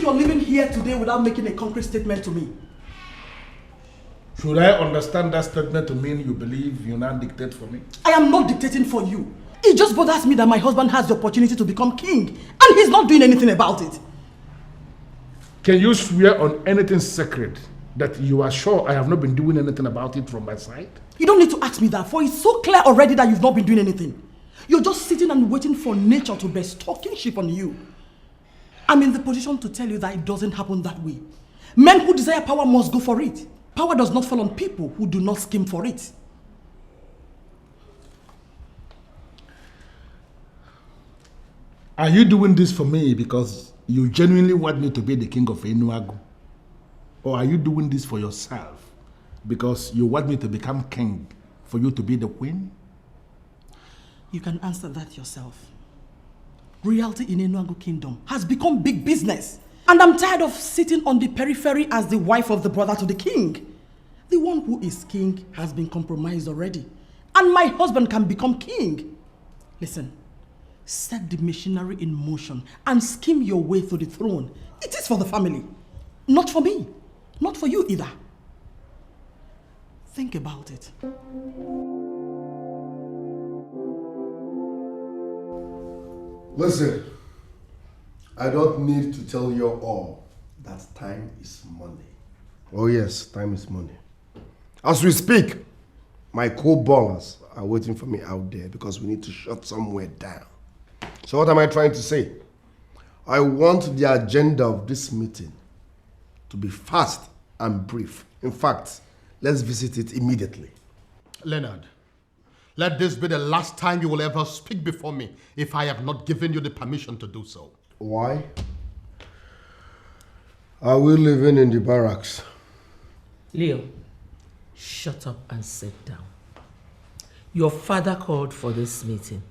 think you're living here today without making a concrete statement to me? Should I understand that statement to mean you believe you now dictate for me? I am not dictating for you. It just bothers me that my husband has the opportunity to become king and he's not doing anything about it. Can you swear on anything sacred that you are sure I have not been doing anything about it from my side? You don't need to ask me that, for it's so clear already that you've not been doing anything. You're just sitting and waiting for nature to bestow kingship on you. I'm in the position to tell you that it doesn't happen that way. Men who desire power must go for it. Power does not fall on people who do not scheme for it. Are you doing this for me because you genuinely want me to be the king of Enuagu? Or are you doing this for yourself because you want me to become king for you to be the queen? You can answer that yourself. Royalty in Enuagu Kingdom has become big business. And I'm tired of sitting on the periphery as the wife of the brother to the king. The one who is king has been compromised already. And my husband can become king. Listen, set the machinery in motion and scheme your way to the throne. It is for the family. Not for me. Not for you either. Think about it. Listen, I don't need to tell you all that time is money. Oh yes, time is money. As we speak, my co-ballers are waiting for me out there because we need to shut somewhere down. So what am I trying to say? I want the agenda of this meeting to be fast and brief. In fact, let's visit it immediately. Leonard, let this be the last time you will ever speak before me if I have not given you the permission to do so. Why? Are we living in the barracks? Leo, shut up and sit down. Your father called for this meeting,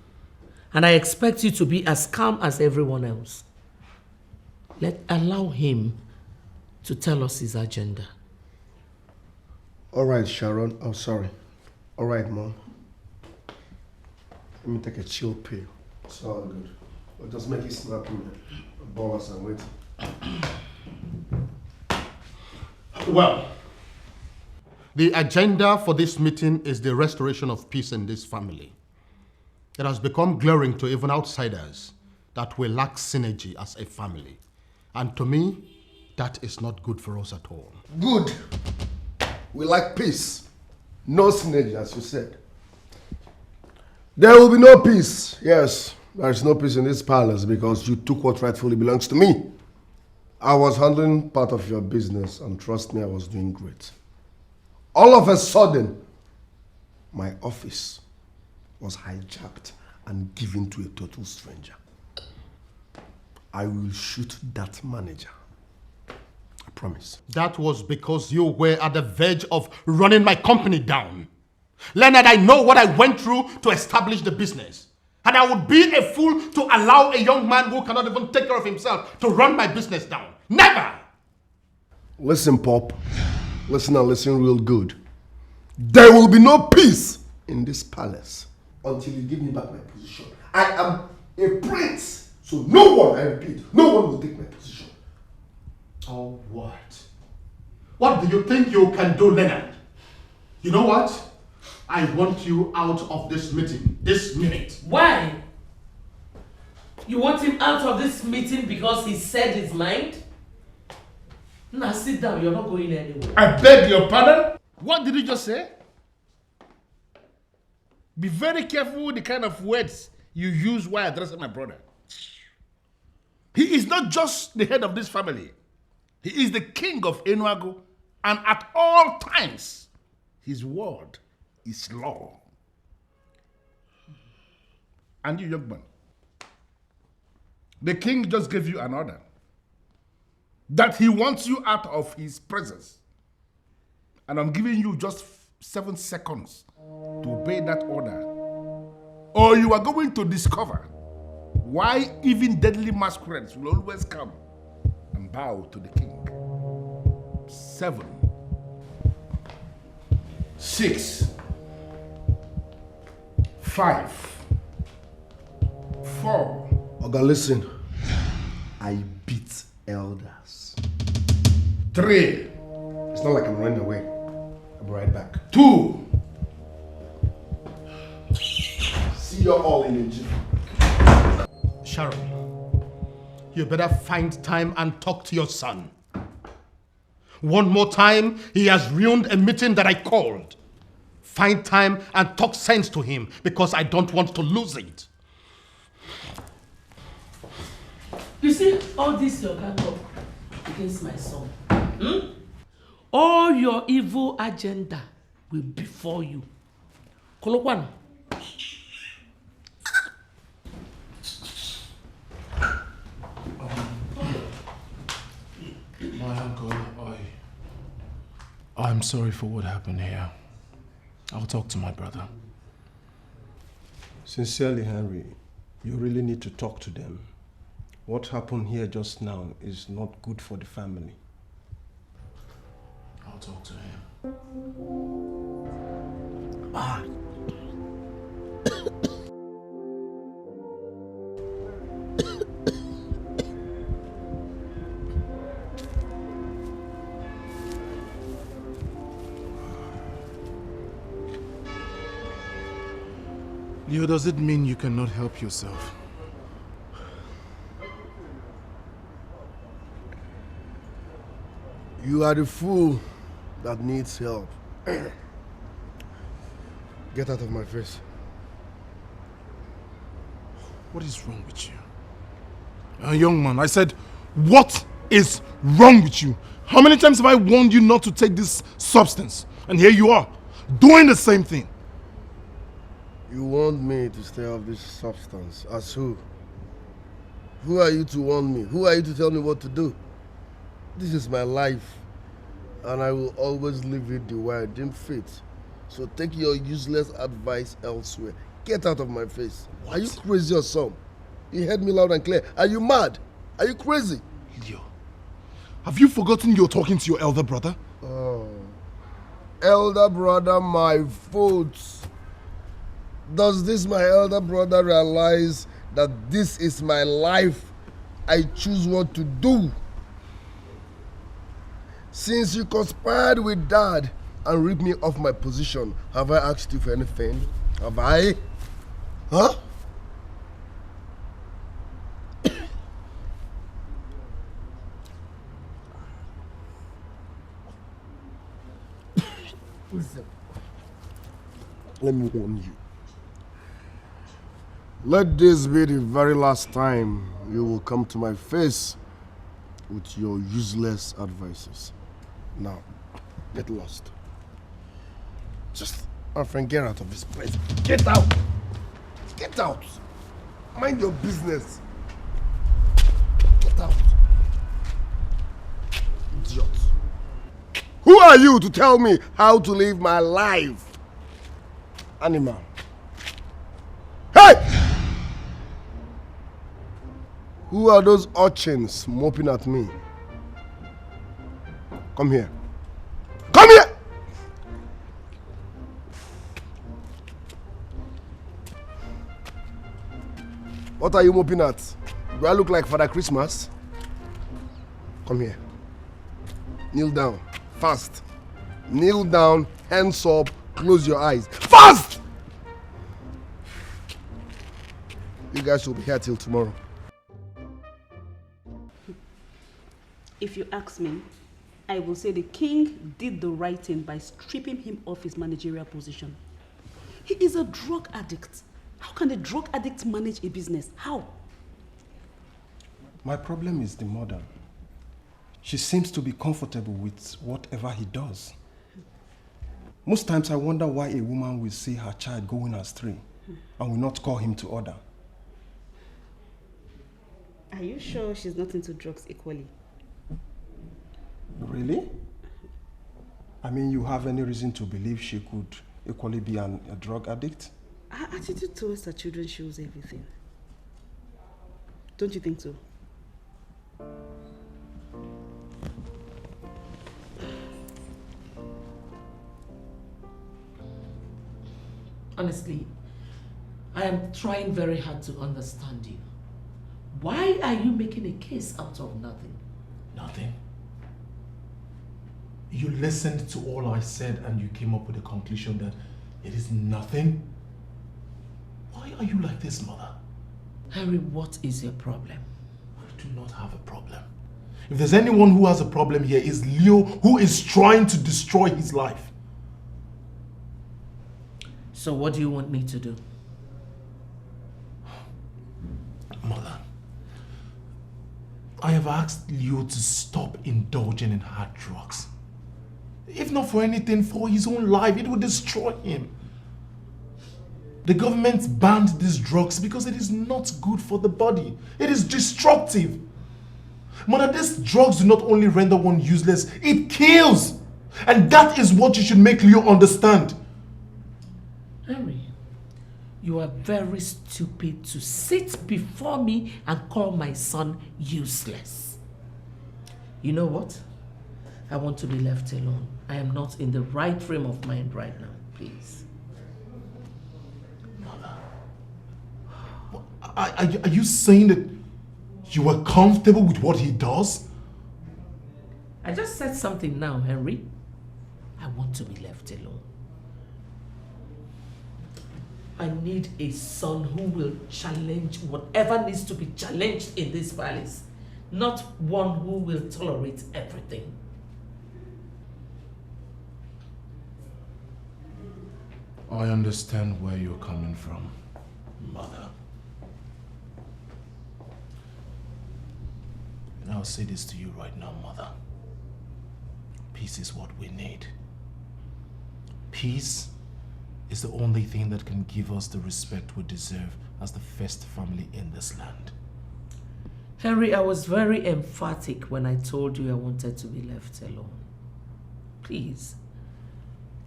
and I expect you to be as calm as everyone else. Allow him to tell us his agenda. All right, Sharon. Oh, sorry. All right, Mom. Let me take a chill pill. It's all good. I'll just make it snappy, man. Ballers and wait. Well, the agenda for this meeting is the restoration of peace in this family. It has become glaring to even outsiders that we lack synergy as a family. And to me, that is not good for us at all. Good. We like peace. No synergy, as you said. There will be no peace. Yes, there is no peace in this palace because you took what rightfully belongs to me. I was handling part of your business and trust me, I was doing great. All of a sudden, my office was hijacked and given to a total stranger. I will shoot that manager. I promise. That was because you were at the verge of running my company down. Leonard, I know what I went through to establish the business. And I would be a fool to allow a young man who cannot even take care of himself to run my business down. Never! Listen, Pop. Listen and listen real good. There will be no peace in this palace until you give me back my position. I am a prince, so no one, I repeat, no one will take my position. Oh, what? What do you think you can do, Leonard? You know what? I want you out of this meeting, this minute. Why? You want him out of this meeting because he said his mind? Now sit down, you're not going anywhere. I beg your pardon? What did you just say? Be very careful with the kind of words you use while addressing my brother. He is not just the head of this family. He is the king of Enuagu, and at all times, his word is law. And you, young man, the king just gave you an order that he wants you out of his presence. And I'm giving you just 7 seconds to obey that order, or you are going to discover why even deadly masquerades will always come and bow to the king. 7, 6, 5, 4. Oga, listen. I beat elders. 3. It's not like I'm running away. I'll be right back. 2. See you all in a jiffy. Sharon, you better find time and talk to your son. One more time, he has ruined a meeting that I called. Find time and talk sense to him because I don't want to lose it. You see, all this your gang up against my son. All your evil agenda will be for you. Kolokwan. My uncle, I'm sorry for what happened here. I'll talk to my brother. Sincerely, Henry, you really need to talk to them. What happened here just now is not good for the family. I'll talk to him. Leo, does it mean you cannot help yourself? You are the fool that needs help. Get out of my face. What is wrong with you? Young man, I said, what is wrong with you? How many times have I warned you not to take this substance? And here you are, doing the same thing. You want me to stay off this substance. As who? Who are you to warn me? Who are you to tell me what to do? This is my life, and I will always live it the way I deem fit. So take your useless advice elsewhere. Get out of my face. What? Are you crazy or something? You heard me loud and clear. Are you mad? Are you crazy? Leo, have you forgotten you're talking to your elder brother? Oh, elder brother, my foot. Does this my elder brother realize that this is my life? I choose what to do. Since you conspired with Dad and ripped me off my position, have I asked you for anything? Have I? Huh? Let me warn you. Let this be the very last time you will come to my face with your useless advices. Now, get lost. Just, my friend, get out of this place. Get out! Get out! Mind your business. Get out. Idiot. Who are you to tell me how to live my life? Animal. Hey! Who are those urchins moping at me? Come here. Come here! What are you moping at? Do I look like Father Christmas? Come here. Kneel down. Fast. Kneel down, hands up, close your eyes. Fast! You guys will be here till tomorrow. If you ask me, I will say the king did the right thing by stripping him of his managerial position. He is a drug addict. How can a drug addict manage a business? How? My problem is the mother. She seems to be comfortable with whatever he does. Most times I wonder why a woman will see her child going astray and will not call him to order. Are you sure she's not into drugs equally? Really? I mean, you have any reason to believe she could equally be a drug addict? Her attitude towards her children shows everything. Don't you think so? Honestly, I am trying very hard to understand you. Why are you making a case out of nothing? Nothing. You listened to all I said and you came up with the conclusion that it is nothing? Why are you like this, mother? Henry, what is your problem? I do not have a problem. If there's anyone who has a problem here, it's Leo, who is trying to destroy his life. So what do you want me to do? Mother, I have asked Leo to stop indulging in hard drugs. If not for anything, for his own life, it would destroy him. The government banned these drugs because it is not good for the body. It is destructive. Mother, these drugs do not only render one useless, it kills. And that is what you should make Leo understand. Henry, you are very stupid to sit before me and call my son useless. You know what? I want to be left alone. I am not in the right frame of mind right now, please. Are you saying that you are comfortable with what he does? I just said something now, Henry. I want to be left alone. I need a son who will challenge whatever needs to be challenged in this palace, not one who will tolerate everything. I understand where you're coming from, Mother. And I'll say this to you right now, Mother. Peace is what we need. Peace is the only thing that can give us the respect we deserve as the first family in this land. Henry, I was very emphatic when I told you I wanted to be left alone. Please,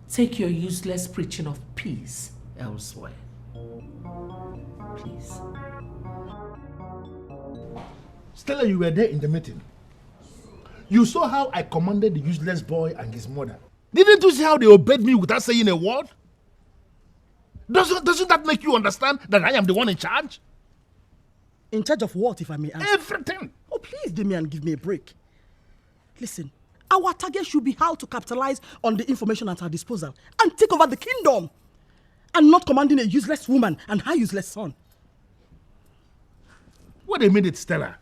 take your useless preaching of peace elsewhere. Please. Stella, you were there in the meeting. You saw how I commanded the useless boy and his mother. Didn't you see how they obeyed me without saying a word? Doesn't that make you understand that I am the one in charge? In charge of what, if I may ask? Everything. Oh, please, Damian, give me a break. Listen, our target should be how to capitalize on the information at our disposal and take over the kingdom, and not commanding a useless woman and her useless son. Wait a minute, Stella.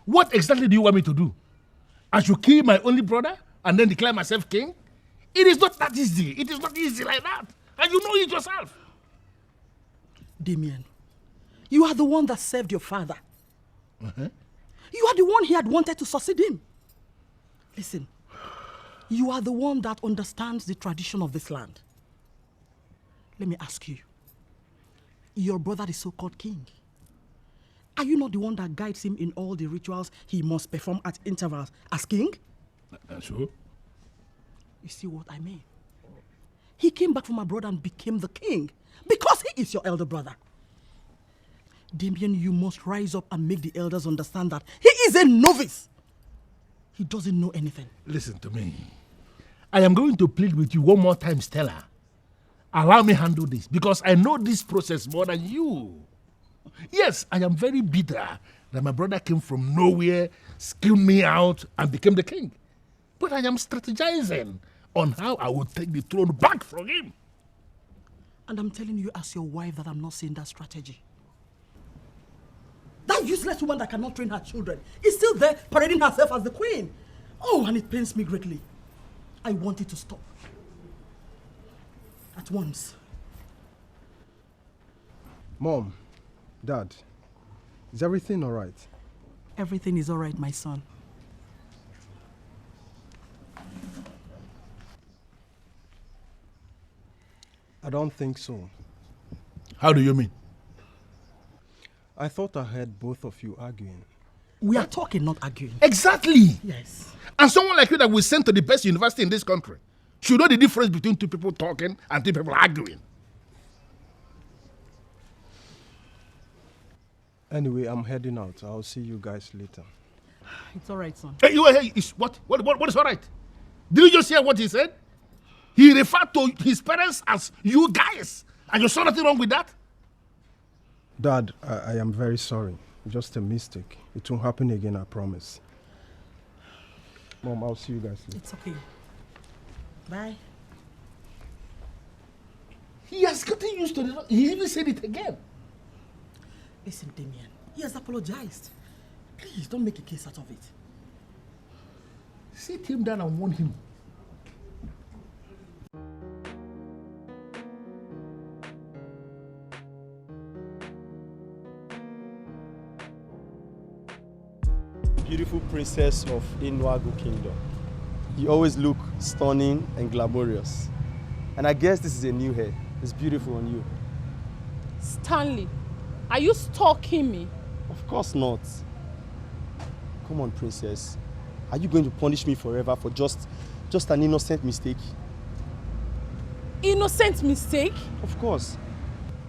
What exactly do you want me to do? I should kill my only brother and then declare myself king? It is not that easy. It is not easy like that. And you know it yourself. Damien, you are the one that served your father. You are the one he had wanted to succeed him. Listen, you are the one that understands the tradition of this land. Let me ask you, your brother, the so-called king, are you not the one that guides him in all the rituals he must perform at intervals as king? Sure. You see what I mean? He came back from abroad and became the king because he is your elder brother. Damien, you must rise up and make the elders understand that he is a novice. He doesn't know anything. Listen to me. I am going to plead with you one more time, Stella. Allow me handle this because I know this process more than you. Yes, I am very bitter that my brother came from nowhere, skilled me out, and became the king. But I am strategizing on how I will take the throne back from him. And I'm telling you as your wife that I'm not seeing that strategy. That useless woman that cannot train her children is still there parading herself as the queen. Oh, and it pains me greatly. I want it to stop. At once. Mom, Dad, is everything all right? Everything is all right, my son. I don't think so. How do you mean? I thought I heard both of you arguing. We are talking, not arguing. Exactly. Yes. And someone like you that we sent to the best university in this country should know the difference between two people talking and two people arguing. Anyway, I'm heading out. I'll see you guys later. It's all right, son. Hey, what is all right? Did you just hear what he said? He referred to his parents as you guys. And you saw nothing wrong with that? Dad, I am very sorry. Just a mistake. It won't happen again, I promise. Mom, I'll see you guys later. It's okay. Bye. He has gotten used to it. He even said it again. Listen, Damien, he has apologized. Please, don't make a case out of it. Sit him down and warn him. Beautiful princess of Inwago Kingdom. You always look stunning and glamorous. And I guess this is a new hair. It's beautiful on you. Stanley, are you stalking me? Of course not. Come on, princess. Are you going to punish me forever for just an innocent mistake? Innocent mistake? Of course.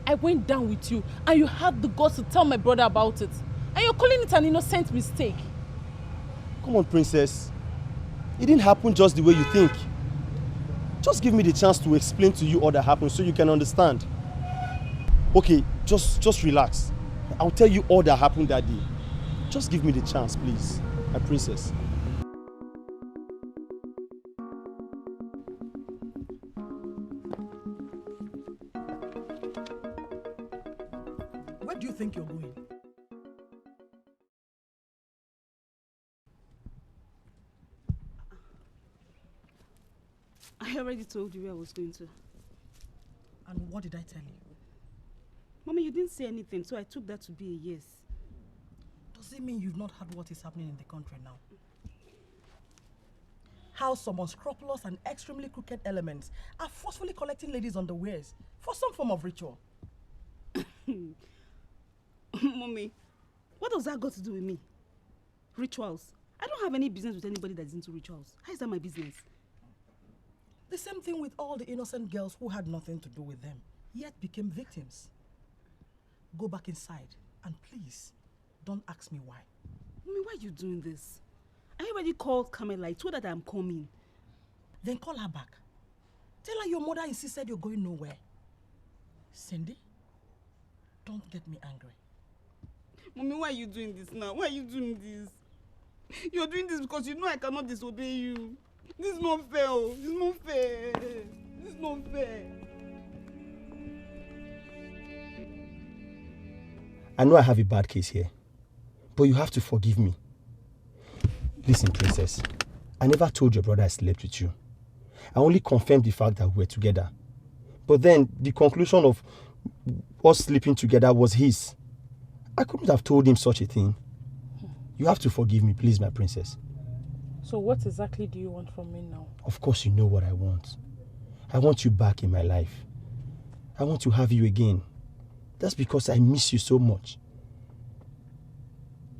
I went down with you and you had the guts to tell my brother about it. And you're calling it an innocent mistake. Come on, princess. It didn't happen just the way you think. Just give me the chance to explain to you all that happened so you can understand. Okay, just relax. I'll tell you all that happened that day. Just give me the chance, please, my princess. Where do you think you're going? I already told you where I was going to. And what did I tell you? Mommy, you didn't say anything, so I took that to be a yes. Does it mean you've not heard what is happening in the country now? How some unscrupulous and extremely crooked elements are forcefully collecting ladies' underwears for some form of ritual. Mommy, what does that got to do with me? Rituals? I don't have any business with anybody that's into rituals. How is that my business? The same thing with all the innocent girls who had nothing to do with them, yet became victims. Go back inside and please, don't ask me why. Mommy, why are you doing this? I already called Carmela. I told her that I'm coming. Then call her back. Tell her your mother insisted you're going nowhere. Cindy, don't get me angry. Mommy, why are you doing this now? Why are you doing this? You're doing this because you know I cannot disobey you. This is not fair. This is not fair. This is not fair. I know I have a bad case here, but you have to forgive me. Listen, princess, I never told your brother I slept with you. I only confirmed the fact that we were together. But then the conclusion of us sleeping together was his. I couldn't have told him such a thing. You have to forgive me, please, my princess. So what exactly do you want from me now? Of course you know what I want. I want you back in my life. I want to have you again. That's because I miss you so much.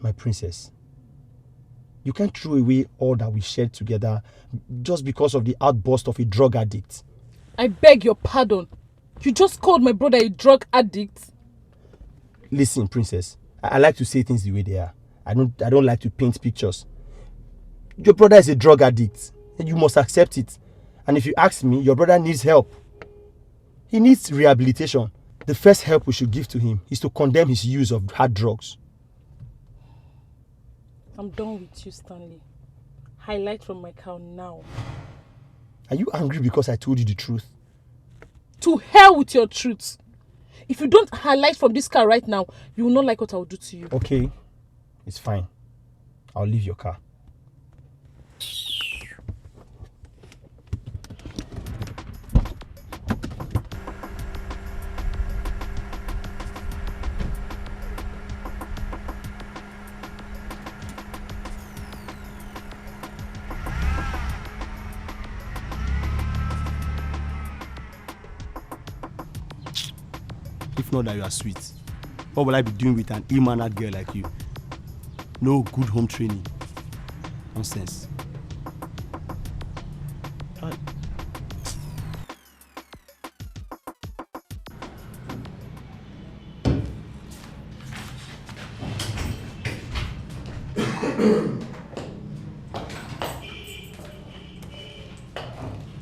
My princess, you can't throw away all that we shared together just because of the outburst of a drug addict. I beg your pardon. You just called my brother a drug addict? Listen, princess, I like to say things the way they are. I don't like to paint pictures. Your brother is a drug addict, and you must accept it. And if you ask me, your brother needs help. He needs rehabilitation. The first help we should give to him is to condemn his use of hard drugs. I'm done with you, Stanley. Highlight from my car now. Are you angry because I told you the truth? To hell with your truth. If you don't highlight from this car right now, you will not like what I will do to you. Okay, it's fine. I'll leave your car. If not that you are sweet, what will I be doing with an ill-mannered girl like you? No good home training. Nonsense. Right.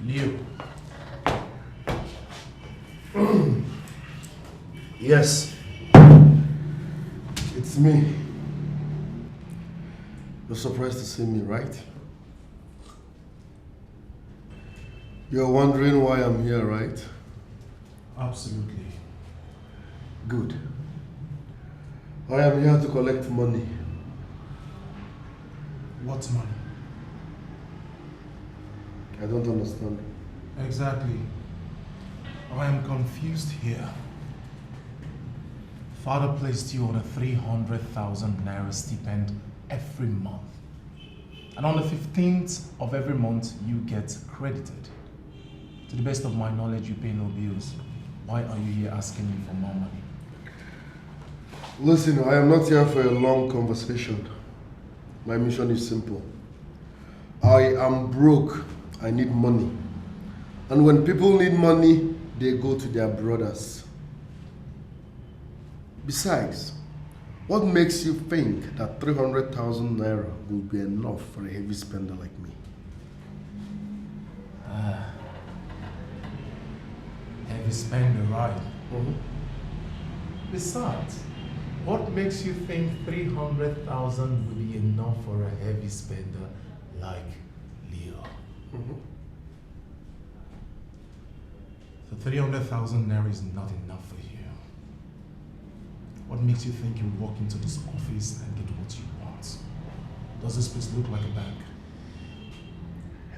Leo. Yes. It's me. You're surprised to see me, right? You're wondering why I'm here, right? Absolutely. Good. I am here to collect money. What money? I don't understand. Exactly. I am confused here. Father placed you on a 300,000 naira stipend every month. And on the 15th of every month, you get credited. To the best of my knowledge, you pay no bills. Why are you here asking me for more money? Listen, I am not here for a long conversation. My mission is simple. I am broke. I need money. And when people need money, they go to their brothers. Besides, what makes you think that 300,000 naira will be enough for a heavy spender like me? Heavy spender, right? Besides, what makes you think 300,000 will be enough for a heavy spender like Leo? So 300,000 naira is not enough for you. What makes you think you'll walk into this office and get what you want? Does this place look like a bank?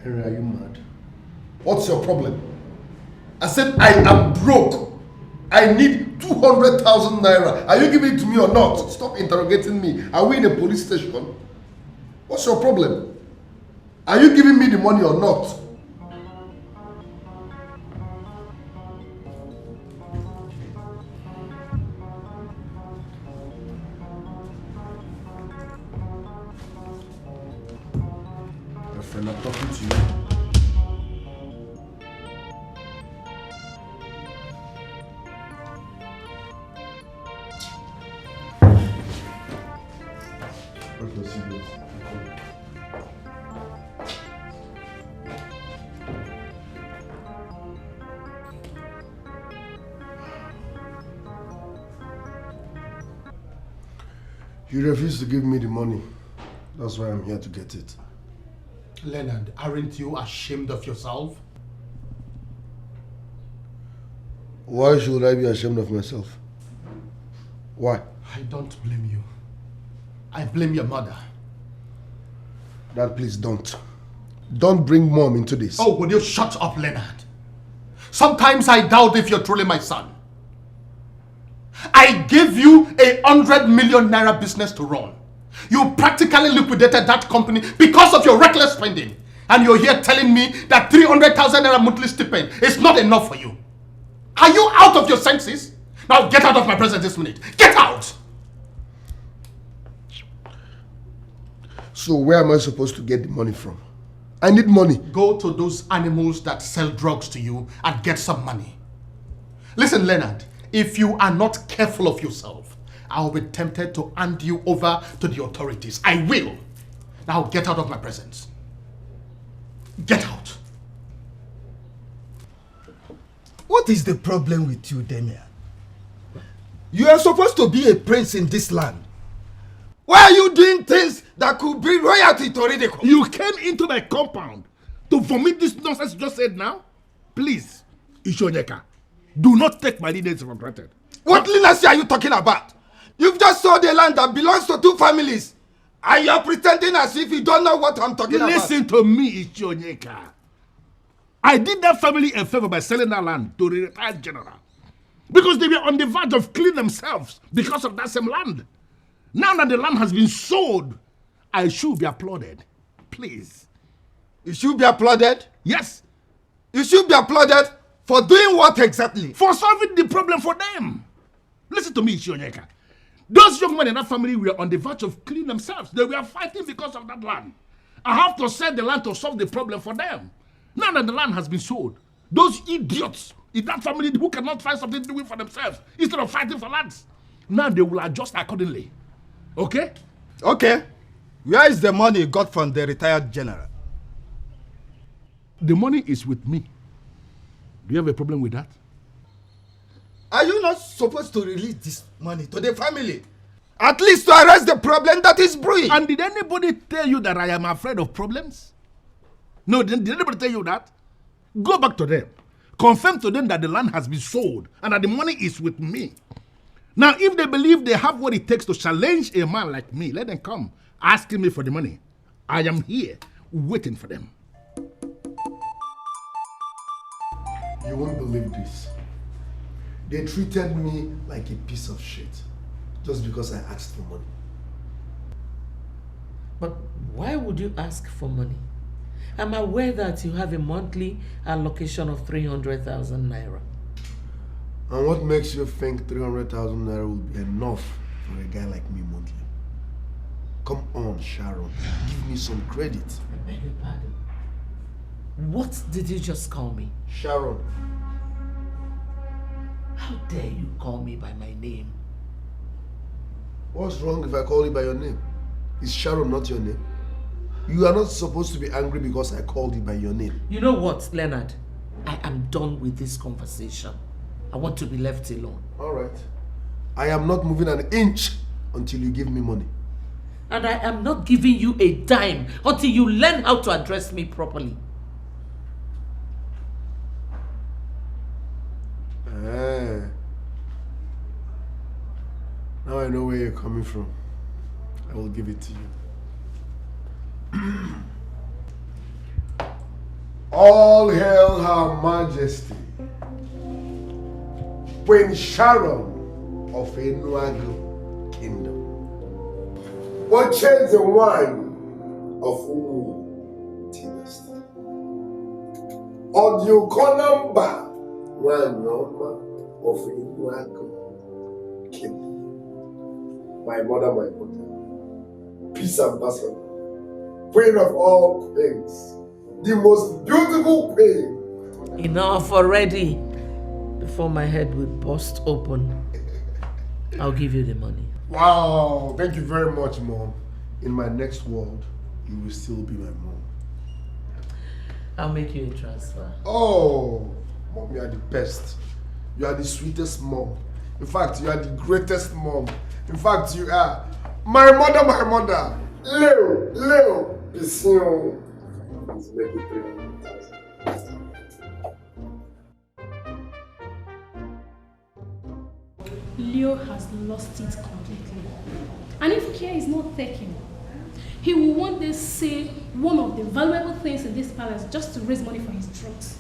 Henry, are you mad? What's your problem? I said I am broke. I need 200,000 naira. Are you giving it to me or not? Stop interrogating me. Are we in a police station? What's your problem? Are you giving me the money or not? My friend, I'm talking to you. You refuse to give me the money. That's why I'm here to get it. Leonard, aren't you ashamed of yourself? Why should I be ashamed of myself? Why? I don't blame you. I blame your mother. Dad, please don't. Don't bring mom into this. Oh, will you shut up, Leonard? Sometimes I doubt if you're truly my son. I gave you 100 million naira business to run. You practically liquidated that company because of your reckless spending. And you're here telling me that 300,000 naira monthly stipend is not enough for you. Are you out of your senses? Now get out of my presence this minute. Get out! So where am I supposed to get the money from? I need money. Go to those animals that sell drugs to you and get some money. Listen, Leonard, if you are not careful of yourself, I will be tempted to hand you over to the authorities. I will. Now get out of my presence. Get out. What is the problem with you, Damian? You are supposed to be a prince in this land. Why are you doing things that could bring royalty to ridicule? You came into my compound to vomit this nonsense you just said now? Please, Ishonyeka, do not take my leniency for granted. What leniency are you talking about? You've just sold a land that belongs to 2 families. And you're pretending as if you don't know what I'm talking about. Listen to me, Ishonyeka. I did that family a favor by selling that land to the retired general. Because they were on the verge of killing themselves because of that same land. Now that the land has been sold, I should be applauded. Please. You should be applauded? Yes. You should be applauded for doing what exactly? For solving the problem for them. Listen to me, Ishonyeka. Those young men in that family were on the verge of killing themselves. They were fighting because of that land. I have to sell the land to solve the problem for them. Now that the land has been sold, those idiots in that family who cannot find something to do for themselves instead of fighting for lands, now they will adjust accordingly. Okay? Okay. Where is the money you got from the retired general? The money is with me. Do you have a problem with that? Are you not supposed to release this money to the family? At least to arrest the problem that is brewing. And did anybody tell you that I am afraid of problems? No, did anybody tell you that? Go back to them. Confirm to them that the land has been sold and that the money is with me. Now, if they believe they have what it takes to challenge a man like me, let them come asking me for the money. I am here waiting for them. You won't believe this. They treated me like a piece of shit just because I asked for money. But why would you ask for money? I'm aware that you have a monthly allocation of 300,000 naira. And what makes you think 300,000 naira will be enough for a guy like me monthly? Come on, Sharon. Give me some credit. I beg your pardon. What did you just call me? Sharon. How dare you call me by my name? What's wrong if I call you by your name? Is Sharon not your name? You are not supposed to be angry because I called you by your name. You know what, Leonard? I am done with this conversation. I want to be left alone. All right. I am not moving an inch until you give me money. And I am not giving you a dime until you learn how to address me properly. Now I know where you're coming from. I will give it to you. All hail Her Majesty, Queen Sharon of Enuagu Kingdom. Purchase the wine of Umu dynasty. Audio Konamba one of Enuagu Kingdom. My mother, peace ambassador, queen of all queens, the most beautiful queen. Enough already. Before my head will burst open, I'll give you the money. Wow, thank you very much, Mom. In my next world, you will still be my mom. I'll make you a transfer. Oh, Mom, you are the best. You are the sweetest mom. In fact, you are the greatest mom. In fact, you are my mother. Leo, Pission. Let's make it 300,000. Leo has lost it completely. And if care is not taken, he will one day say one of the valuable things in this palace just to raise money for his drugs.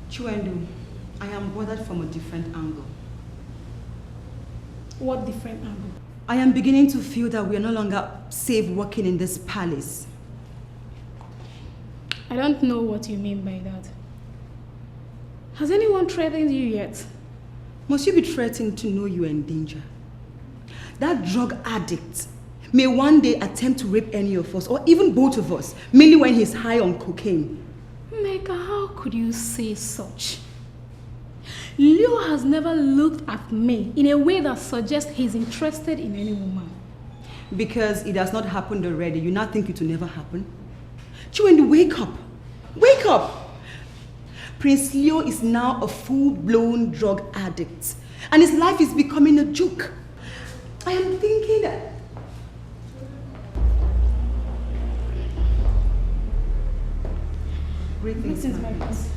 Chiwendu, I am bothered from a different angle. What different angle? I am beginning to feel that we are no longer safe working in this palace. I don't know what you mean by that. Has anyone threatened you yet? Must you be threatened to know you are in danger? That drug addict may one day attempt to rape any of us, or even both of us, mainly when he's high on cocaine. Mega, how could you say such? Leo has never looked at me in a way that suggests he's interested in any woman. Because it has not happened already, you now think it will never happen? Chiwendu, wake up! Wake up! Prince Leo is now a full-blown drug addict, and his life is becoming a joke. I am thinking that... Greetings, my prince.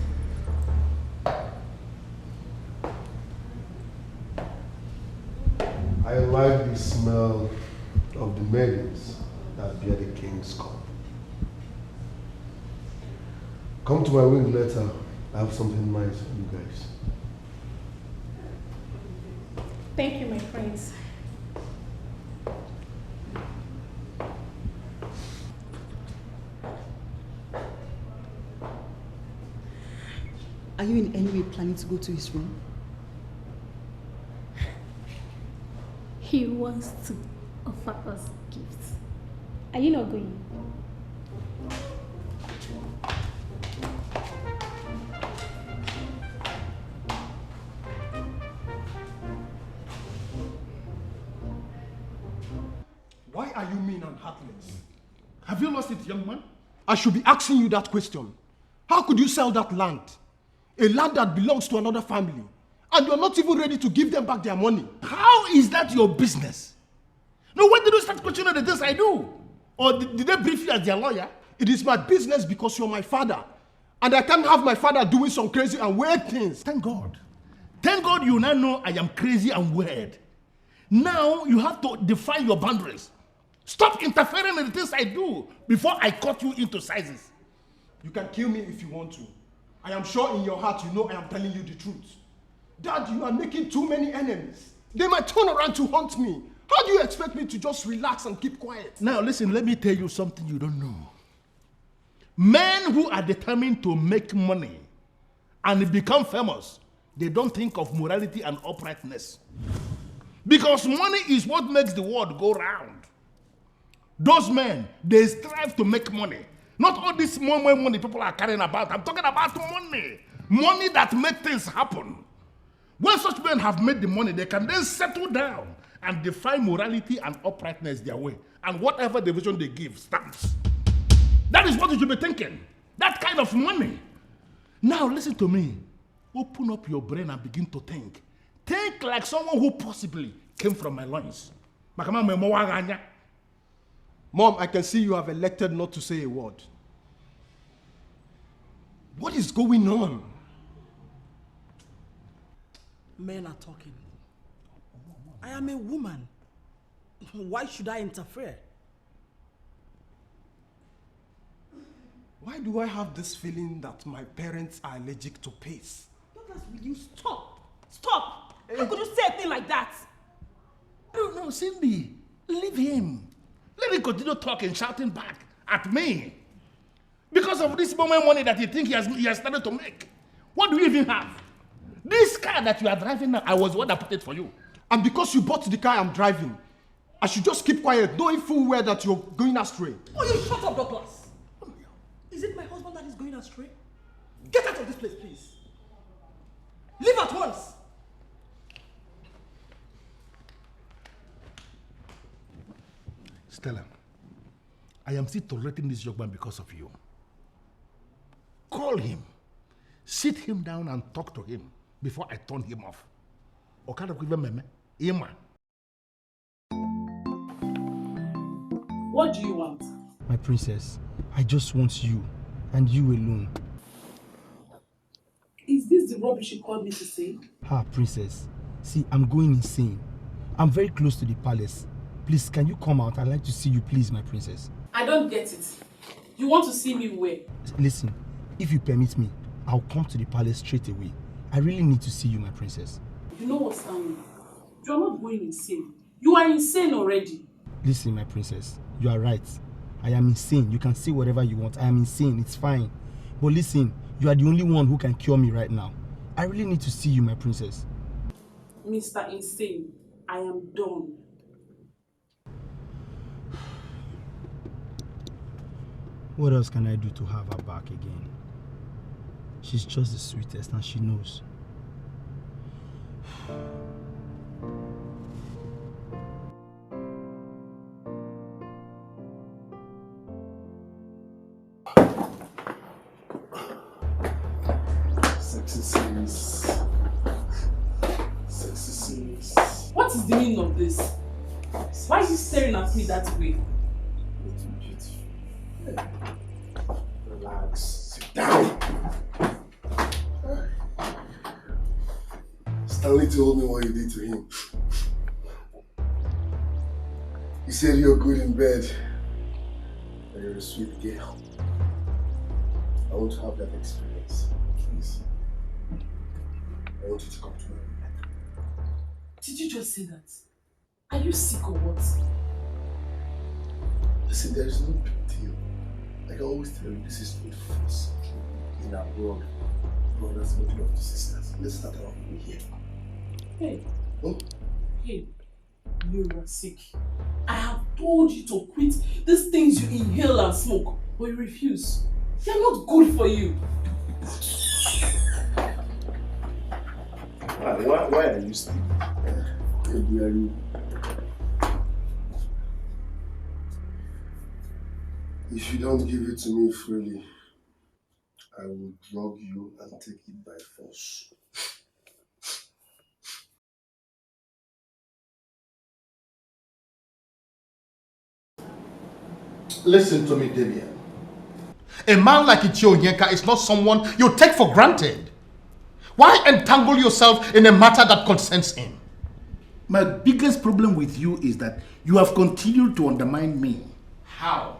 I like the smell of the maidens that bear the king's cup. Come to my wing later. I have something nice for you guys. Thank you, my prince. Are you in any way planning to go to his room? He wants to offer us gifts. Are you not going? Why are you mean and heartless? Have you lost it, young man? I should be asking you that question. How could you sell that land? A land that belongs to another family. And you're not even ready to give them back their money. How is that your business? No, when did you start questioning the things I do? Or did they brief you as their lawyer? It is my business because you're my father. And I can't have my father doing some crazy and weird things. Thank God. Thank God you now know I am crazy and weird. Now you have to define your boundaries. Stop interfering in the things I do before I cut you into sizes. You can kill me if you want to. I am sure in your heart you know I am telling you the truth. Dad, you are making too many enemies. They might turn around to hunt me. How do you expect me to just relax and keep quiet? Now listen, let me tell you something you don't know. Men who are determined to make money and become famous, they don't think of morality and uprightness. Because money is what makes the world go round. Those men, they strive to make money. Not all this money people are carrying about. I'm talking about money. Money that makes things happen. When such men have made the money, they can then settle down and define morality and uprightness their way. And whatever division they give stands. That is what you should be thinking. That kind of money. Now listen to me. Open up your brain and begin to think. Think like someone who possibly came from my loins. Mom, I can see you have elected not to say a word. What is going on? Men are talking. I am a woman. Why should I interfere? Why do I have this feeling that my parents are allergic to pace? Douglas, will you stop? Stop! How could you say a thing like that? No, Cindy. Leave him. Let him continue talking, shouting back at me. Because of this moment money that he thinks he has started to make. What do you even have? This car that you are driving now, I was the one that put it for you. And because you bought the car I'm driving, I should just keep quiet, knowing full well that you're going astray. Oh, you shut up, Douglas. Is it my husband that is going astray? Get out of this place, please. Leave at once. Stella, I am still tolerating this young man because of you. Call him. Sit him down and talk to him before I turn him off. What do you want? My princess, I just want you, and you alone. Is this the rubbish you called me to say? Princess. See, I'm going insane. I'm very close to the palace. Please, can you come out? I'd like to see you, please, my princess. I don't get it. You want to see me where? Listen, if you permit me, I'll come to the palace straight away. I really need to see you, my princess. You know what's happening? You are not going insane. You are insane already. Listen, my princess, you are right. I am insane. You can say whatever you want. I am insane. It's fine. But listen, you are the only one who can cure me right now. I really need to see you, my princess. Mr. Insane, I am done. What else can I do to have her back again? She's just the sweetest and she knows. Sexy scenes. Sexy scenes. What is the meaning of this? Why are you staring at me that way? Little beautiful. Relax. Sit down. Stanley told me what you did to him. He said you're good in bed. And you're a sweet girl. I want to have that experience. Please. I want you to come to me. Did you just say that? Are you sick or what? Listen, there is no big deal. I can always tell you this is not first in our world. Brothers looking up to sisters. Let's start our way here. Hey. Oh? Hey. You are sick. I have told you to quit these things you inhale and smoke, but you refuse. They are not good for you. Why are you sleeping? If you don't give it to me freely, I will drug you and take it by force. Listen to me, Damien. A man like Ichio Onyeka is not someone you take for granted. Why entangle yourself in a matter that concerns him? My biggest problem with you is that you have continued to undermine me. How?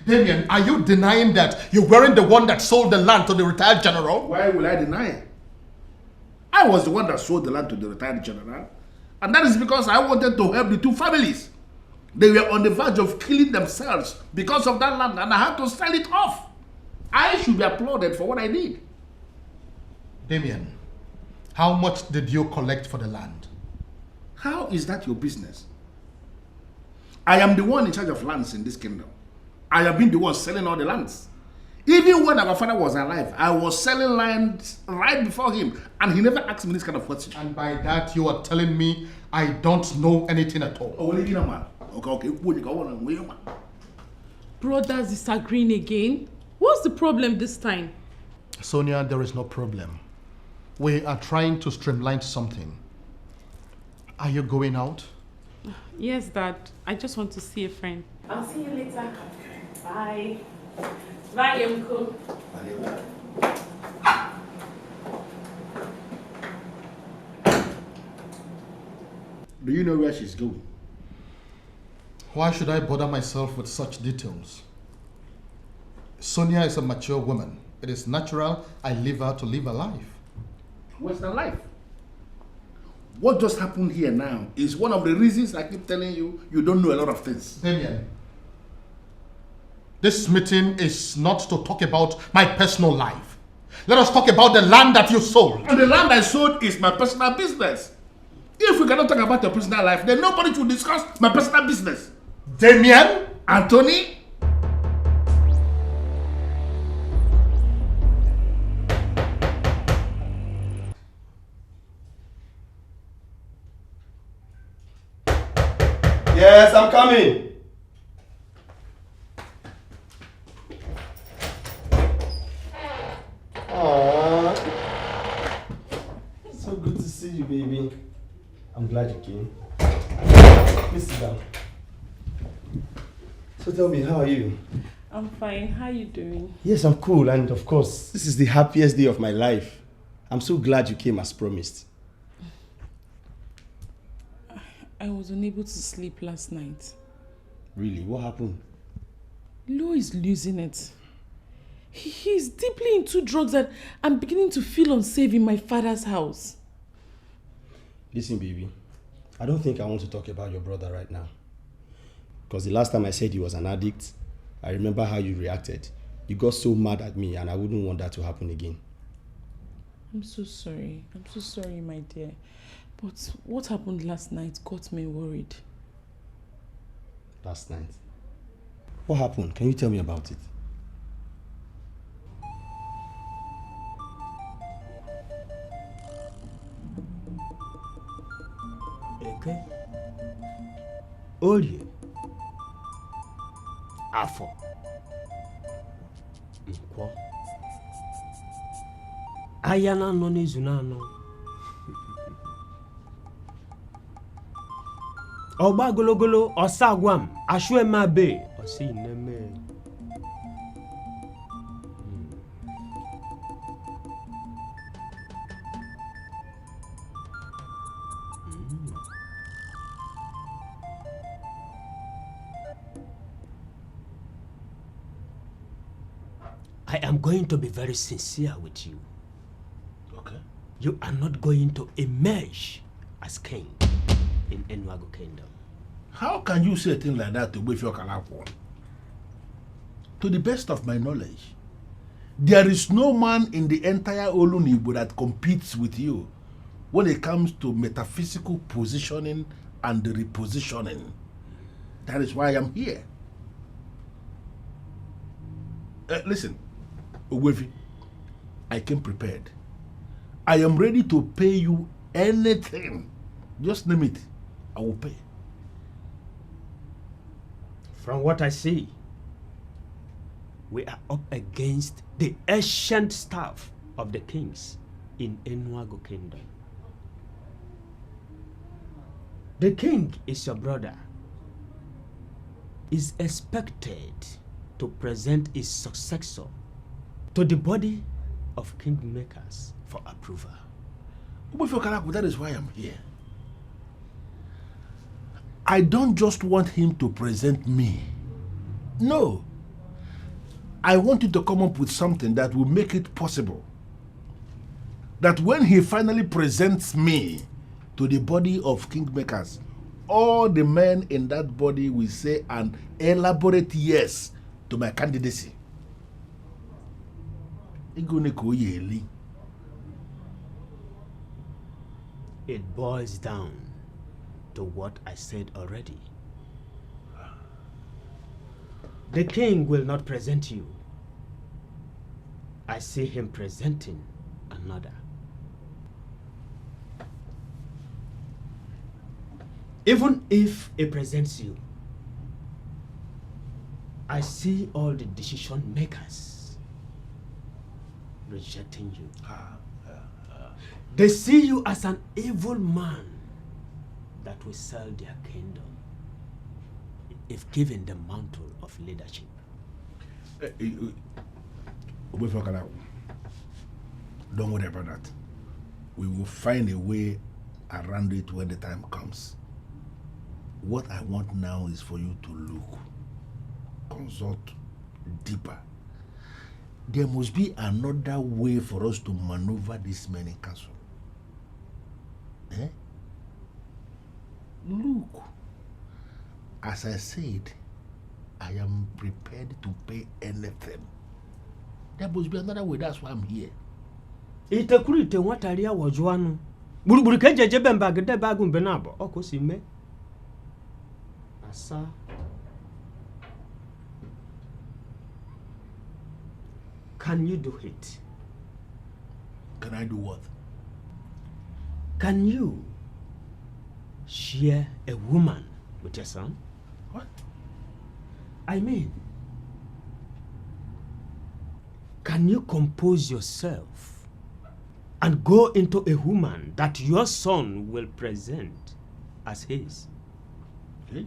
Damien, are you denying that you weren't the one that sold the land to the retired general? Why will I deny it? I was the one that sold the land to the retired general. And that is because I wanted to help the two families. They were on the verge of killing themselves because of that land, and I had to sell it off. I should be applauded for what I did. Damien, how much did you collect for the land? How is that your business? I am the one in charge of lands in this kingdom. I have been the one selling all the lands. Even when our father was alive, I was selling lands right before him, and he never asked me this kind of question. And by that, you are telling me I don't know anything at all. Brothers disagreeing again? What's the problem this time? Sonia, there is no problem. We are trying to streamline something. Are you going out? Yes, Dad. I just want to see a friend. I'll see you later. Bye. Bye, Uncle. Do you know where she's going? Why should I bother myself with such details? Sonia is a mature woman. It is natural I leave her to live a life. What's her life? What just happened here now is one of the reasons I keep telling you you don't know a lot of things. Damien, this meeting is not to talk about my personal life. Let us talk about the land that you sold. And the land I sold is my personal business. If we cannot talk about your personal life, then nobody should discuss my personal business. Damien? Anthony? Yes, I'm coming. Aww. So good to see you, baby. I'm glad you came. Please sit down. So tell me, how are you? I'm fine. How are you doing? Yes, I'm cool, and of course, this is the happiest day of my life. I'm so glad you came as promised. I was unable to sleep last night. Really? What happened? Lo is losing it. He's deeply into drugs and I'm beginning to feel unsafe in my father's house. Listen, baby. I don't think I want to talk about your brother right now. Because the last time I said he was an addict, I remember how you reacted. You got so mad at me and I wouldn't want that to happen again. I'm so sorry. I'm so sorry, my dear. But what happened last night got me worried. Last night? What happened? Can you tell me about it? Okay. Oye. Afọ. Nkwọ. Aya na anọ n'izu na anọ. Ọgba gologolo ọsa agwa m asụ eme abe ọsị ineme. I am going to be very sincere with you. Okay. You are not going to emerge as king in Enuago Kingdom. How can you say a thing like that to Befio Kalakwa? To the best of my knowledge, there is no man in the entire Olunibo that competes with you when it comes to metaphysical positioning and repositioning. That is why I am here. Listen, Ogwefi, I came prepared. I am ready to pay you anything. Just name it. I will pay. From what I see, we are up against the ancient staff of the kings in Enuago Kingdom. The king is your brother. Is expected to present his successor to the body of kingmakers for approval. That is why I'm here. I don't just want him to present me. No. I want you to come up with something that will make it possible that when he finally presents me to the body of kingmakers, all the men in that body will say an elaborate yes to my candidacy. It boils down to what I said already. The king will not present you. I see him presenting another. Even if he presents you, I see all the decision makers rejecting you. They see you as an evil man that will sell their kingdom if given the mantle of leadership. Don't worry about that. We will find a way around it when the time comes. What I want now is for you to look, consult deeper. There must be another way for us to maneuver this man in council. Look, as I said, I am prepared to pay anything. There must be another way, that's why I'm here. Itakurite wataria wajuanu. Buruburu kejeje bembagede bagun benabo. Oko si me. Asa. Can you do it? Can I do what? Can you share a woman with your son? What? I mean, can you compose yourself and go into a woman that your son will present as his? Hey.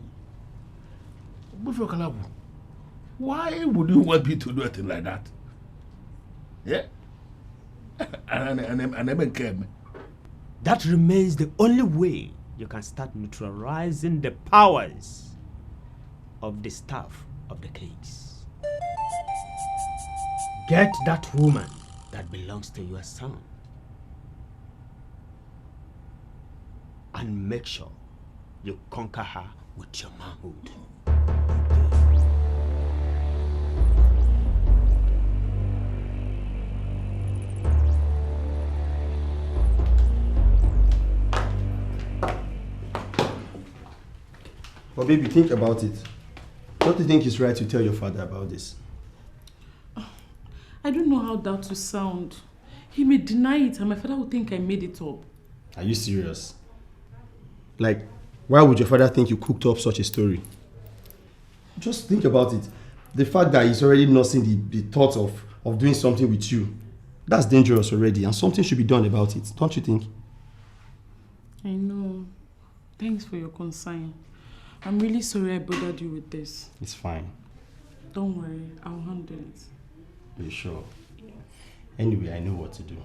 Why would you want me to do anything like that? Yeah? And even care me. That remains the only way you can start neutralizing the powers of the staff of the kings. Get that woman that belongs to your son and make sure you conquer her with your manhood. But baby, think about it. Don't you think it's right to tell your father about this? I don't know how that will sound. He may deny it and my father will think I made it up. Are you serious? Like, why would your father think you cooked up such a story? Just think about it. The fact that he's already nursing the thought of doing something with you, that's dangerous already, and something should be done about it, don't you think? I know. Thanks for your concern. I'm really sorry I bothered you with this. It's fine. Don't worry, I'll handle it. Are you sure? Yeah. Anyway, I know what to do.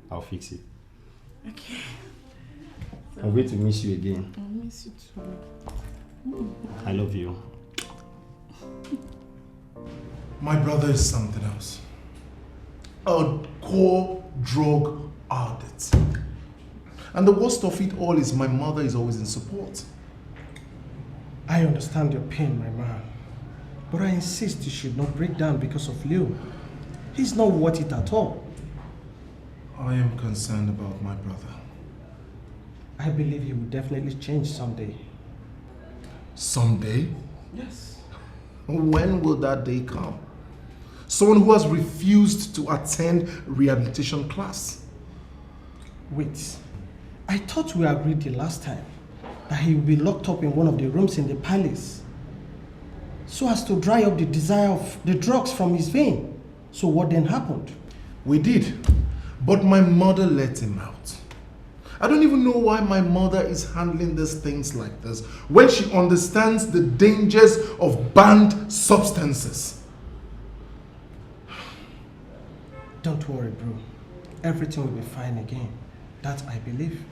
I'll fix it. Okay. I'm going to miss you again. I'll miss you too. I love you. My brother is something else. A core drug addict. And the worst of it all is my mother is always in support. I understand your pain, my man. But I insist you should not break down because of Leo. He's not worth it at all. I am concerned about my brother. I believe he will definitely change someday. Someday? Yes. When will that day come? Someone who has refused to attend rehabilitation class. Wait, I thought we agreed the last time that he will be locked up in one of the rooms in the palace so as to dry up the desire of the drugs from his vein. So what then happened? We did, but my mother let him out. I don't even know why my mother is handling these things like this when she understands the dangers of banned substances. Don't worry, bro. Everything will be fine again. That I believe.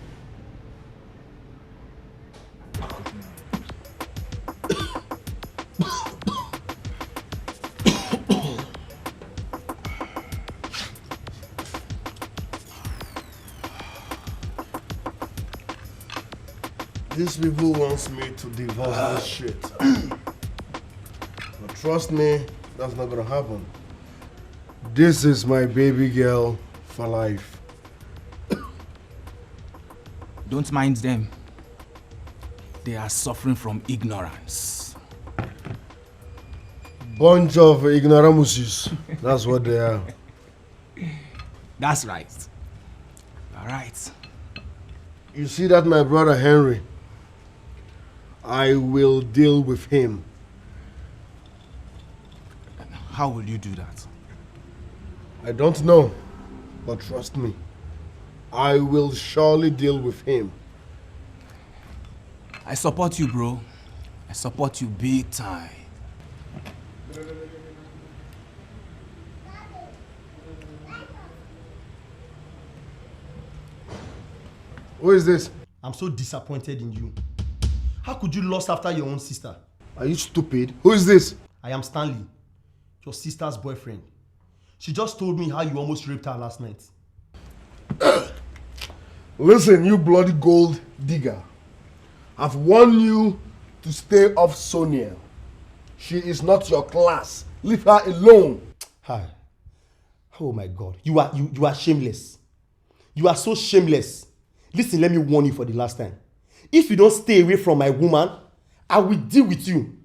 These people wants me to divorce this shit. But trust me, that's not gonna happen. This is my baby girl for life. Don't mind them. They are suffering from ignorance. Bunch of ignoramuses. That's what they are. That's right. All right. You see that my brother Henry? I will deal with him. How will you do that? I don't know, but trust me, I will surely deal with him. I support you, bro. I support you big time. Who is this? I'm so disappointed in you. How could you lust after your own sister? Are you stupid? Who is this? I am Stanley, your sister's boyfriend. She just told me how you almost raped her last night. Listen, you bloody gold digger. I've warned you to stay off Sonia. She is not your class. Leave her alone. Hi. Oh my God. You are shameless. You are so shameless. Listen, let me warn you for the last time. If you don't stay away from my woman, I will deal with you.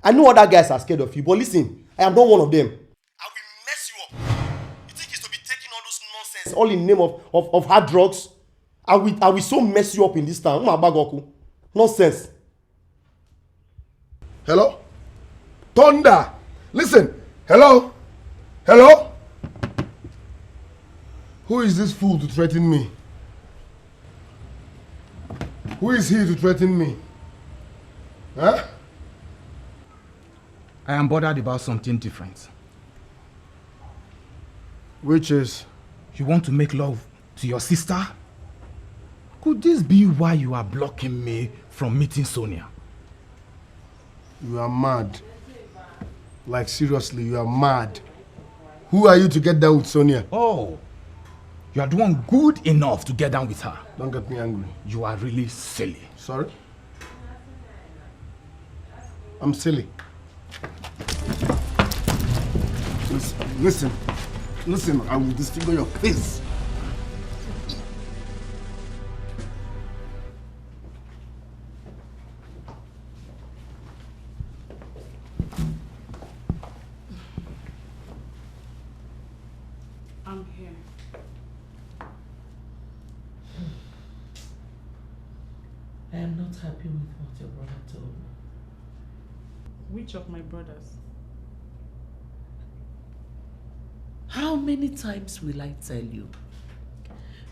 I know other guys are scared of you, but listen, I am not one of them. I will mess you up. You think it's to be taking all those nonsense all in the name of hard drugs? I will so mess you up in this town. Nonsense. Hello? Thunder! Listen! Hello? Hello? Who is this fool to threaten me? Who is he to threaten me? Huh? I am bothered about something different. Which is? You want to make love to your sister? Could this be why you are blocking me from meeting Sonia? You are mad. Like seriously, you are mad. Who are you to get down with Sonia? Oh, you are the one good enough to get down with her. Don't get me angry. You are really silly. Sorry? I'm silly. Listen, I will disfigure your face. I'm here. I am not happy with what your brother told me. Which of my brothers? How many times will I tell you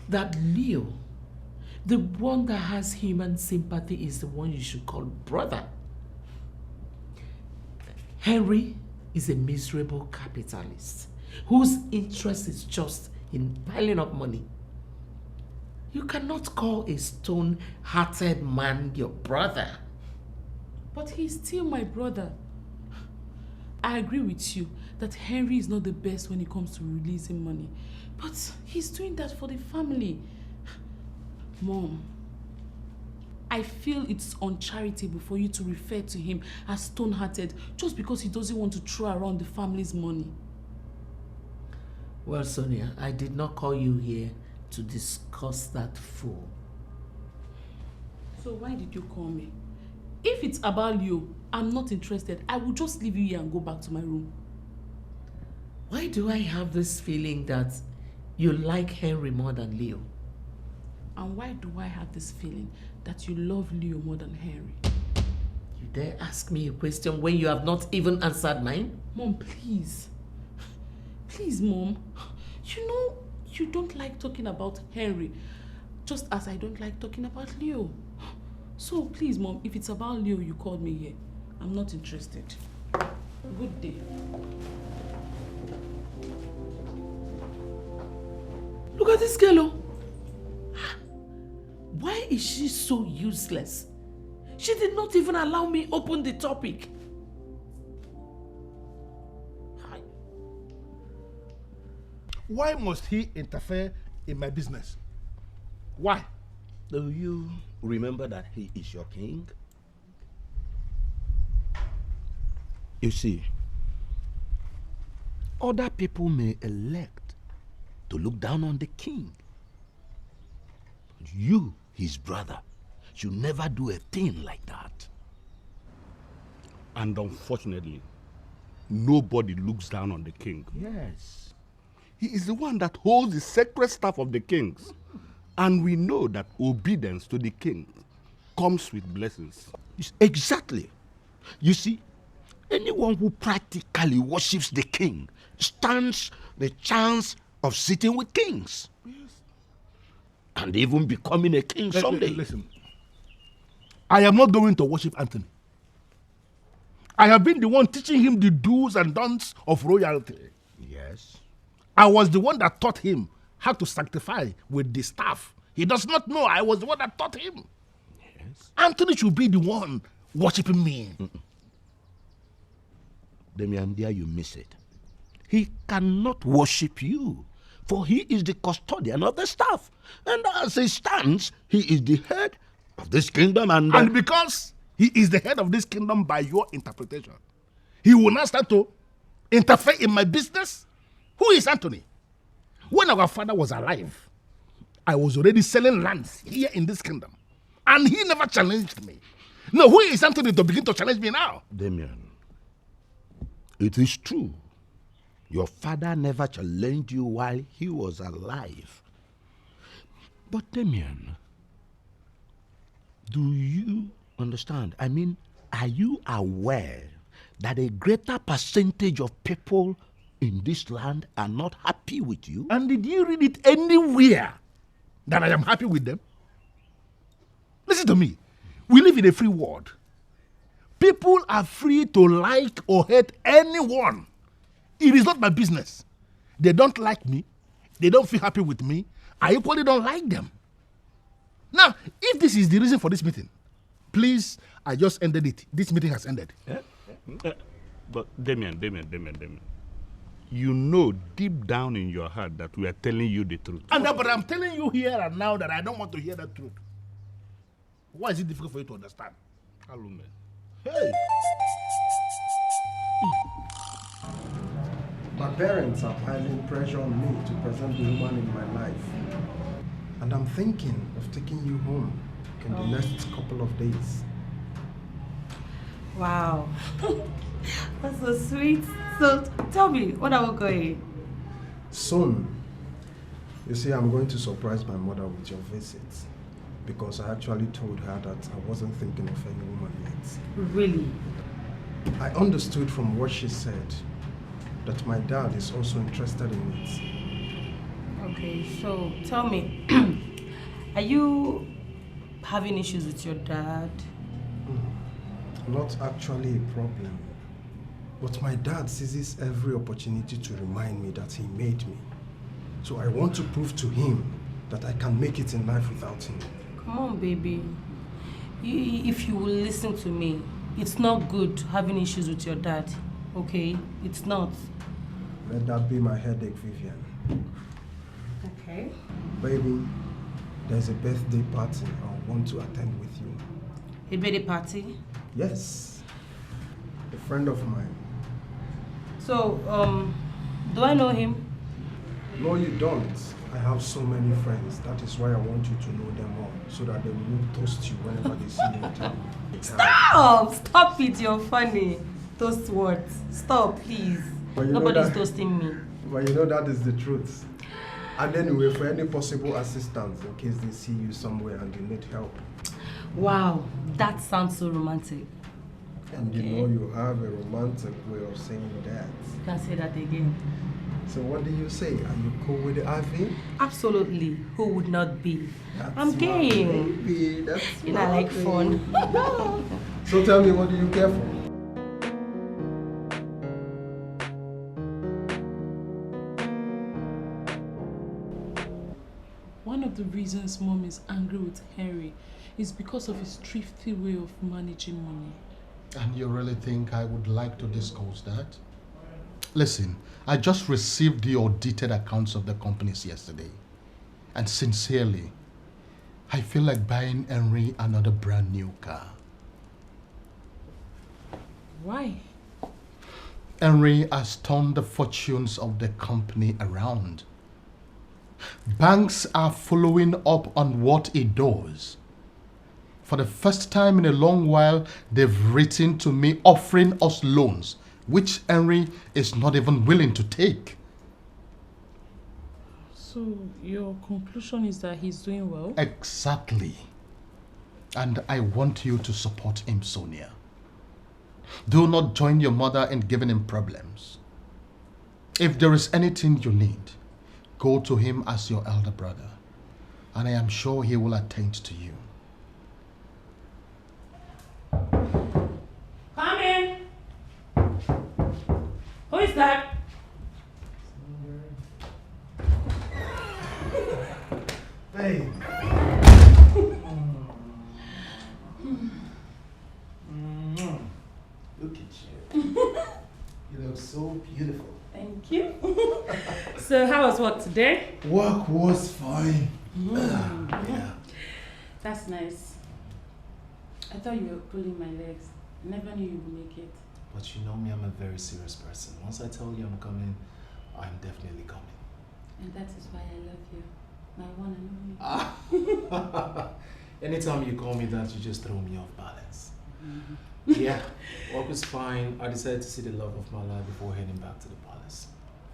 that Leo, the one that has human sympathy, is the one you should call brother? Henry is a miserable capitalist whose interest is just in piling up money. You cannot call a stone-hearted man your brother. But he's still my brother. I agree with you that Henry is not the best when it comes to releasing money. But he's doing that for the family. Mom, I feel it's uncharitable for you to refer to him as stone-hearted just because he doesn't want to throw around the family's money. Well, Sonia, I did not call you here to discuss that fool. So why did you call me? If it's about Leo, I'm not interested. I will just leave you here and go back to my room. Why do I have this feeling that you like Henry more than Leo? And why do I have this feeling that you love Leo more than Henry? You dare ask me a question when you have not even answered mine? Mom, please. Please, Mom. You know, you don't like talking about Henry. Just as I don't like talking about Leo. So please, Mom, if it's about Leo you called me here, I'm not interested. Good day. Look at this girl. Why is she so useless? She did not even allow me open the topic. Why must he interfere in my business? Why? Do you remember that he is your king? You see, other people may elect to look down on the king. You, his brother, should never do a thing like that. And unfortunately, nobody looks down on the king. Yes. He is the one that holds the sacred staff of the kings. And we know that obedience to the king comes with blessings. Exactly. You see, anyone who practically worships the king stands the chance of sitting with kings. Yes. And even becoming a king someday. Listen, I am not going to worship Anthony. I have been the one teaching him the do's and don'ts of royalty. Yes. I was the one that taught him how to sanctify with the staff. He does not know I was the one that taught him. Yes. Anthony should be the one worshiping me. Damian, there you miss it. He cannot worship you, for he is the custodian of the staff. And as it stands, he is the head of this kingdom. And because he is the head of this kingdom by your interpretation, he will not start to interfere in my business? Who is Anthony? When our father was alive, I was already selling lands here in this kingdom. And he never challenged me. No, who is Anthony to begin to challenge me now? Damian, it is true. Your father never challenged you while he was alive. But Damian, do you understand? I mean, are you aware that a greater percentage of people in this land are not happy with you? And did you read it anywhere that I am happy with them? Listen to me. We live in a free world. People are free to like or hate anyone. It is not my business. They don't like me. They don't feel happy with me. I equally don't like them. Now, if this is the reason for this meeting, please, I just ended it. This meeting has ended. But Damian, you know deep down in your heart that we are telling you the truth. But I'm telling you here and now that I don't want to hear that truth. Why is it difficult for you to understand? Alume. Hey! My parents are piling pressure on me to present the woman in my life. And I'm thinking of taking you home in the next couple of days. Wow. That's so sweet. So tell me, when are we going? Soon. You see, I'm going to surprise my mother with your visit. Because I actually told her that I wasn't thinking of any woman yet. Really? I understood from what she said that my dad is also interested in it. Okay, so tell me, are you having issues with your dad? Not actually a problem. But my dad seizes every opportunity to remind me that he made me. So I want to prove to him that I can make it in life without him. Come on, baby. If you will listen to me, it's not good having issues with your dad, okay? It's not. Let that be my headache, Vivian. Okay. Baby, there's a birthday party I want to attend with you. A birthday party? Yes. A friend of mine. So, do I know him? No, you don't. I have so many friends. That is why I want you to know them all, so that they will not toast you whenever they see you in town. Stop! Stop it, you're funny. Toast what? Stop, please. Nobody's toasting me. But you know that is the truth. And anyway, for any possible assistance, in case they see you somewhere and you need help. Wow, that sounds so romantic. And you know you have a romantic way of saying that. You can say that again. So what do you say? Are you cool with the IV? Absolutely. Who would not be? That's I'm game. Baby. That's You know, I like fun. So tell me, what do you care for? One of the reasons Mom is angry with Henry is because of his thrifty way of managing money. And you really think I would like to discuss that? Listen, I just received the audited accounts of the companies yesterday. And sincerely, I feel like buying Henry another brand new car. Why? Henry has turned the fortunes of the company around. Banks are following up on what he does. For the first time in a long while, they've written to me offering us loans, which Henry is not even willing to take. So your conclusion is that he's doing well? Exactly. And I want you to support him, Sonia. Do not join your mother in giving him problems. If there is anything you need, go to him as your elder brother, and I am sure he will attend to you. Come in. Who is that? Hey. Look at you. You look so beautiful. Thank you. So how was work today? Work was fine. Yeah. That's nice. I thought you were pulling my legs. I never knew you would make it. But you know me, I'm a very serious person. Once I tell you I'm coming, I'm definitely coming. And that is why I love you. My one and only. Anytime you call me that, you just throw me off balance. Yeah, work was fine. I decided to see the love of my life before heading back to the palace.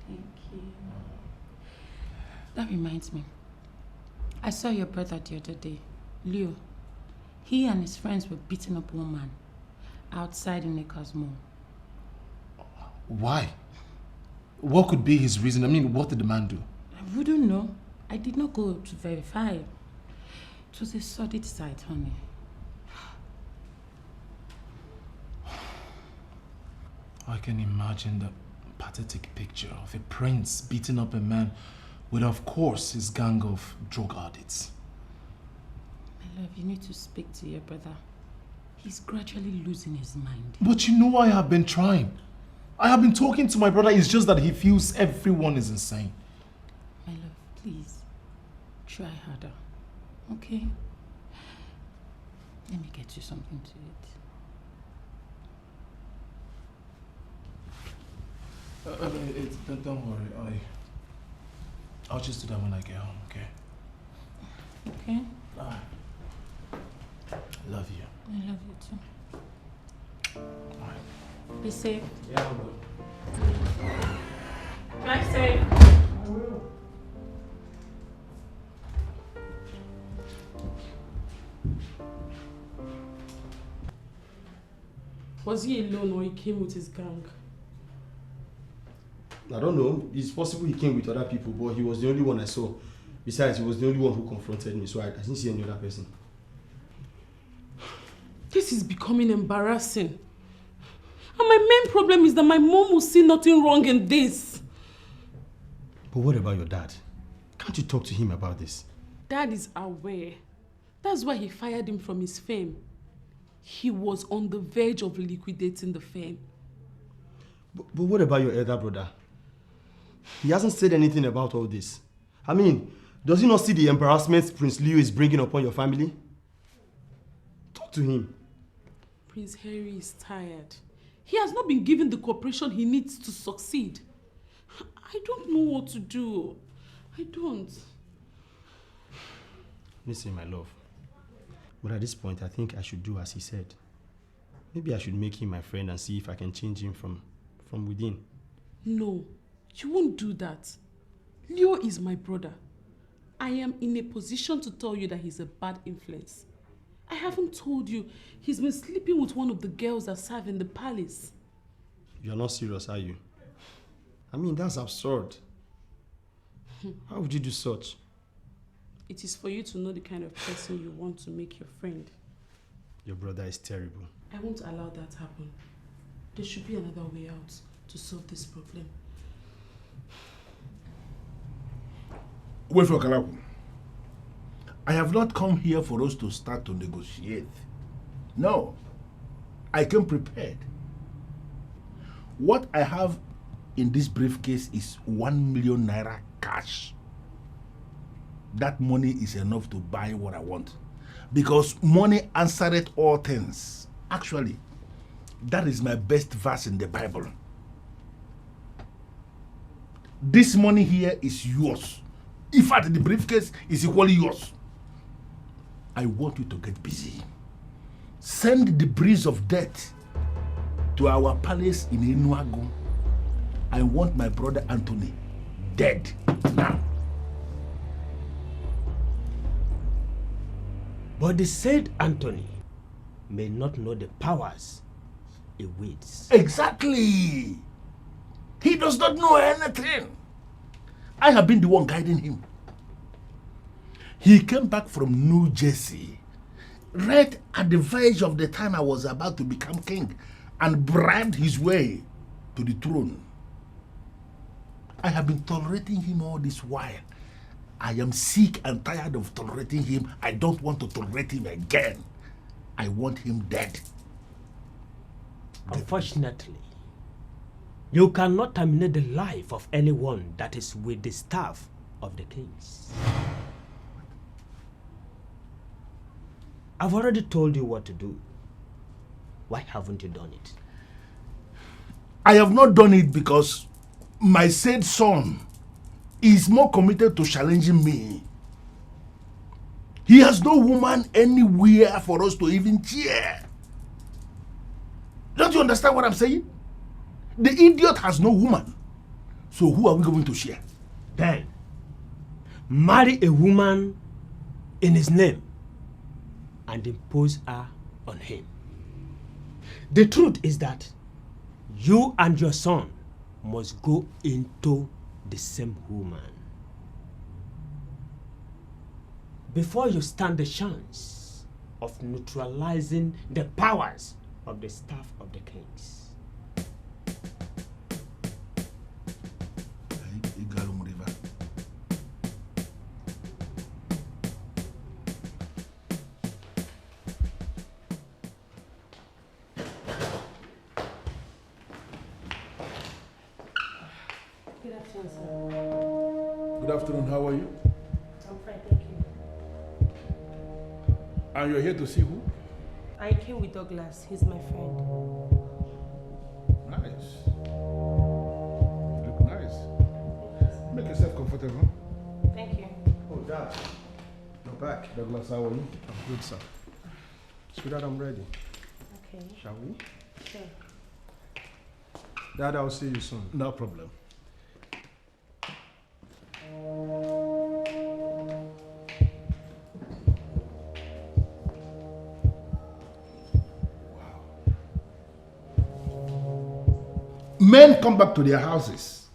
Thank you. That reminds me. I saw your brother the other day, Leo. He and his friends were beating up one man outside in Acres Mall. Why? What could be his reason? I mean, what did the man do? I wouldn't know. I did not go to verify. It was a sordid sight, honey. I can imagine the pathetic picture of a prince beating up a man with, of course, his gang of drug addicts. My love, you need to speak to your brother. He's gradually losing his mind. But you know I have been trying. I have been talking to my brother. It's just that he feels everyone is insane. My love, please, try harder, okay? Let me get you something to eat. Don't worry. I'll just do that when I get home, okay? Okay? I love you. I love you too. Alright. Be safe. Yeah, I will. Drive safe. I will. Was he alone or he came with his gang? I don't know. It's possible he came with other people, but he was the only one I saw. Besides, he was the only one who confronted me, so I didn't see any other person. This is becoming embarrassing. And my main problem is that my mom will see nothing wrong in this. But what about your dad? Can't you talk to him about this? Dad is aware. That's why he fired him from his firm. He was on the verge of liquidating the firm. But what about your elder brother? He hasn't said anything about all this. I mean, does he not see the embarrassment Prince Leo is bringing upon your family? Talk to him. Prince Harry is tired. He has not been given the cooperation he needs to succeed. I don't know what to do. I don't. Listen, my love. But at this point, I think I should do as he said. Maybe I should make him my friend and see if I can change him from within. No, you won't do that. Leo is my brother. I am in a position to tell you that he's a bad influence. I haven't told you he's been sleeping with one of the girls that serve in the palace. You're not serious, are you? I mean, that's absurd. How would you do such? It is for you to know the kind of person you want to make your friend. Your brother is terrible. I won't allow that happen. There should be another way out to solve this problem. Wait for Kalaku. I have not come here for us to start to negotiate. No. I came prepared. What I have in this briefcase is 1 million naira cash. That money is enough to buy what I want. Because money answereth all things. Actually, that is my best verse in the Bible. This money here is yours. In fact, the briefcase is equally yours. I want you to get busy. Send the breeze of death to our palace in Enuagu. I want my brother Anthony dead now. But the said Anthony may not know the powers he wields. Exactly. He does not know anything. I have been the one guiding him. He came back from New Jersey right at the verge of the time I was about to become king and bribed his way to the throne. I have been tolerating him all this while. I am sick and tired of tolerating him. I don't want to tolerate him again. I want him dead. Unfortunately, you cannot terminate the life of anyone that is with the staff of the kings. I've already told you what to do. Why haven't you done it? I have not done it because my said son is more committed to challenging me. He has no woman anywhere for us to even cheer. Don't you understand what I'm saying? The idiot has no woman. So who are we going to share? Then, marry a woman in his name and impose her on him. The truth is that you and your son must go into the same woman before you stand the chance of neutralizing the powers of the staff of the kings. Good afternoon, sir. Good afternoon, how are you? I'm fine, thank you. And you're here to see who? I came with Douglas. He's my friend. Nice. You look nice. Make yourself comfortable. Thank you. Oh, Dad. You're back. Douglas, how are you? I'm good, sir. Sweetheart, I'm ready. Okay. Shall we? Sure. Dad, I'll see you soon. No problem. Men come back to their houses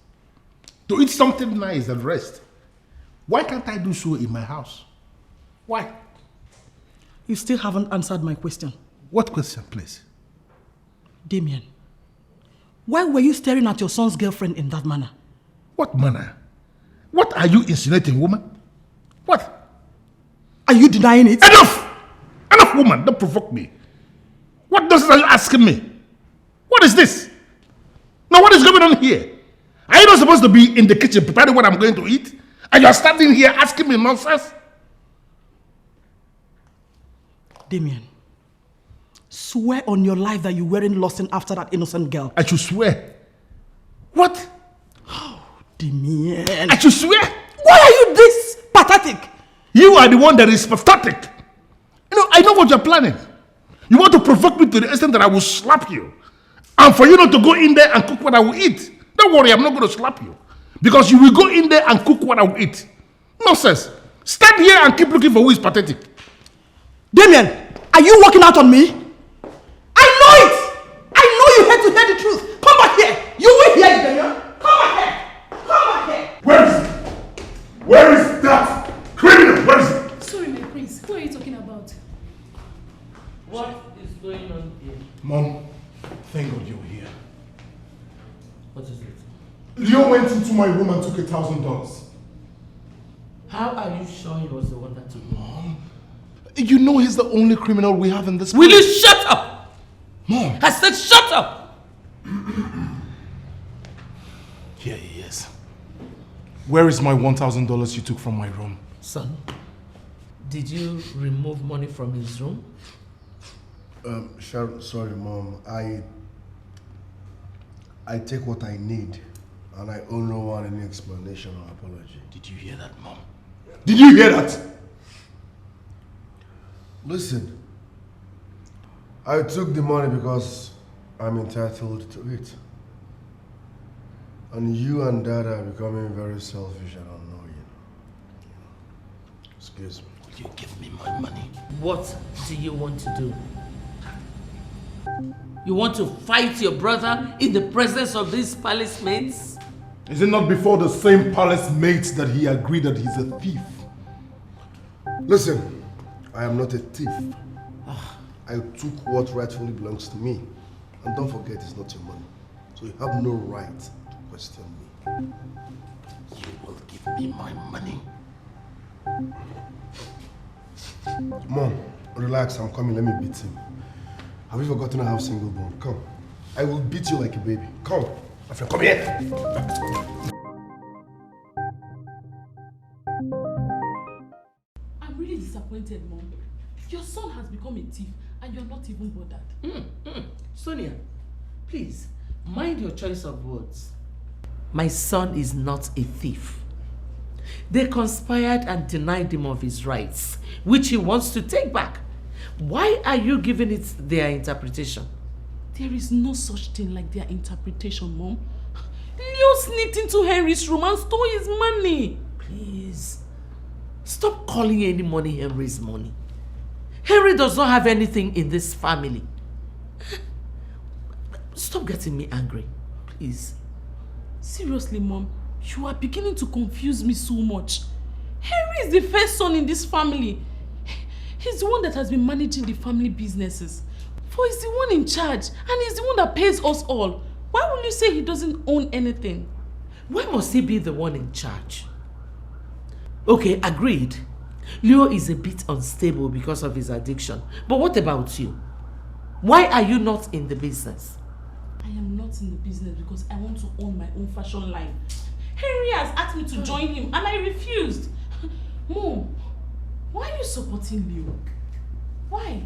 to eat something nice and rest. Why can't I do so in my house? Why? You still haven't answered my question. What question, please? Damien, why were you staring at your son's girlfriend in that manner? What manner? What are you insinuating, woman? What? Are you denying it? Enough! Enough, woman. Don't provoke me. What nonsense are you asking me? What is this? Now, what is going on here? Are you not supposed to be in the kitchen preparing what I'm going to eat? And you're standing here asking me nonsense? Damien, swear on your life that you weren't lusting after that innocent girl. I should swear. What? Oh, Damien. I should swear? Why are you this pathetic? You are the one that is pathetic. You know, I know what you're planning. You want to provoke me to the extent that I will slap you. And for you not to go in there and cook what I will eat. Don't worry, I'm not going to slap you. Because you will go in there and cook what I will eat. Nonsense. Stand here and keep looking for who is pathetic. Damien, are you walking out on me? I know it! I know you hate to hear the truth. Come back here. You will hear it, Damien. Come back here. Leo here. What is it? Leo went into my room and took $1,000. How are you sure he was the one that took it? Mom, you know he's the only criminal we have in this Will place. you shut up? Mom! I said shut up! Here he is. Where is my $1,000 you took from my room? Son, did you remove money from his room? Sorry, Mom. I take what I need, and I owe no one any explanation or apology. Did you hear that, Mom? Did you hear that? Listen, I took the money because I'm entitled to it. And you and Dad are becoming very selfish and annoying. Excuse me. Will you give me my money? What do you want to do? You want to fight your brother in the presence of these palace mates? Is it not before the same palace mates that he agreed that he's a thief? Listen, I am not a thief. I took what rightfully belongs to me. And don't forget, it's not your money. So you have no right to question me. You will give me my money. Mom, relax, I'm coming, let me beat him. Have you forgotten I have single bone? Come. I will beat you like a baby. Come. My friend, come here. I'm really disappointed, Mom. Your son has become a thief and you're not even bothered. Sonia, please, mind your choice of words. My son is not a thief. They conspired and denied him of his rights, which he wants to take back. Why are you giving it their interpretation? There is no such thing like their interpretation, Mom. Leo sneaked into Henry's room and stole his money. Please, stop calling any money Henry's money. Henry does not have anything in this family. Stop getting me angry, please. Seriously, Mom, you are beginning to confuse me so much. Henry is the first son in this family. He's the one that has been managing the family businesses. For he's the one in charge and he's the one that pays us all. Why will you say he doesn't own anything? Why must he be the one in charge? Okay, agreed. Leo is a bit unstable because of his addiction. But what about you? Why are you not in the business? I am not in the business because I want to own my own fashion line. Henry has asked me to join him and I refused. Mom, why are you supporting Leo? Why?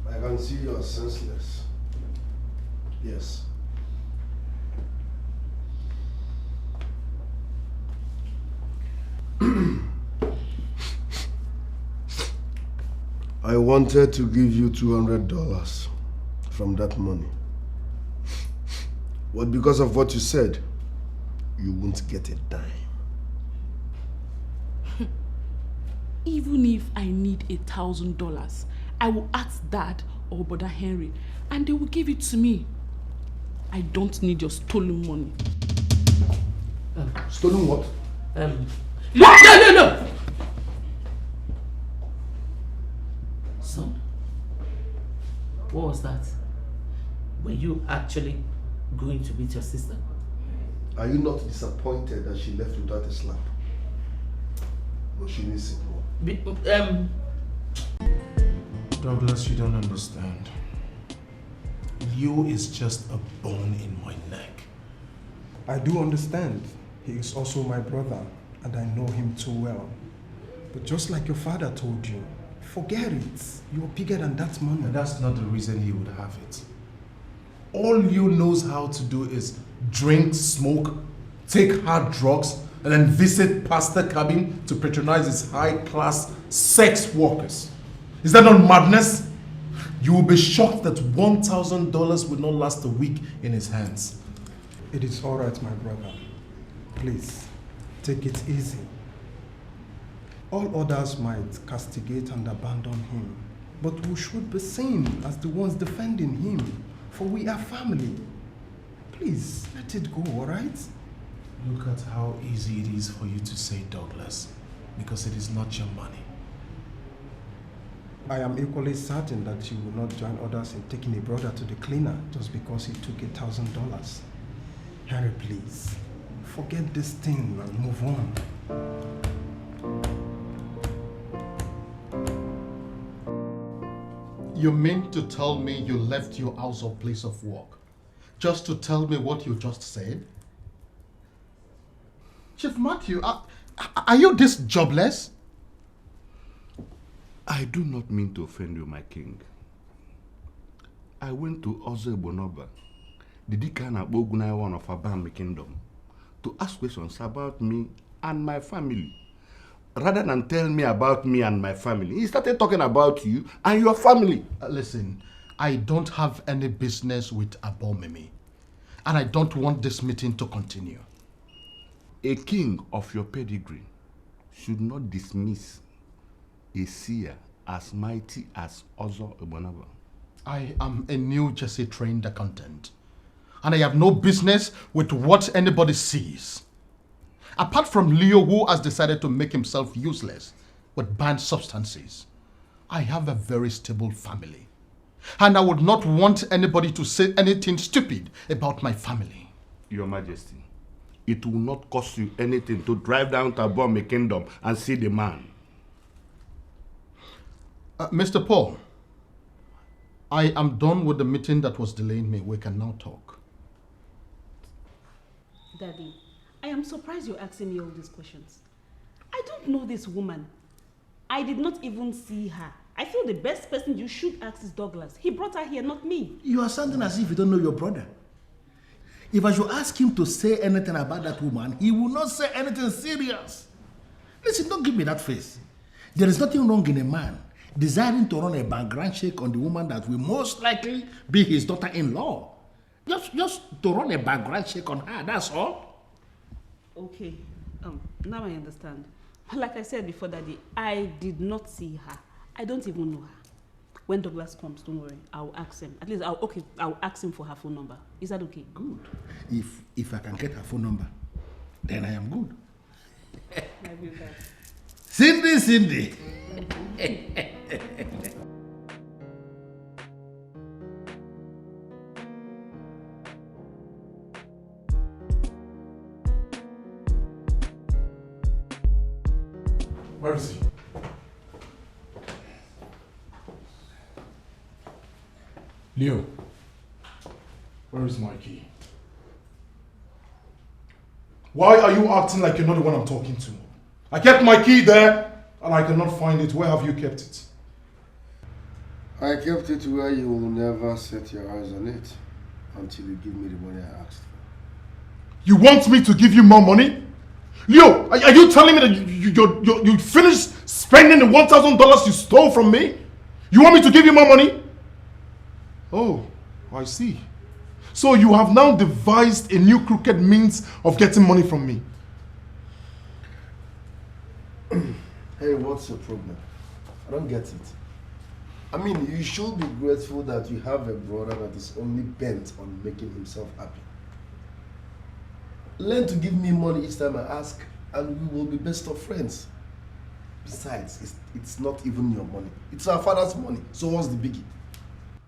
I can see you are senseless. Yes. I wanted to give you $200 from that money. But because of what you said, you won't get a dime. Even if I need $1,000, I will ask Dad or Brother Henry and they will give it to me. I don't need your stolen money. Stolen what? No! Son, what was that? Were you actually going to beat your sister? Are you not disappointed that she left without a slap? But she needs it more. Douglas, you don't understand. Leo is just a bone in my neck. I do understand. He is also my brother, and I know him too well. But just like your father told you, forget it. You're bigger than that money. And that's not the reason he would have it. All Leo knows how to do is drink, smoke, take hard drugs, and then visit pastor cabin to patronize his high-class sex workers. Is that not madness? You will be shocked that $1,000 will not last a week in his hands. It is all right, my brother. Please, take it easy. All others might castigate and abandon him, but we should be seen as the ones defending him, for we are family. Please, let it go, all right? Look at how easy it is for you to say, Douglas, because it is not your money. I am equally certain that you will not join others in taking a brother to the cleaner just because he took $1,000. Henry, please, forget this thing and move on. You mean to tell me you left your house or place of work just to tell me what you just said? Chief Matthew, are you this jobless? I do not mean to offend you, my king. I went to Ozo Bonoba, the Deacon of Ogunai, one of Abami Kingdom, to ask questions about me and my family. Rather than tell me about me and my family, he started talking about you and your family. Listen, I don't have any business with Abomimi, and I don't want this meeting to continue. A king of your pedigree should not dismiss a seer as mighty as Ozo Obanaba. I am a New Jersey trained accountant, and I have no business with what anybody sees. Apart from Leo, who has decided to make himself useless with banned substances, I have a very stable family, and I would not want anybody to say anything stupid about my family. Your Majesty, it will not cost you anything to drive down to Abome Kingdom and see the man. Mr. Paul, I am done with the meeting that was delaying me. We can now talk. Daddy, I am surprised you're asking me all these questions. I don't know this woman. I did not even see her. I feel the best person you should ask is Douglas. He brought her here, not me. You are sounding as if you don't know your brother. If I should ask him to say anything about that woman, he will not say anything serious. Listen, don't give me that face. There is nothing wrong in a man desiring to run a background check on the woman that will most likely be his daughter-in-law. Just to run a background check on her, that's all. Okay, now I understand. Like I said before, Daddy, I did not see her. I don't even know her. When Douglas comes, don't worry, I'll ask him. At least, I'll ask him for her phone number. Is that okay? Good. If I can get her phone number, then I am good. I will that. Cindy. Where is he? Leo, where is my key? Why are you acting like you're not the one I'm talking to? I kept my key there and I cannot find it. Where have you kept it? I kept it where you will never set your eyes on it until you give me the money I asked for. You want me to give you more money? Leo, are you telling me that you finished spending the $1,000 you stole from me? You want me to give you more money? Oh, I see. So you have now devised a new crooked means of getting money from me. Hey, what's your problem? I don't get it. I mean, you should be grateful that you have a brother that is only bent on making himself happy. Learn to give me money each time I ask, and we will be best of friends. Besides, it's not even your money. It's our father's money, so what's the biggie?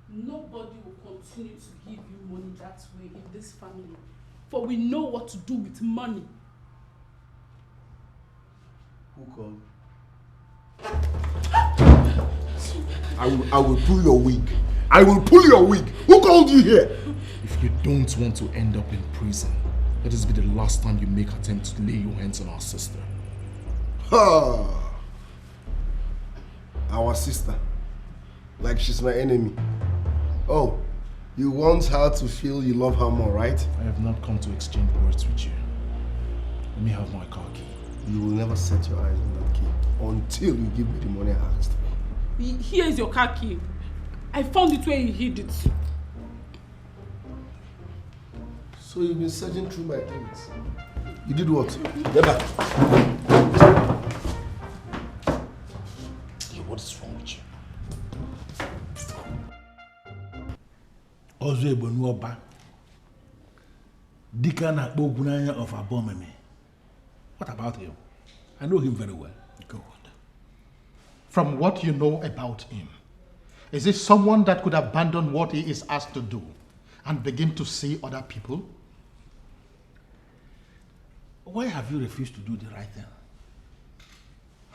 Nobody will continue to give you money that way in this family, for we know what to do with money. Who called? I will pull your wig. I will pull your wig. Who called you here? If you don't want to end up in prison, let this be the last time you make attempt to lay your hands on our sister. Ha! Our sister. Like she's my enemy. Oh, you want her to feel you love her more, right? I have not come to exchange words with you. Let me have my car key. You will never set your eyes on that key until you give me the money I asked for. Here is your car key. I found it where you hid it. So you've been searching through my things. You did what? Get back. Hey, what is wrong with you? Ozo Ebonu Deacon of Abomeme. What about him? I know him very well. Good. from what you know about him, is he someone that could abandon what he is asked to do and begin to see other people? Why have you refused to do the right thing?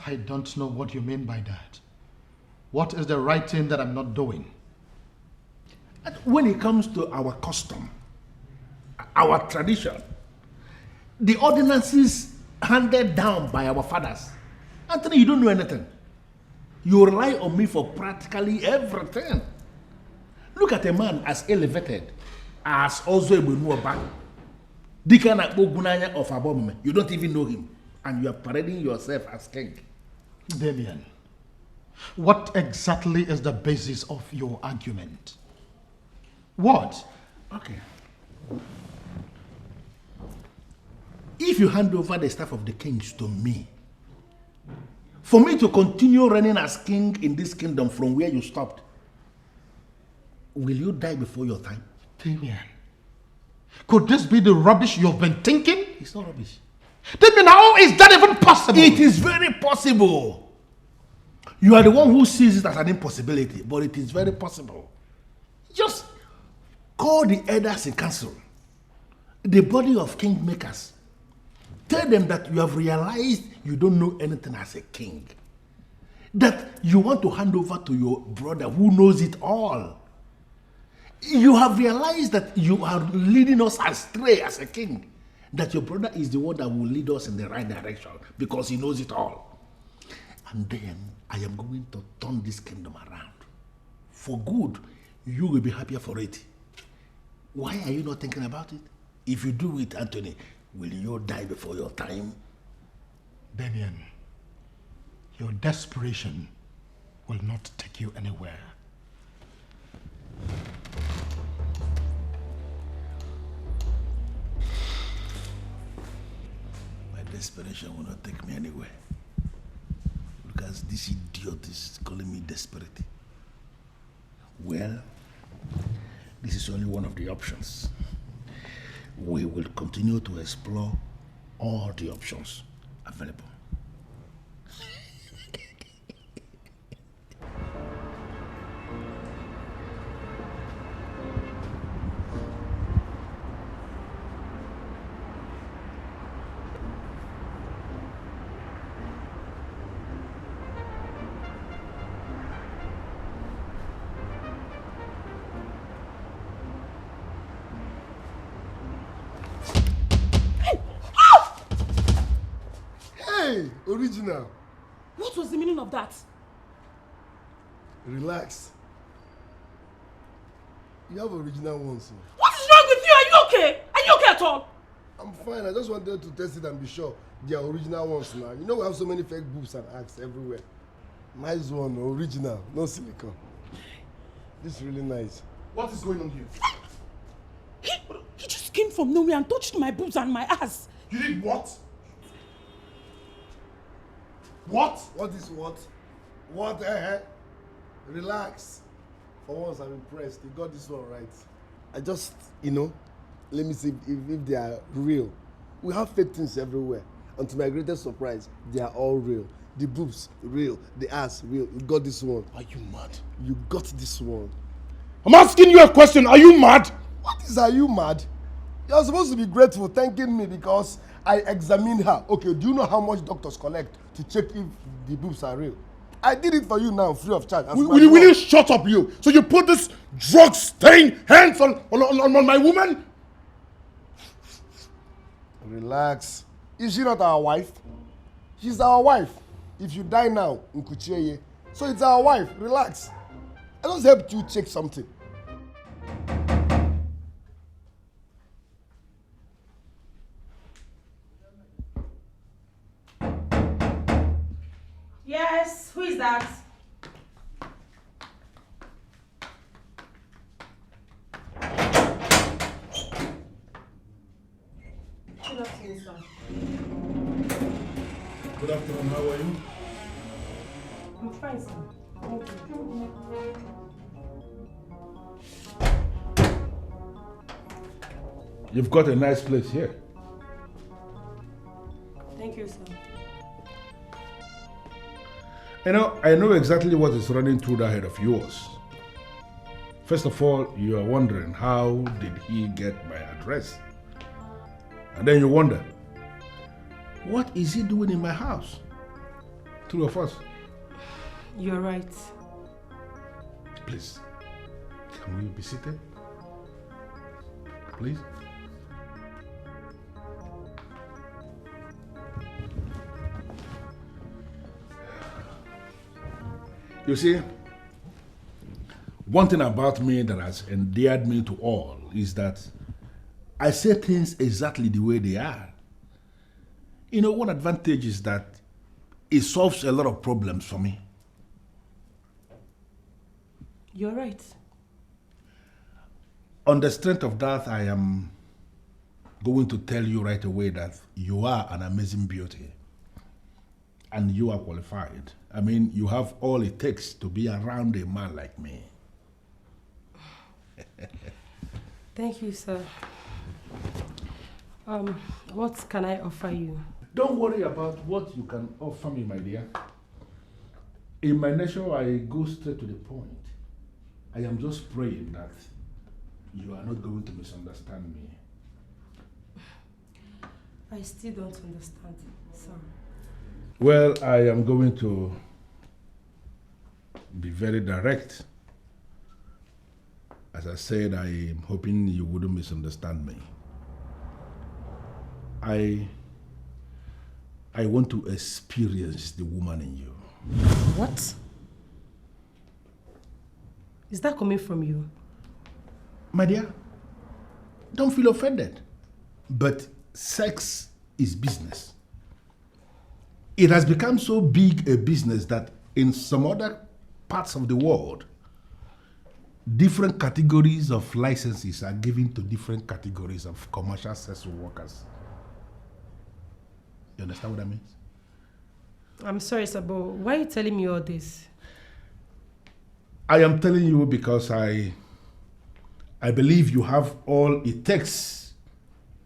I don't know what you mean by that. What is the right thing that I'm not doing? And when it comes to our custom, our tradition, the ordinances handed down by our fathers, Anthony, you don't know anything. You rely on me for practically everything. Look at a man as elevated as Ozo Ebenuoba, Deacon Akbogunanya of Abomime. You don't even know him, and you are parading yourself as king. Damien, what exactly is the basis of your argument? What? Okay. If you hand over the staff of the kings to me, for me to continue reigning as king in this kingdom from where you stopped, will you die before your time? Damien, could this be the rubbish you've been thinking? It's not rubbish. Damien, how is that even possible? It is very possible. You are the one who sees it as an impossibility, but it is very possible. Just call the elders in council, the body of kingmakers. Tell them that you have realized you don't know anything as a king. That you want to hand over to your brother who knows it all. You have realized that you are leading us astray as a king. That your brother is the one that will lead us in the right direction because he knows it all. And then I am going to turn this kingdom around. For good, you will be happier for it. Why are you not thinking about it? If you do it, Anthony, will you die before your time? Damien, your desperation will not take you anywhere. My desperation will not take me anywhere. Because this idiot is calling me desperate. Well, this is only one of the options. We will continue to explore all the options available. Hey, original. What was the meaning of that? Relax. You have original ones. What is wrong with you? Are you okay? Are you okay at all? I'm fine. I just wanted to test it and be sure they are original ones now. You know we have so many fake boobs and acts everywhere. Nice one, original, no silicone. This is really nice. What is going on here? He just came from nowhere and touched my boobs and my ass. You did what? What? What is what? What? Relax. For once, I'm impressed. You got this one right. I just, let me see if they are real. We have fake things everywhere. And to my greatest surprise, they are all real. The boobs, real. The ass, real. You got this one. Are you mad? You got this one. I'm asking you a question. Are you mad? What is, are you mad? You're supposed to be grateful, thanking me because I examined her. Okay, do you know how much doctors collect to check if the boobs are real? I did it for you now, free of charge. Will you shut up, you? So you put this drug-stained hands on my woman? Relax. Is she not our wife? She's our wife. If you die now, Nkucheye. So it's our wife. Relax. I just helped you check something. Yes, who is that? Good afternoon, sir. Good afternoon, how are you? I'm fine, sir. Thank you. You've got a nice place here. Thank you, sir. You know, I know exactly what is running through the head of yours. First of all, you are wondering, how did he get my address? And then you wonder, what is he doing in my house? Two of us. You're right. Please, can we be seated? Please. You see, one thing about me that has endeared me to all is that I say things exactly the way they are. You know, one advantage is that it solves a lot of problems for me. You're right. On the strength of that, I am going to tell you right away that you are an amazing beauty. And you are qualified. I mean, you have all it takes to be around a man like me. Thank you, sir. What can I offer you? Don't worry about what you can offer me, my dear. In my nature, I go straight to the point. I am just praying that you are not going to misunderstand me. I still don't understand. Sorry. Well, I am going to be very direct. As I said, I am hoping you wouldn't misunderstand me. I want to experience the woman in you. What? Is that coming from you? My dear, don't feel offended. But sex is business. It has become so big a business that in some other parts of the world, different categories of licenses are given to different categories of commercial sex workers. You understand what that means? I'm sorry, sir, but why are you telling me all this? I am telling you because I believe you have all it takes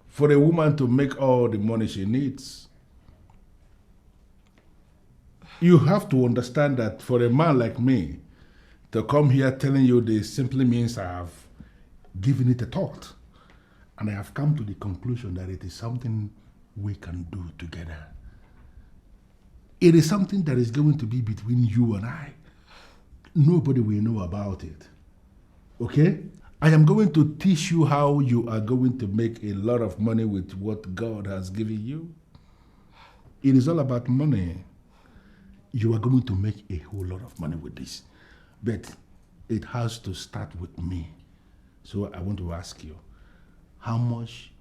for a woman to make all the money she needs. You have to understand that for a man like me to come here telling you this simply means I have given it a thought. And I have come to the conclusion that it is something we can do together. It is something that is going to be between you and I. Nobody will know about it. Okay? I am going to teach you how you are going to make a lot of money with what God has given you. It is all about money. You are going to make a whole lot of money with this. But it has to start with me. So I want to ask you, how much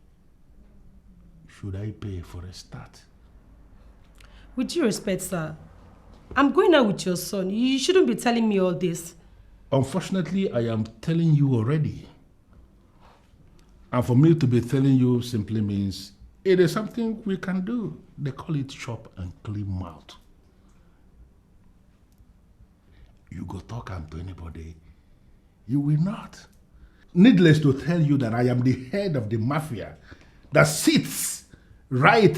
should I pay for a start? With due respect, sir, I'm going out with your son. You shouldn't be telling me all this. Unfortunately, I am telling you already. And for me to be telling you simply means it is something we can do. They call it chop and clean mouth. You go talk to anybody, you will not. Needless to tell you that I am the head of the mafia that sits right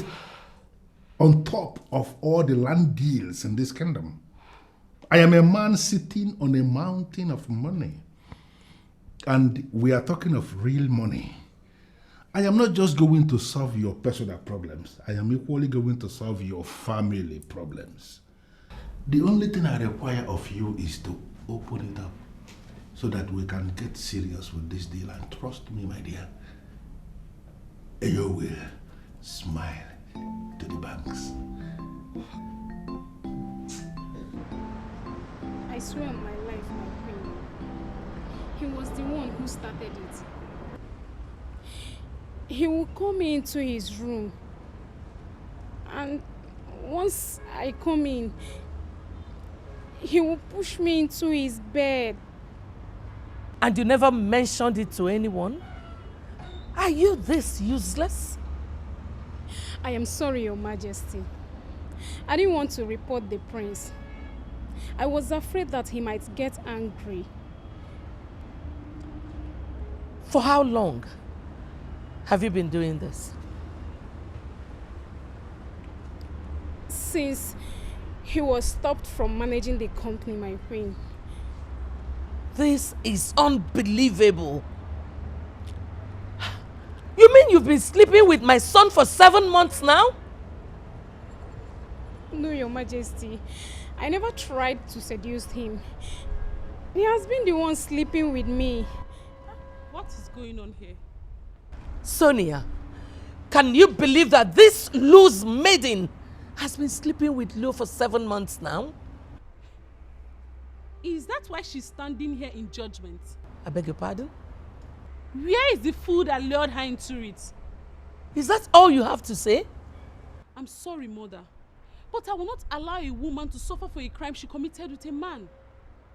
on top of all the land deals in this kingdom. I am a man sitting on a mountain of money. And we are talking of real money. I am not just going to solve your personal problems. I am equally going to solve your family problems. The only thing I require of you is to open it up so that we can get serious with this deal. And trust me, my dear, you will smile to the banks. I swear on my life, my queen, he was the one who started it. He will call me into his room, and once I come in, he will push me into his bed. And you never mentioned it to anyone? Are you this useless? I am sorry, Your Majesty. I didn't want to report the prince. I was afraid that he might get angry. For how long have you been doing this? Since He was stopped from managing the company, my queen. This is unbelievable. You mean you've been sleeping with my son for 7 months now? No, Your Majesty. I never tried to seduce him. He has been the one sleeping with me. What is going on here? Sonia, can you believe that this loose maiden has been sleeping with Leo for 7 months now? Is that why she's standing here in judgment? I beg your pardon? Where is the fool that lured her into it? Is that all you have to say? I'm sorry, mother, but I will not allow a woman to suffer for a crime she committed with a man.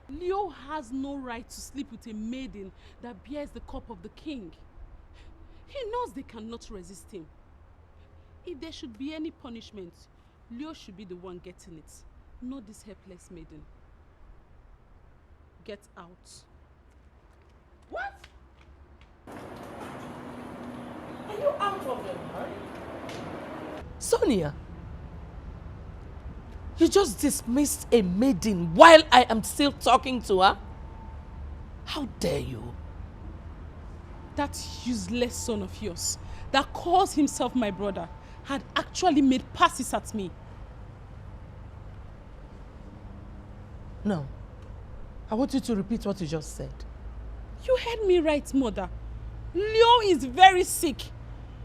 Leo has no right to sleep with a maiden that bears the cup of the king. He knows they cannot resist him. If there should be any punishment, Leo should be the one getting it, not this helpless maiden. Get out. What? Are you out of your mind? Sonia, you just dismissed a maiden while I am still talking to her? How dare you? That useless son of yours that calls himself my brother had actually made passes at me. No. I want you to repeat what you just said. You heard me right, mother. Leo is very sick.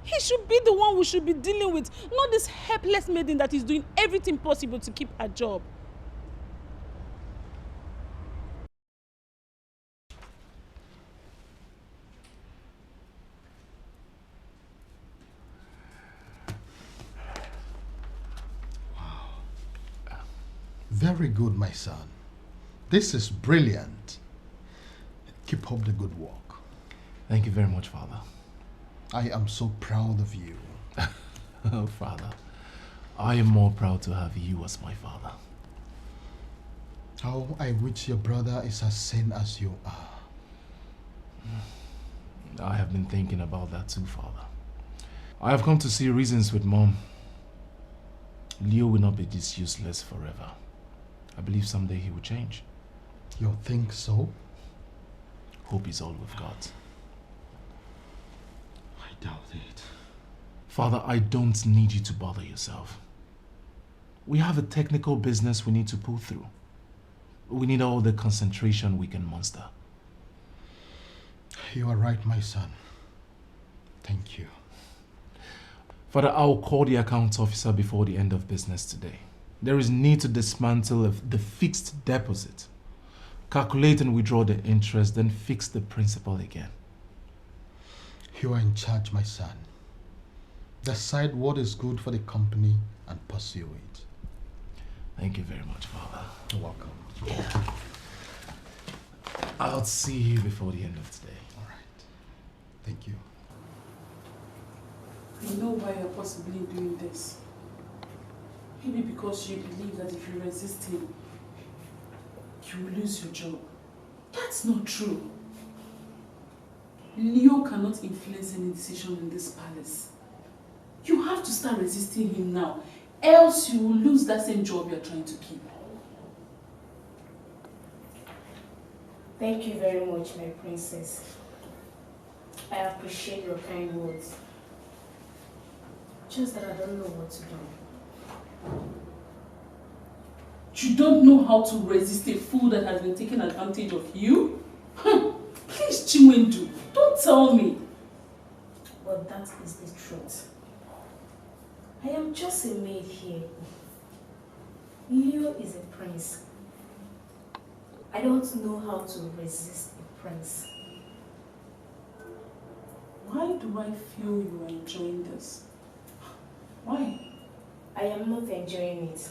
He should be the one we should be dealing with, not this helpless maiden that is doing everything possible to keep her job. Very good, my son. This is brilliant. Keep up the good work. Thank you very much, Father. I am so proud of you. Oh, Father, I am more proud to have you as my father. How I wish your brother is as sane as you are. I have been thinking about that too, Father. I have come to see reasons with Mom. Leo will not be this useless forever. I believe someday he will change. You think so? Hope is all we've got. I doubt it. Father, I don't need you to bother yourself. We have a technical business we need to pull through. We need all the concentration we can muster. You are right, my son. Thank you. Father, I'll call the accounts officer before the end of business today. There is need to dismantle the fixed deposit, calculate and withdraw the interest, then fix the principal again. You are in charge, my son. Decide what is good for the company and pursue it. Thank you very much, Father. You're welcome. Yeah. I'll see you before the end of today. All right. Thank you. I know why you're possibly doing this. Maybe because you believe that if you resist him, you will lose your job. That's not true. Leo cannot influence any decision in this palace. You have to start resisting him now, else you will lose that same job you're trying to keep. Thank you very much, my princess. I appreciate your kind words. Just that I don't know what to do. You don't know how to resist a fool that has been taking advantage of you? Please, Chinwendu, don't tell me. But that is the truth. I am just a maid here. Leo is a prince. I don't know how to resist a prince. Why do I feel you are enjoying this? Why? I am not enjoying it.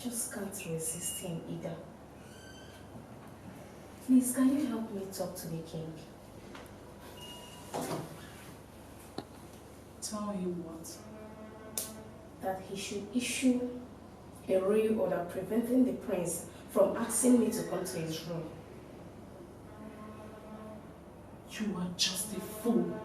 Just can't resist him either. Please, can you help me talk to the king? Tell him what? That he should issue a royal order preventing the prince from asking me to come to his room. You are just a fool.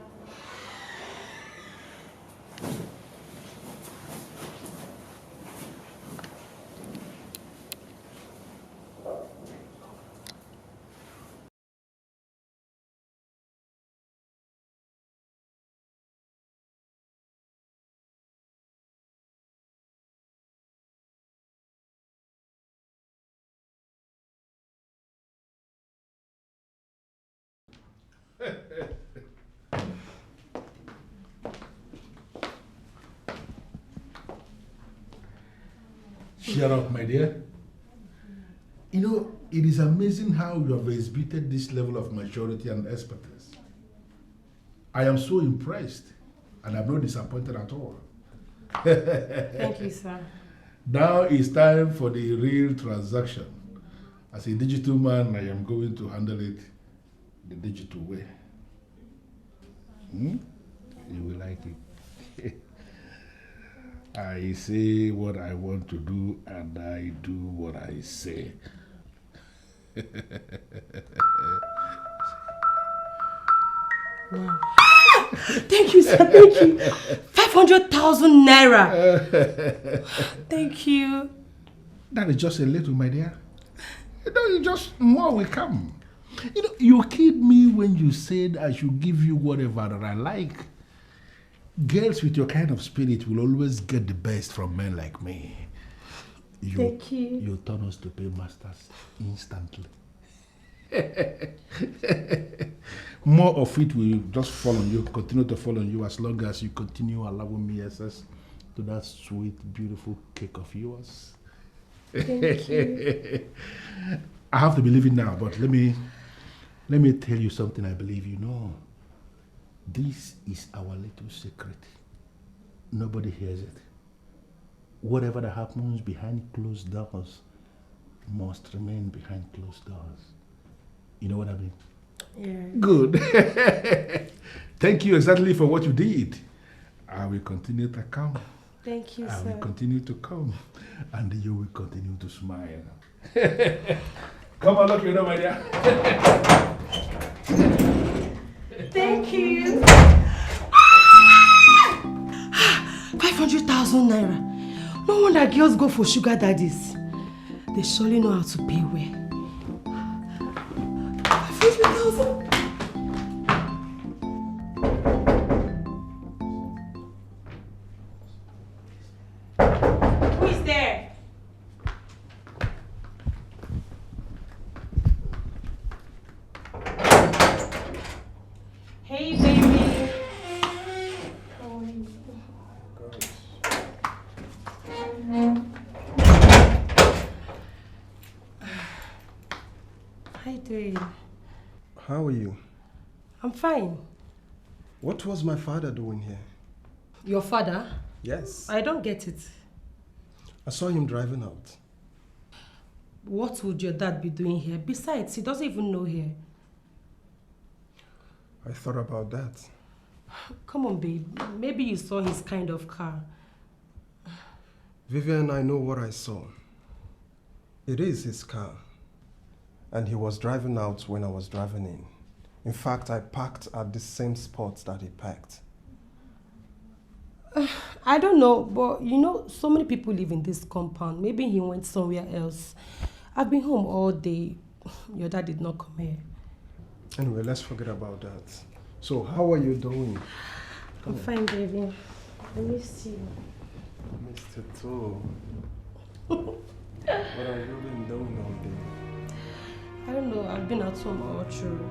Cheer up, my dear. You know, it is amazing how you have exhibited this level of maturity and expertise. I am so impressed, and I'm not disappointed at all. Thank you, sir. Now it's time for the real transaction. As a digital man, I am going to handle it the digital way. You will like it. I say what I want to do, and I do what I say. Wow. Thank you, sir. Thank you. 500,000 naira. Thank you. That is just a little, my dear. You know, just more will come. You know, you killed me when you said I should give you whatever that I like. Girls with your kind of spirit will always get the best from men like me. Thank you. You turn us to pay masters instantly. More of it will just fall on you, continue to fall on you as long as you continue allowing me access to that sweet, beautiful cake of yours. Thank you. I have to believe it now, but let me tell you something I believe you know. This is our little secret. Nobody hears it. Whatever that happens behind closed doors must remain behind closed doors. You know what I mean? Yeah. Good. Thank you exactly for what you did. I will continue to come. Thank you, I sir. will continue to come. And you will continue to smile. Come on, look, you know, my dear. Thank you. 500,000 naira. No wonder girls go for sugar daddies. They surely know how to pay well. 500,000. Who is there? Hey, baby. How are you? How you doing? How are you? I'm fine. What was my father doing here? Your father? Yes. I don't get it. I saw him driving out. What would your dad be doing here? Besides, he doesn't even know here. I thought about that. Come on, babe. Maybe you saw his kind of car. Vivian, I know what I saw. It is his car. And he was driving out when I was driving in. In fact, I parked at the same spot that he parked. I don't know, but you know, so many people live in this compound. Maybe he went somewhere else. I've been home all day. Your dad did not come here. Anyway, let's forget about that. So, how are you doing? I'm fine, baby. I miss you. I missed you too. What have you been doing all day? I don't know. I've been at home all through.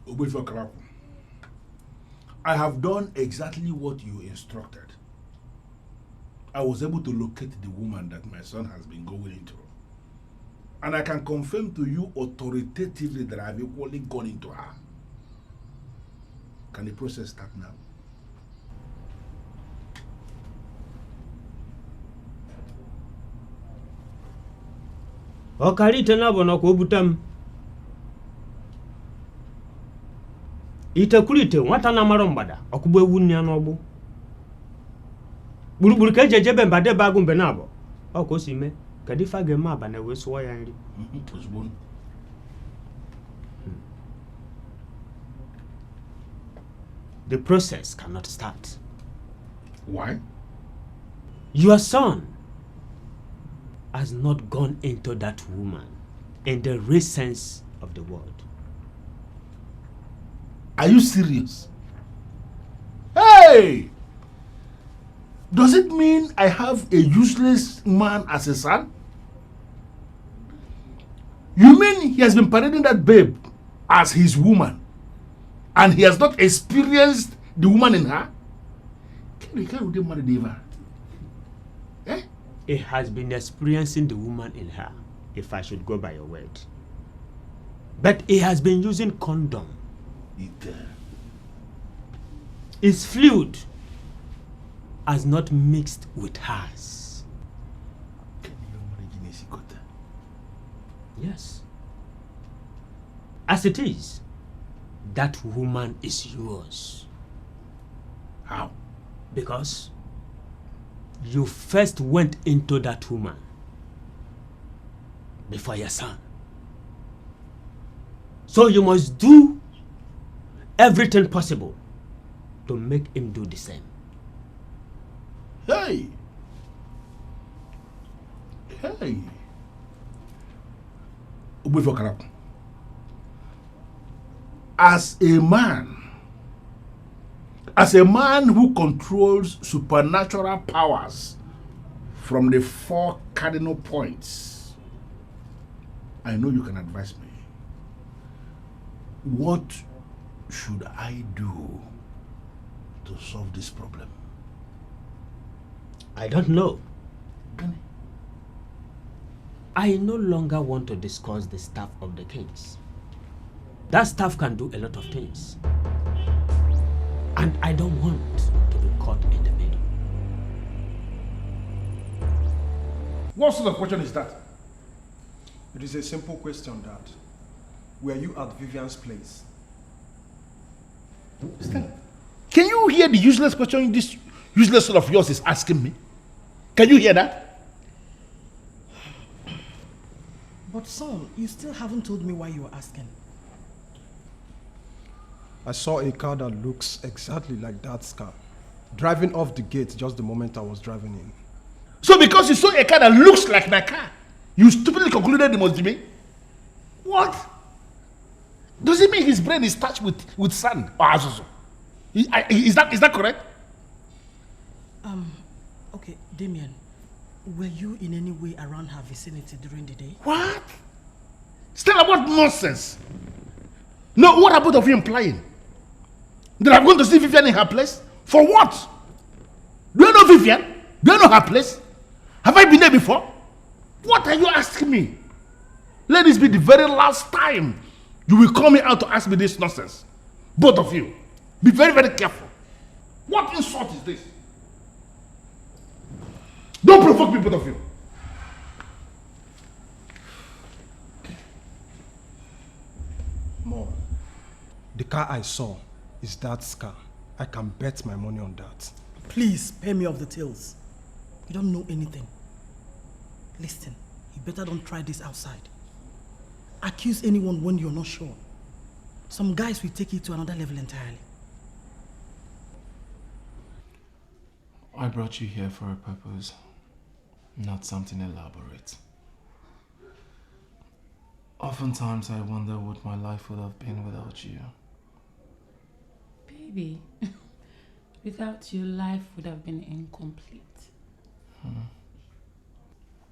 And I have done exactly what you instructed. I was able to locate the woman that my son has been going into. And I can confirm to you authoritatively that I have equally gone into her. Can the process start now? Ọkara na bụ nakwa obuta m. Itekwuru nwata na-amara mgbada ọkụgbu ewu nne ya n'ọgbụ. Gburugburu ka eji ejebe mba debe agụ mbe na-abụ. Ọ ka o si mee ka dị fa ga-eme abana wee sụọ ya nri. The process cannot start. Why? Your son has not gone into that woman in the real sense of the word. Are you serious? Hey! Does it mean I have a useless man as a son? You mean he has been parading that babe as his woman, and he has not experienced the woman in her, can we marry Deva? Eh? He has been experiencing the woman in her, if I should go by your word. But he has been using condom. His fluid has not mixed with hers. Yes. As it is, that woman is yours. How? Because you first went into that woman before your son. So you must do everything possible to make him do the same. Hey! Hey! As a man who controls supernatural powers from the 4 cardinal points, I know you can advise me. What should I do to solve this problem? I don't know. I no longer want to discuss the staff of the kings. That staff can do a lot of things. And I don't want to be caught in the middle. What sort of question is that? It is a simple question, Dad. Were you at Vivian's place? Can you hear the useless question this useless son of yours is asking me? Can you hear that? But son, you still haven't told me why you were asking. I saw a car that looks exactly like Dad's car, driving off the gate just the moment I was driving in. So because you saw a car that looks like my car, you stupidly concluded it must be me? What? Does it mean his brain is touched with sand or azozo? Is that correct? Okay, Damien, were you in any way around her vicinity during the day? What? Stella, what nonsense? No, what are both of you implying? That I'm going to see Vivian in her place? For what? Do you know Vivian? Do you know her place? Have I been there before? What are you asking me? Let this be the very last time you will call me out to ask me this nonsense. Both of you. Be very, very careful. What insult is this? Don't provoke me, both of you. Mom, the car I saw is Dad's car. I can bet my money on that. Please, spare me of the tales. You don't know anything. Listen, you better don't try this outside. Accuse anyone when you're not sure. Some guys will take it to another level entirely. I brought you here for a purpose, not something elaborate. Oftentimes I wonder what my life would have been without you. Baby, without you, life would have been incomplete.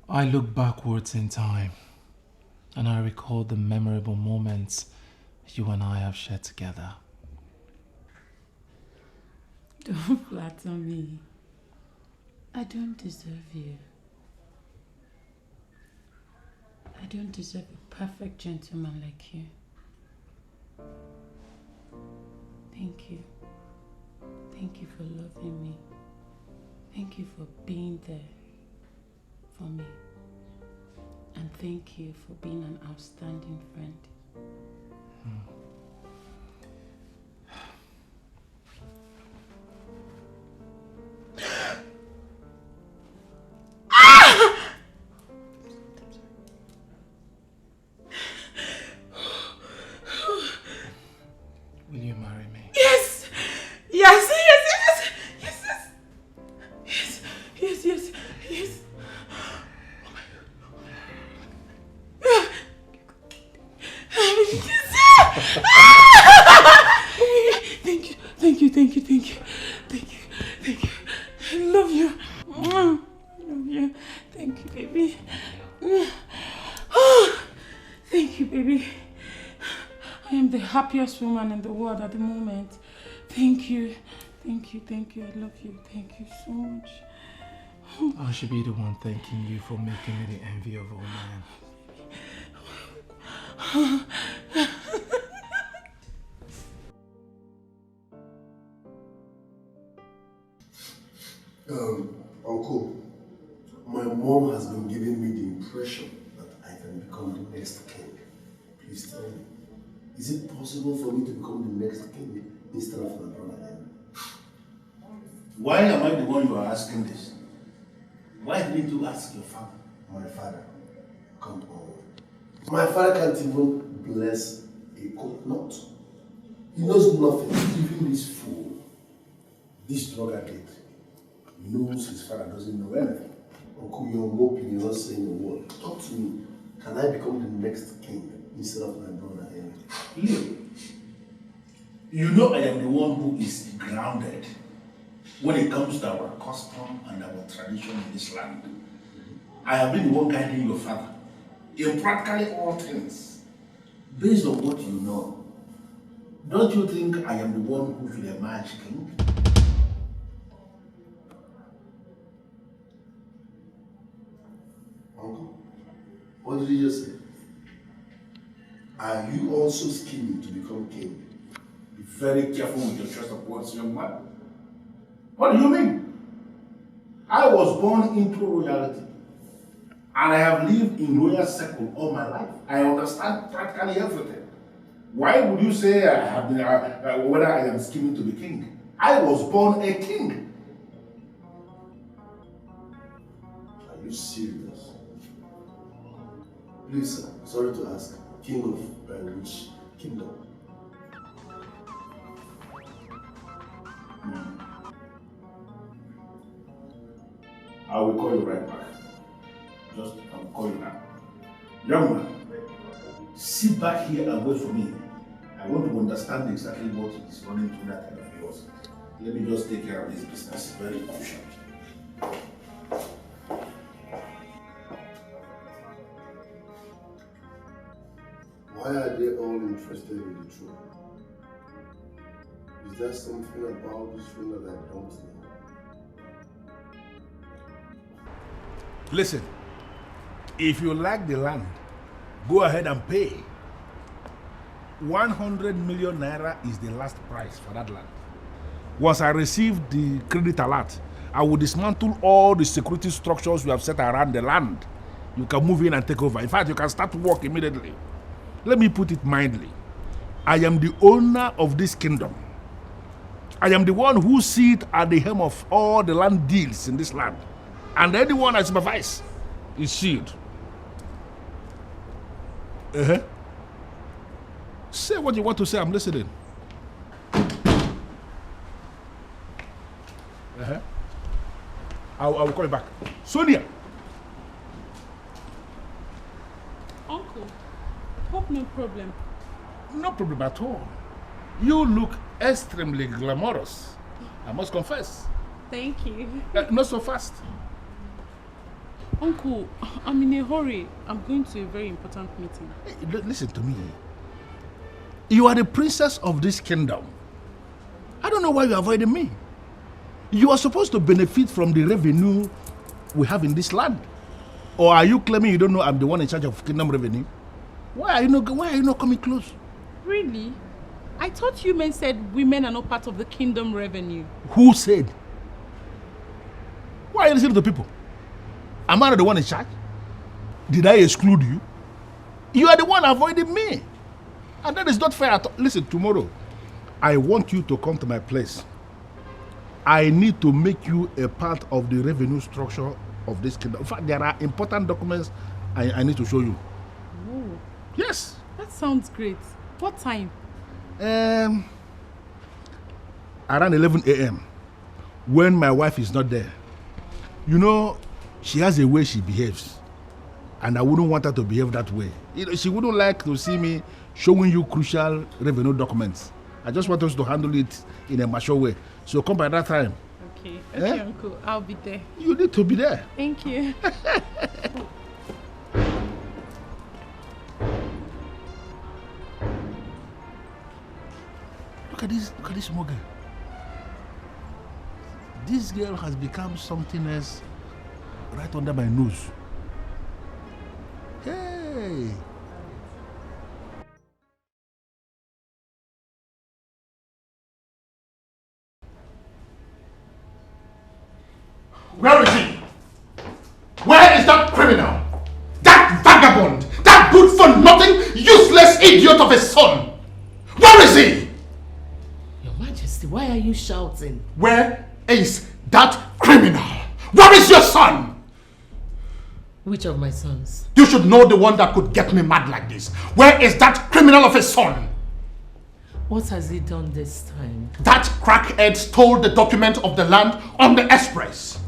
I look backwards in time and I recall the memorable moments you and I have shared together. Don't flatter me. I don't deserve you. I don't deserve a perfect gentleman like you. Thank you. Thank you for loving me. Thank you for being there for me. And thank you for being an outstanding friend. Will you marry me? Yes! Yes! Yes! Yes! Yes! Yes! Yes! Yes! Yes! Thank you! Thank you! Thank you! Thank you! Thank you! Thank you! I love you! I love you! Thank you, baby! Thank you, baby! I am the happiest woman in the world at the moment. Thank you. Thank you, thank you. I love you. Thank you so much. I should be the one thanking you for making me the envy of all men. Uncle, my mom has been giving me the impression that I can become the next king. Please tell me, is it possible for me to become the next king instead of my brother Henry? Why am I the one you are asking this? Why didn't you ask your father? My father, come on. My father can't even bless a coconut. He knows nothing, even this fool, this drug addict, knows his father doesn't know anything. Uncle, you're moping, you're not saying a word. Talk to me. Can I become the next king instead of my brother Henry? Leo, you know I am the one who is grounded when it comes to our custom and our tradition in this land. I have been the one guiding your father in practically all things. Based on what you know, don't you think I am the one who should emerge king? Uncle, what did you just say? Are you also scheming to become king? Be very careful with your choice of words, young man. What do you mean? I was born into royalty, and I have lived in royal circle all my life. I understand practically everything. Why would you say I have been, whether I am scheming to be king? I was born a king. Are you serious? Please, sir, sorry to ask, king of which kingdom? I will call you right back. Just, I will call you now. Young man, sit back here and wait for me. I want to understand exactly what is running through that head of yours. Let me just take care of this business. Very crucial. Why are they all interested in the truth? Is there something about this thing that I don't know? Listen, if you like the land, go ahead and pay. 100 million naira is the last price for that land. Once I receive the credit alert, I will dismantle all the security structures we have set around the land. You can move in and take over. In fact, you can start work immediately. Let me put it mildly. I am the owner of this kingdom. I am the one who sits at the helm of all the land deals in this land. And anyone I supervise is sealed. Say what you want to say, I'm listening. I will call you back. Sonia! Uncle, hope no problem. No problem at all. You look extremely glamorous, I must confess. Thank you. Not so fast. Uncle, I'm in a hurry. I'm going to a very important meeting. Hey, listen to me. You are the princess of this kingdom. I don't know why you're avoiding me. You are supposed to benefit from the revenue we have in this land. Or are you claiming you don't know I'm the one in charge of kingdom revenue? Why are you not coming close? Really? I thought you men said women are not part of the kingdom revenue. Who said? Why are you listening to people? Am I not the one in charge? Did I exclude you? You are the one avoiding me. And that is not fair at all. Listen, tomorrow, I want you to come to my place. I need to make you a part of the revenue structure of this kingdom. In fact, there are important documents I need to show you. Oh. Yes. That sounds great. What time? Around 11 a.m. when my wife is not there. You know, she has a way she behaves. And I wouldn't want her to behave that way. You know, she wouldn't like to see me showing you crucial revenue documents. I just want us to handle it in a mature way. So come by that time. Okay, okay, Uncle. I'll be there. You need to be there. Thank you. Look at this small girl. This girl has become something else right under my nose. Hey! Where is he? Where is that criminal? That vagabond? That good-for-nothing, useless idiot of a son? Where is he? Your Majesty, why are you shouting? Where is that criminal? Where is your son? Which of my sons? You should know the one that could get me mad like this. Where is that criminal of a son? What has he done this time? That crackhead stole the document of the land on the express.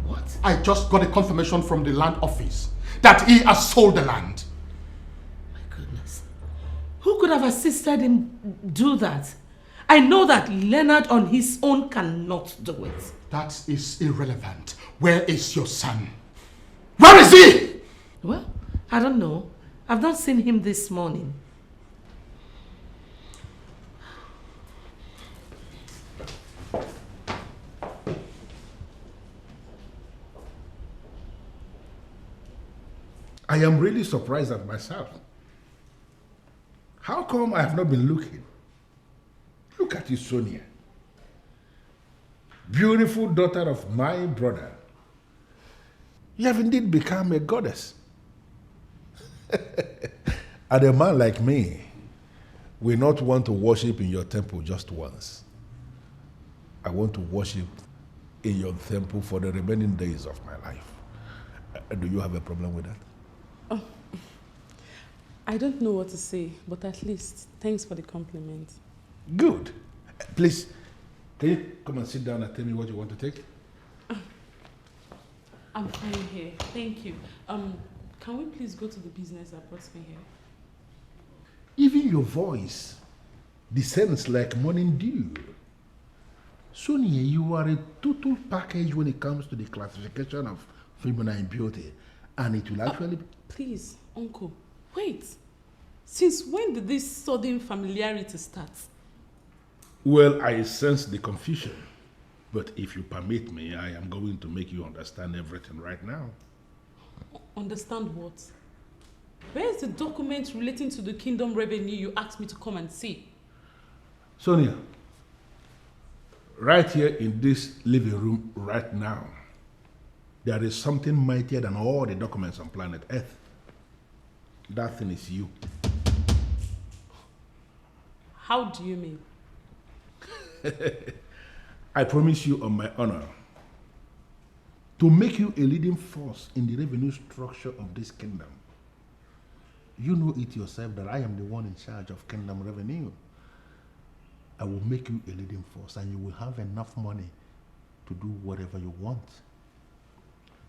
What? I just got a confirmation from the land office that he has sold the land. My goodness. Who could have assisted him do that? I know that Leonard on his own cannot do it. That is irrelevant. Where is your son? Where is he? Well, I don't know. I've not seen him this morning. I am really surprised at myself. How come I have not been looking? Look at you, Sonia. Beautiful daughter of my brother. You have indeed become a goddess. And a man like me will not want to worship in your temple just once. I want to worship in your temple for the remaining days of my life. Do you have a problem with that? Oh, I don't know what to say, but at least thanks for the compliment. Good. Please, can you come and sit down and tell me what you want to take? I'm fine here. Thank you. Can we please go to the business that brought me here? Even your voice descends like morning dew. Sonia, you are a total package when it comes to the classification of feminine beauty. And it will actually... Please, Uncle, wait. Since when did this sudden familiarity start? Well, I sense the confusion. But if you permit me, I am going to make you understand everything right now. Understand what? Where is the document relating to the kingdom revenue you asked me to come and see? Sonia, right here in this living room right now, there is something mightier than all the documents on planet Earth. That thing is you. How do you mean? I promise you on my honor to make you a leading force in the revenue structure of this kingdom. You know it yourself that I am the one in charge of kingdom revenue. I will make you a leading force and you will have enough money to do whatever you want.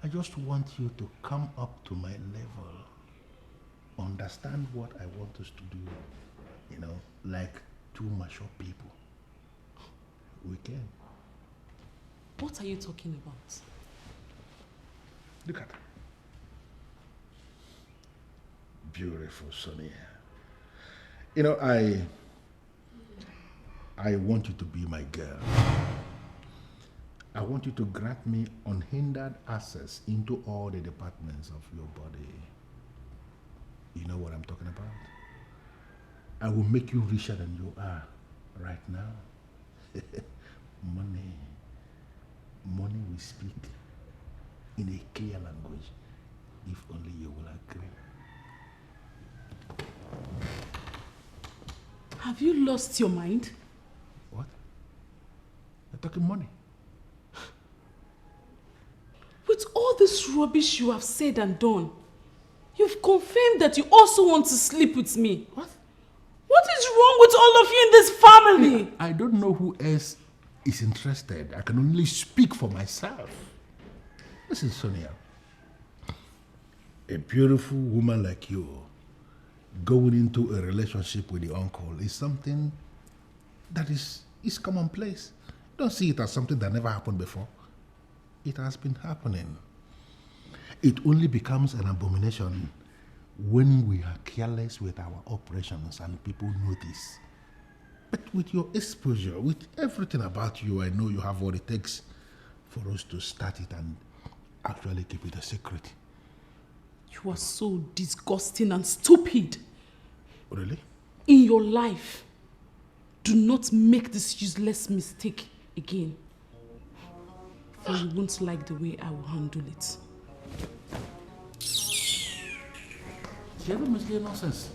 I just want you to come up to my level, understand what I want us to do, like two mature people. We can. What are you talking about? Look at her. Beautiful Sonia. I want you to be my girl. I want you to grant me unhindered access into all the departments of your body. You know what I'm talking about? I will make you richer than you are right now. Money will speak in a clear language if only you will agree. Have you lost your mind? What? You're talking money. With all this rubbish you have said and done, you've confirmed that you also want to sleep with me. What? What is wrong with all of you in this family? I don't know who else is interested. I can only speak for myself. Listen, Sonia. A beautiful woman like you going into a relationship with the uncle is something that is commonplace. Don't see it as something that never happened before. It has been happening. It only becomes an abomination when we are careless with our operations and people notice. But with your exposure, with everything about you, I know you have what it takes for us to start it and actually keep it a secret. You are so disgusting and stupid. Really? In your life, do not make this useless mistake again. Or you won't like the way I will handle it. You ever mislead nonsense?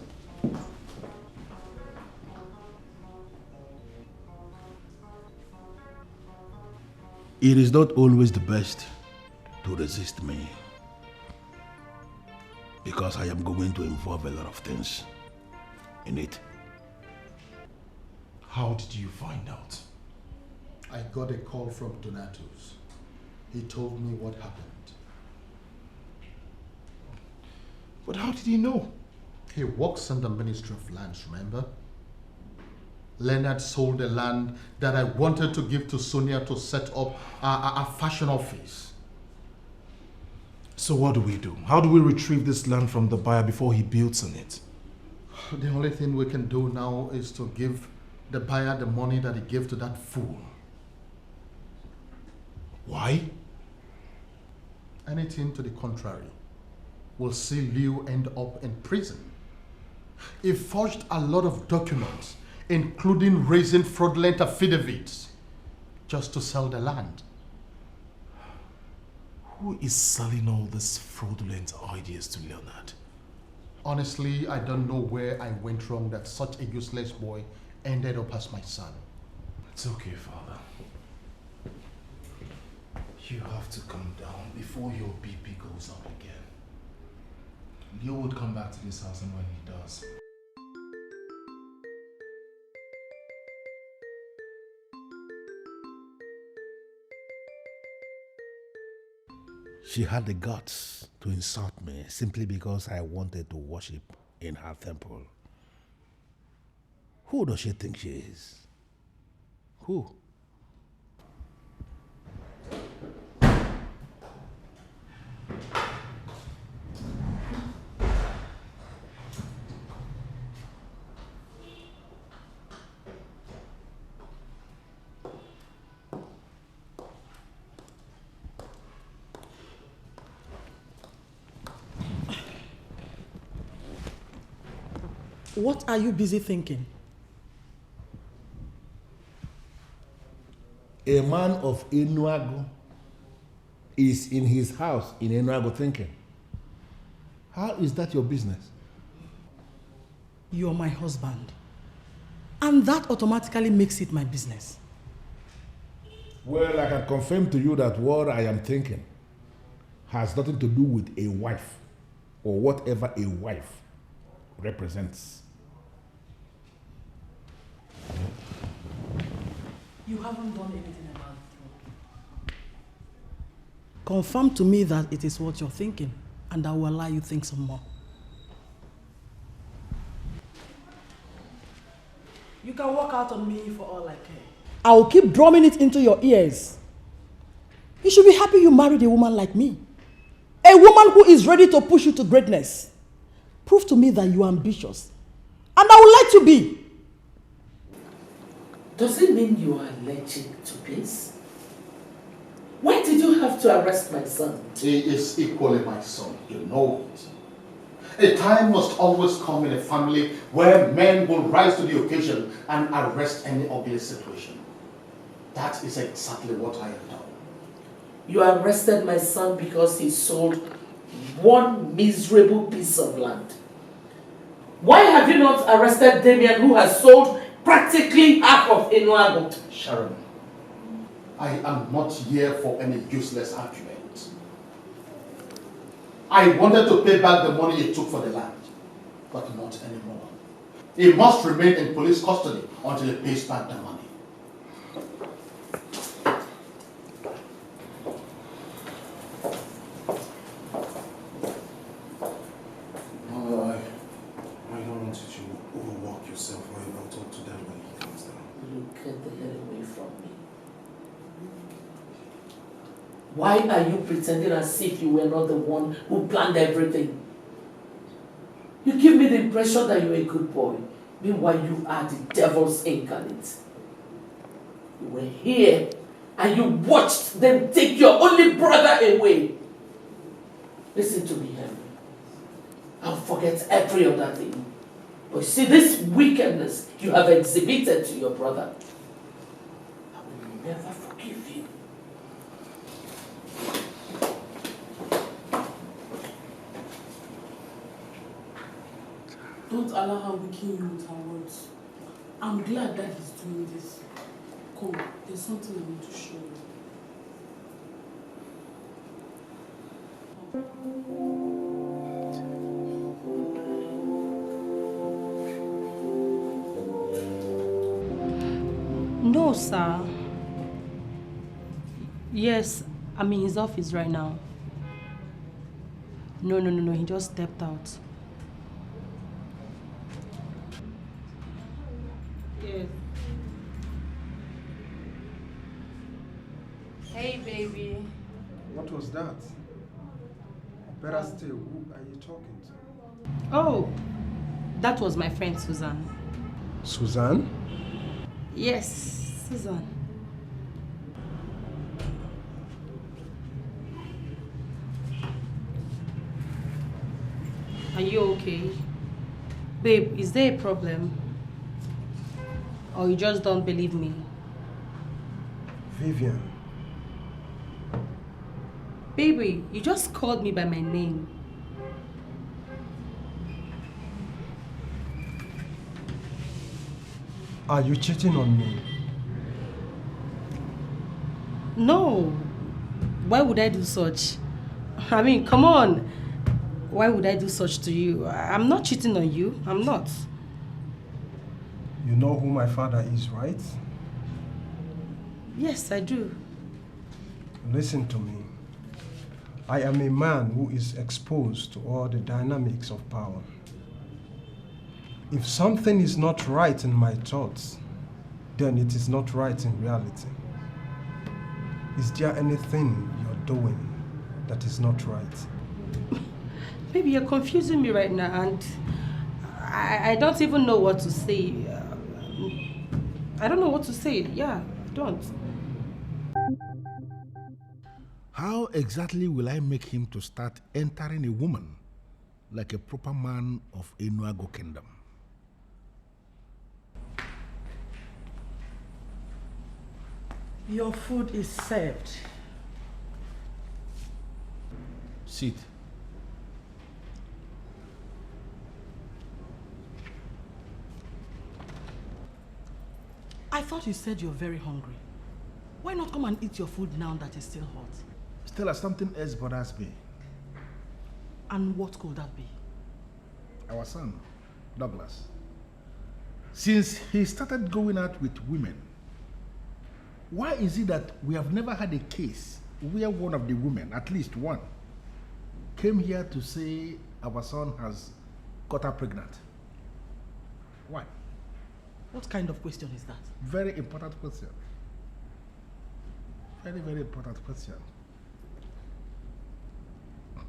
It is not always the best to resist me, because I am going to involve a lot of things in it. How did you find out? I got a call from Donatus. He told me what happened. But how did he know? He works in the Ministry of Lands, remember? Leonard sold the land that I wanted to give to Sonia to set up a fashion office. So what do we do? How do we retrieve this land from the buyer before he builds on it? The only thing we can do now is to give the buyer the money that he gave to that fool. Why? Anything to the contrary will see Liu end up in prison. He forged a lot of documents, including raising fraudulent affidavits, just to sell the land. Who is selling all these fraudulent ideas to Leonard? Honestly, I don't know where I went wrong that such a useless boy ended up as my son. It's okay, Father. You have to calm down before your BP goes up again. Leo would come back to this house, and when he does... She had the guts to insult me simply because I wanted to worship in her temple. Who does she think she is? Who? What are you busy thinking? A man of Enuagu is in his house in Enuagu thinking. How is that your business? You're my husband. And that automatically makes it my business. Well, I can confirm to you that what I am thinking has nothing to do with a wife or whatever a wife represents. You haven't done anything about it. Confirm to me that it is what you're thinking, and I will allow you think some more. You can walk out on me for all I care. I will keep drumming it into your ears. You should be happy you married a woman like me. A woman who is ready to push you to greatness. Prove to me that you are ambitious. And I would like to be. Does it mean you are allergic to peace? Why did you have to arrest my son? He is equally my son, you know it. A time must always come in a family where men will rise to the occasion and arrest any ugly situation. That is exactly what I have done. You arrested my son because he sold one miserable piece of land. Why have you not arrested Damien, who has sold practically half of Enuagu? Sharon, I am not here for any useless argument. I wanted to pay back the money he took for the land, but not anymore. He must remain in police custody until he pays back the money. I don't want you to overwork yourself, or I'll talk to Dad when he comes down. Look, get the hell away from me. Why are you pretending as if you were not the one who planned everything? You give me the impression that you're a good boy. Meanwhile, you are the devil's incarnate. You were here and you watched them take your only brother away. Listen to me, Henry. I'll forget every other thing. But see, this wickedness you have exhibited to your brother, I will never forgive you. Don't allow her weaken you with her words. I'm glad that he's doing this. Come, there's something I want to show you. No, sir. Yes, I'm in his office right now. No, he just stepped out. Yes. Hey, baby. What was that? Better still, who are you talking to? Oh, that was my friend Susan. Suzanne? Yes, Susan. Are you okay? Babe, is there a problem? Or you just don't believe me? Vivian. Baby, you just called me by my name. Are you cheating on me? No. Why would I do such? I mean, come on. Why would I do such to you? I'm not cheating on you. I'm not. You know who my father is, right? Yes, I do. Listen to me. I am a man who is exposed to all the dynamics of power. If something is not right in my thoughts, then it is not right in reality. Is there anything you're doing that is not right? Baby, you're confusing me right now, and I don't even know what to say. I don't know what to say. Yeah, I don't. How exactly will I make him to start entering a woman like a proper man of Enuago Kingdom? Your food is served. Sit. I thought you said you're very hungry. Why not come and eat your food now that it's still hot? Stella, something else bothers me. And what could that be? Our son, Douglas. Since he started going out with women, why is it that we have never had a case where one of the women, at least one, came here to say our son has got her pregnant? Why? What kind of question is that? Very important question. Very, very important question.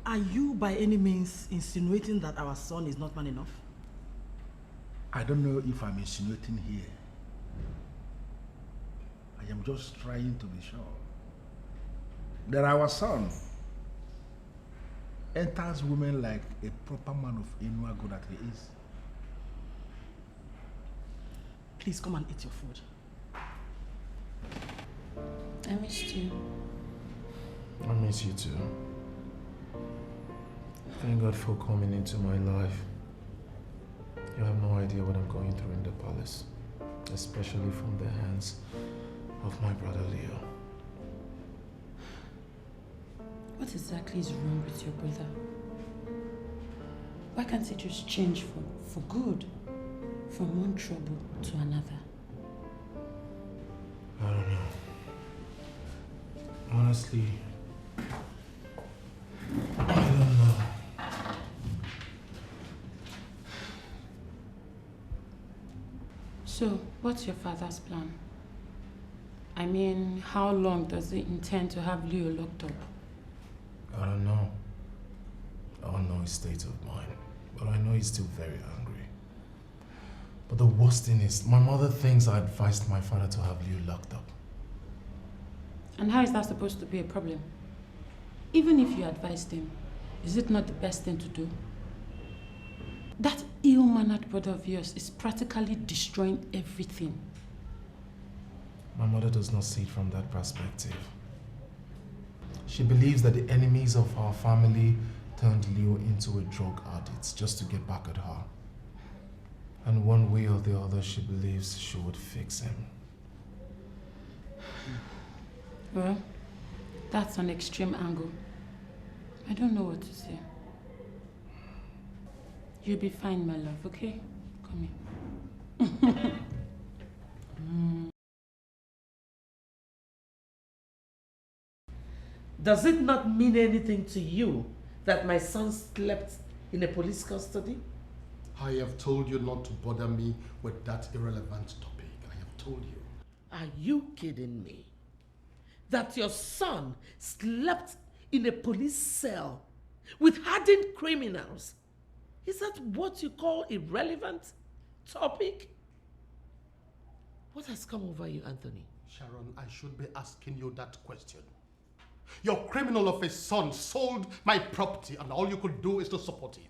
Are you by any means insinuating that our son is not man enough? I don't know if I'm insinuating here. I am just trying to be sure that our son enters women like a proper man of Enuago that he is. Please come and eat your food. I missed you. I miss you too. Thank God for coming into my life. You have no idea what I'm going through in the palace, especially from the hands of my brother Leo. What exactly is wrong with your brother? Why can't he just change for good? From one trouble to another? I don't know. Honestly, I don't know. So, what's your father's plan? I mean, how long does he intend to have Leo locked up? I don't know. I don't know his state of mind, but I know he's still very angry. But the worst thing is, my mother thinks I advised my father to have Leo locked up. And how is that supposed to be a problem? Even if you advised him, is it not the best thing to do? That ill-mannered brother of yours is practically destroying everything. My mother does not see it from that perspective. She believes that the enemies of our family turned Leo into a drug addict just to get back at her. And one way or the other, she believes she would fix him. Well, that's an extreme angle. I don't know what to say. You'll be fine, my love, okay? Come here. Does it not mean anything to you that my son slept in a police custody? I have told you not to bother me with that irrelevant topic. I have told you. Are you kidding me? That your son slept in a police cell with hardened criminals? Is that what you call irrelevant topic? What has come over you, Anthony? Sharon, I should be asking you that question. Your criminal of a son sold my property and all you could do is to support him.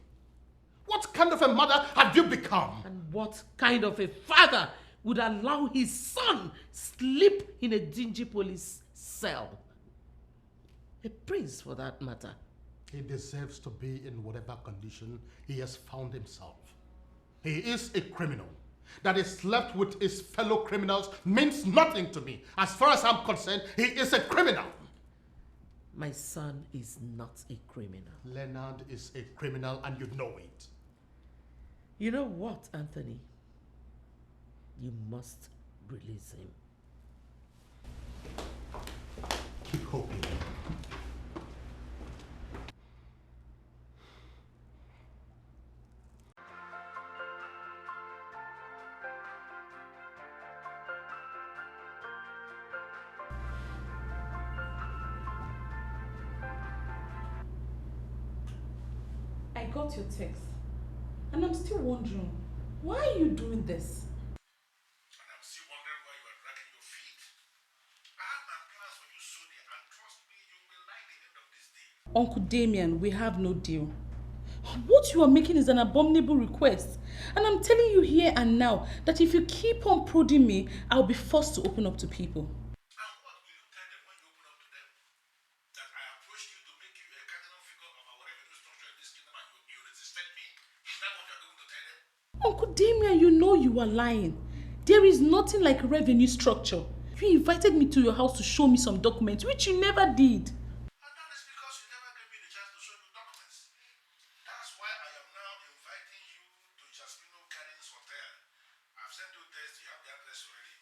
What kind of a mother have you become? And what kind of a father would allow his son sleep in a dingy police cell? A prince, for that matter. He deserves to be in whatever condition he has found himself. He is a criminal. That he slept with his fellow criminals means nothing to me. As far as I'm concerned, he is a criminal. My son is not a criminal. Leonard is a criminal and you know it. You know what, Anthony? You must release him. Keep hoping. I got your text. And I'm still wondering, why are you doing this? And I'm still wondering why you are dragging your feet. I have my plans for you, Sonia, and trust me, you will like the end of this deal. Uncle Damien, we have no deal. What you are making is an abominable request. And I'm telling you here and now that if you keep on prodding me, I'll be forced to open up to people. Uncle Damien, you know you are lying. There is nothing like revenue structure. You invited me to your house to show me some documents, which you never did. And that is because you never gave me the chance to show you documents. That's why I am now inviting you to Jaspino Karin's hotel. I've sent you a text, you have the address already.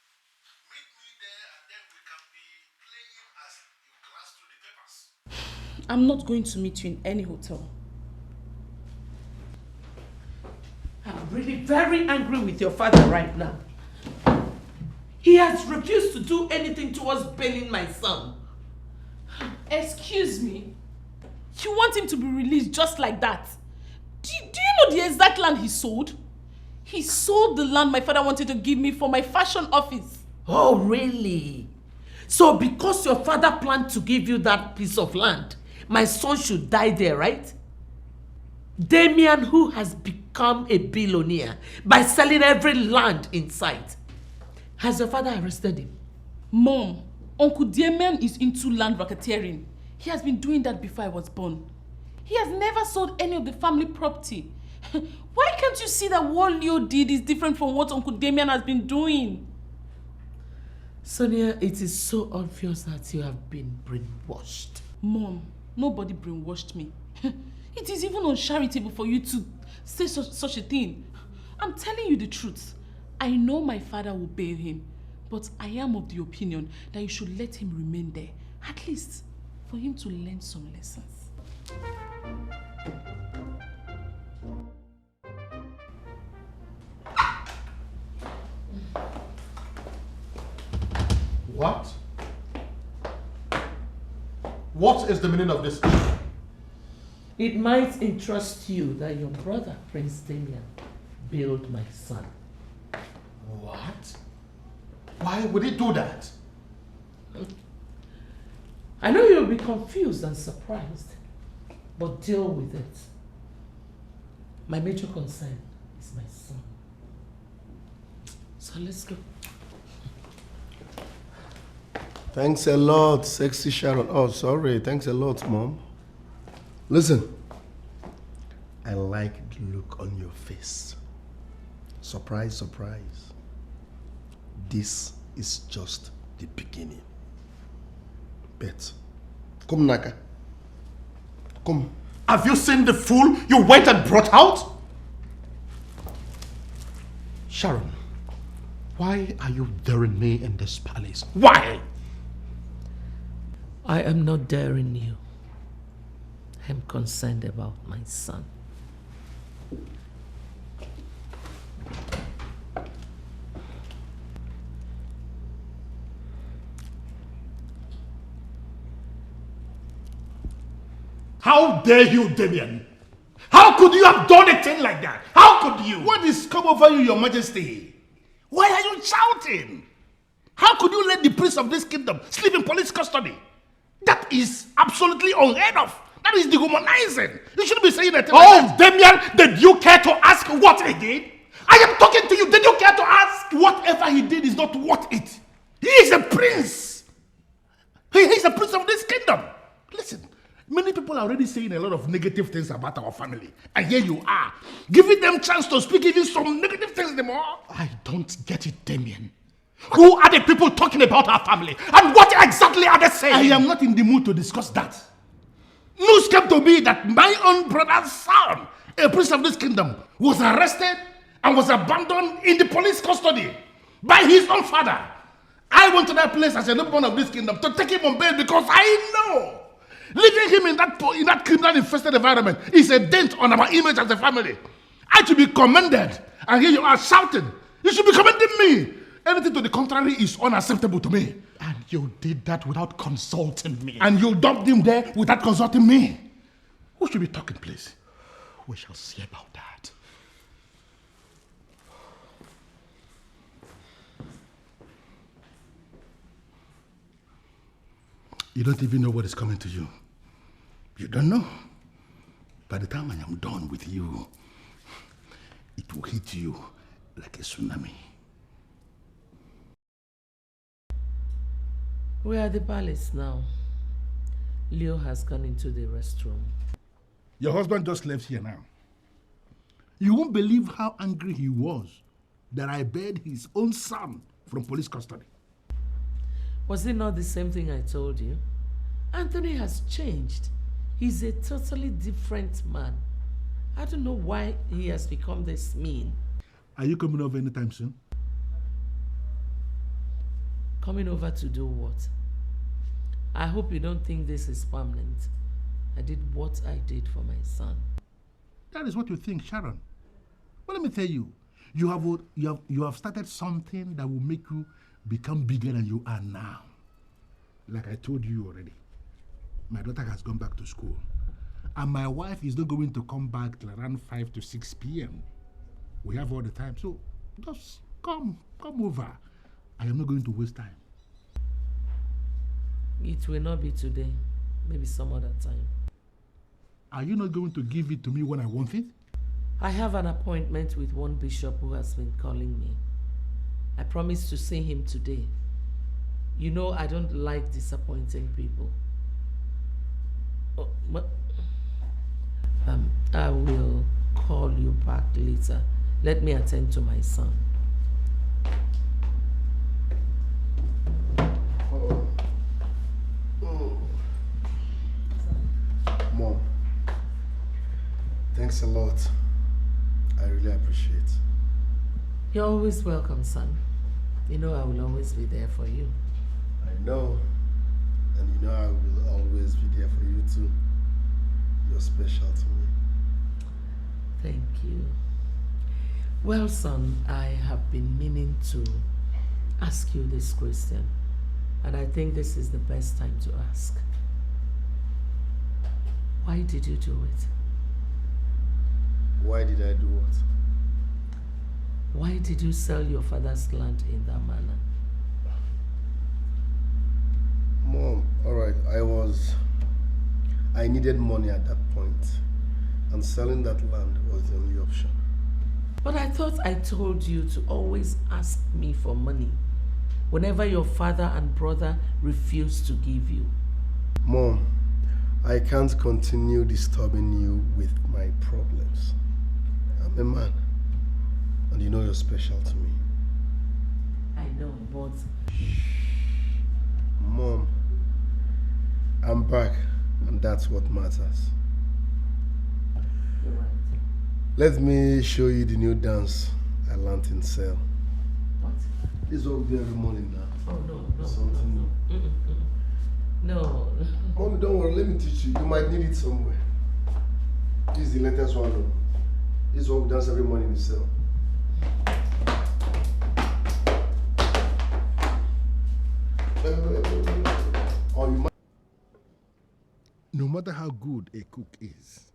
Meet me there and then we can be playing as you glance through the papers. I'm not going to meet you in any hotel. I'm really very angry with your father right now. He has refused to do anything towards bailing my son. Excuse me? You want him to be released just like that? Do you know the exact land he sold? He sold the land my father wanted to give me for my fashion office. Oh, really? So because your father planned to give you that piece of land, my son should die there, right? Damien, who has become a billionaire by selling every land in sight. Has your father arrested him? Mom, Uncle Damien is into land racketeering. He has been doing that before I was born. He has never sold any of the family property. Why can't you see that what Leo did is different from what Uncle Damien has been doing? Sonia, it is so obvious that you have been brainwashed. Mom, nobody brainwashed me. It is even uncharitable for you to say such a thing. I'm telling you the truth. I know my father will bail him, but I am of the opinion that you should let him remain there, at least for him to learn some lessons. What? What is the meaning of this? It might interest you that your brother, Prince Damien, bailed my son. What? Why would he do that? I know you'll be confused and surprised, but deal with it. My major concern is my son. So let's go. Thanks a lot, sexy Sharon. Oh, sorry. Thanks a lot, Mom. Listen. I like the look on your face. Surprise, surprise. This is just the beginning. Bet. Come, Naka. Come. Have you seen the fool you went and brought out? Sharon, why are you daring me in this palace? Why? I am not daring you. I'm concerned about my son. How dare you, Damien? How could you have done a thing like that? How could you? What is come over you, your majesty? Why are you shouting? How could you let the prince of this kingdom sleep in police custody? That is absolutely unheard of. That is dehumanizing. You shouldn't be saying that. Oh, Damien, did you care to ask what he did? I am talking to you. Did you care to ask? Whatever he did is not worth it. He is a prince. He is a prince of this kingdom. Listen, many people are already saying a lot of negative things about our family. And here you are, giving them chance to speak even some negative things anymore. I don't get it, Damien. Who are the people talking about our family? And what exactly are they saying? I am not in the mood to discuss that. News came to me that my own brother's son, a prince of this kingdom, was arrested and was abandoned in the police custody by his own father. I went to that place as a nobleman of this kingdom to take him on bail because I know leaving him in that criminal-infested environment is a dent on our image as a family. I should be commended, and here you are shouting. You should be commending me. Anything to the contrary is unacceptable to me. And you did that without consulting me. And you dumped him there without consulting me. Who should be talking, please? We shall see about that. You don't even know what is coming to you. You don't know. By the time I am done with you, it will hit you like a tsunami. We are at the palace now. Leo has gone into the restroom. Your husband just left here now. You won't believe how angry he was that I bailed his own son from police custody. Was it not the same thing I told you? Anthony has changed. He's a totally different man. I don't know why he has become this mean. Are you coming over anytime soon? Coming over to do what? I hope you don't think this is permanent. I did what I did for my son. That is what you think, Sharon. But let me tell you, you have started something that will make you become bigger than you are now. Like I told you already, my daughter has gone back to school. And my wife is not going to come back till around 5 to 6 p.m. We have all the time. So just come over. I am not going to waste time. It will not be today. Maybe some other time. Are you not going to give it to me when I want it? I have an appointment with one bishop who has been calling me. I promised to see him today. You know I don't like disappointing people. Oh, but I will call you back later. Let me attend to my son. Mom, thanks a lot. I really appreciate it. You're always welcome, son. You know I will always be there for you. I know. And you know I will always be there for you too. You're special to me. Thank you. Well, son, I have been meaning to ask you this question. And I think this is the best time to ask. Why did you do it? Why did I do what? Why did you sell your father's land in that manner? Mom, alright, I needed money at that point, and selling that land was the only option. But I thought I told you to always ask me for money whenever your father and brother refuse to give you. Mom, I can't continue disturbing you with my problems. I'm a man, and you know you're special to me. I know, but... Mom, I'm back, and that's what matters. You're right. Let me show you the new dance I learned in cell. What? This is what we do every morning now. Oh, no. Something new. No. Mommy, don't worry, let me teach you. You might need it somewhere. This is the latest one. This is what we dance every morning in the cell. Or you might... No matter how good a cook is,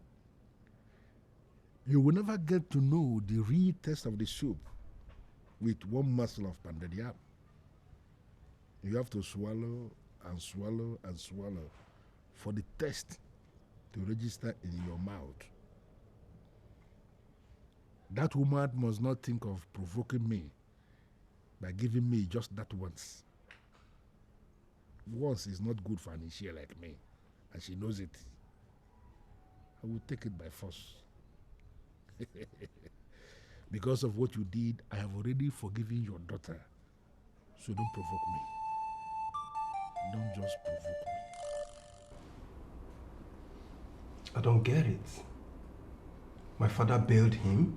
you will never get to know the real taste of the soup with one morsel of pounded yam. You have to swallow and swallow and swallow for the taste to register in your mouth. That woman must not think of provoking me by giving me just that once. Once is not good for an Ishia like me, and she knows it. I will take it by force. Because of what you did, I have already forgiven your daughter. So don't provoke me. Don't just provoke me. I don't get it. My father bailed him?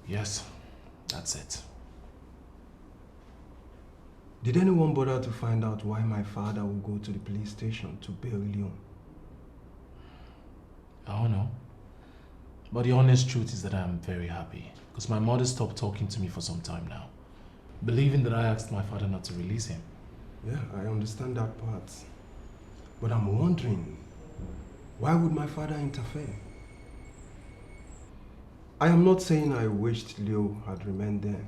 Yes, that's it. Did anyone bother to find out why my father would go to the police station to bail Leon? I don't know. But the honest truth is that I'm very happy because my mother stopped talking to me for some time now, believing that I asked my father not to release him. Yeah, I understand that part. But I'm wondering, why would my father interfere? I am not saying I wished Leo had remained there,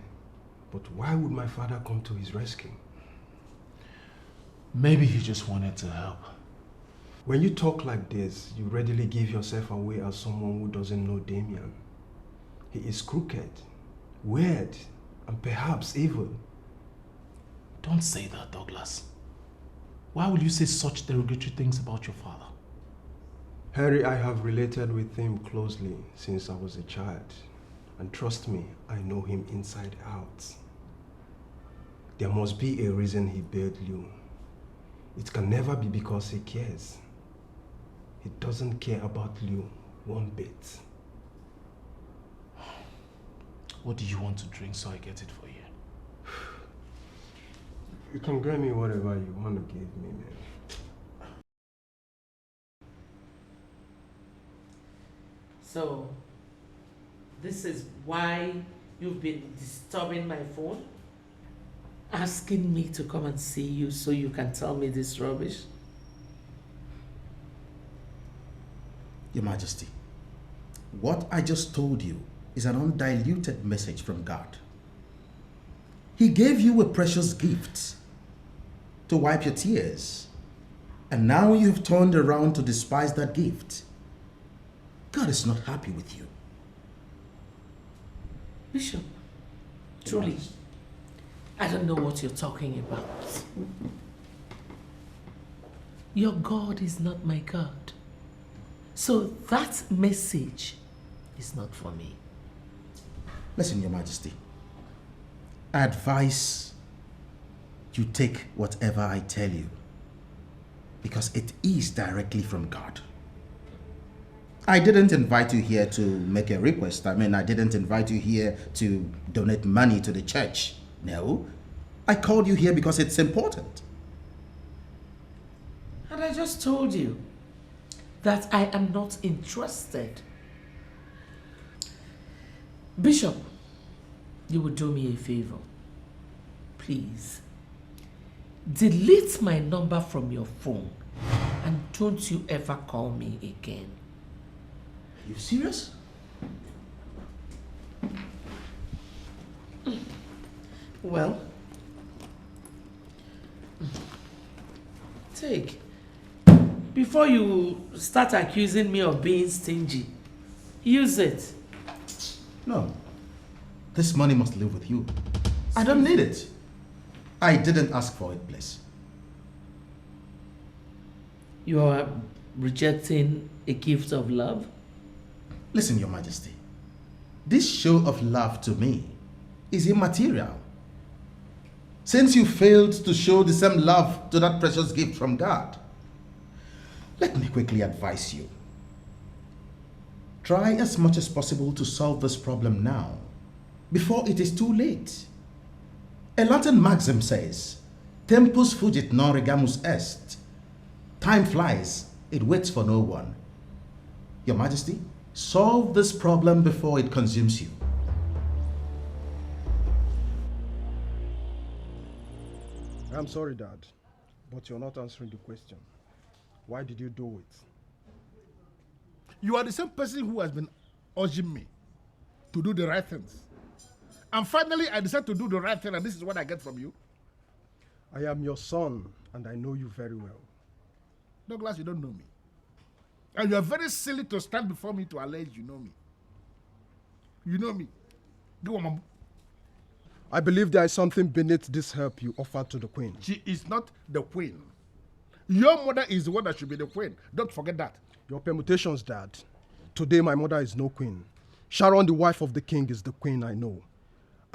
but why would my father come to his rescue? Maybe he just wanted to help. When you talk like this, you readily give yourself away as someone who doesn't know Damien. He is crooked, weird, and perhaps evil. Don't say that, Douglas. Why would you say such derogatory things about your father? Harry, I have related with him closely since I was a child. And trust me, I know him inside out. There must be a reason he bailed you. It can never be because he cares. He doesn't care about Liu one bit. What do you want to drink so I get it for you? You can get me whatever you want to give me, man. So, this is why you've been disturbing my phone? Asking me to come and see you so you can tell me this rubbish? Your Majesty, what I just told you is an undiluted message from God. He gave you a precious gift to wipe your tears, and now you've turned around to despise that gift. God is not happy with you. Bishop, truly, I don't know what you're talking about. Your God is not my God. So that message is not for me. Listen, Your Majesty, I advise you take whatever I tell you because it is directly from God. I didn't invite you here to make a request. I didn't invite you here to donate money to the church. No, I called you here because it's important. And I just told you that I am not interested. Bishop, you would do me a favor. Please, delete my number from your phone and don't you ever call me again. Are you serious? Well, take. Before you start accusing me of being stingy, use it. No. This money must live with you. I don't need it. I didn't ask for it, please. You are rejecting a gift of love? Listen, Your Majesty. This show of love to me is immaterial. Since you failed to show the same love to that precious gift from God, let me quickly advise you. Try as much as possible to solve this problem now, before it is too late. A Latin maxim says, Tempus fugit non regamus est. Time flies, it waits for no one. Your Majesty, solve this problem before it consumes you. I'm sorry, Dad, but you're not answering the question. Why did you do it? You are the same person who has been urging me to do the right things. And finally, I decided to do the right thing, and this is what I get from you. I am your son, and I know you very well. Douglas, you don't know me. And you are very silly to stand before me to allege you know me. You know me. Go on, Mom. I believe there is something beneath this help you offered to the queen. She is not the queen. Your mother is the one that should be the queen. Don't forget that. Your permutations, Dad. Today my mother is no queen. Sharon, the wife of the king, is the queen I know.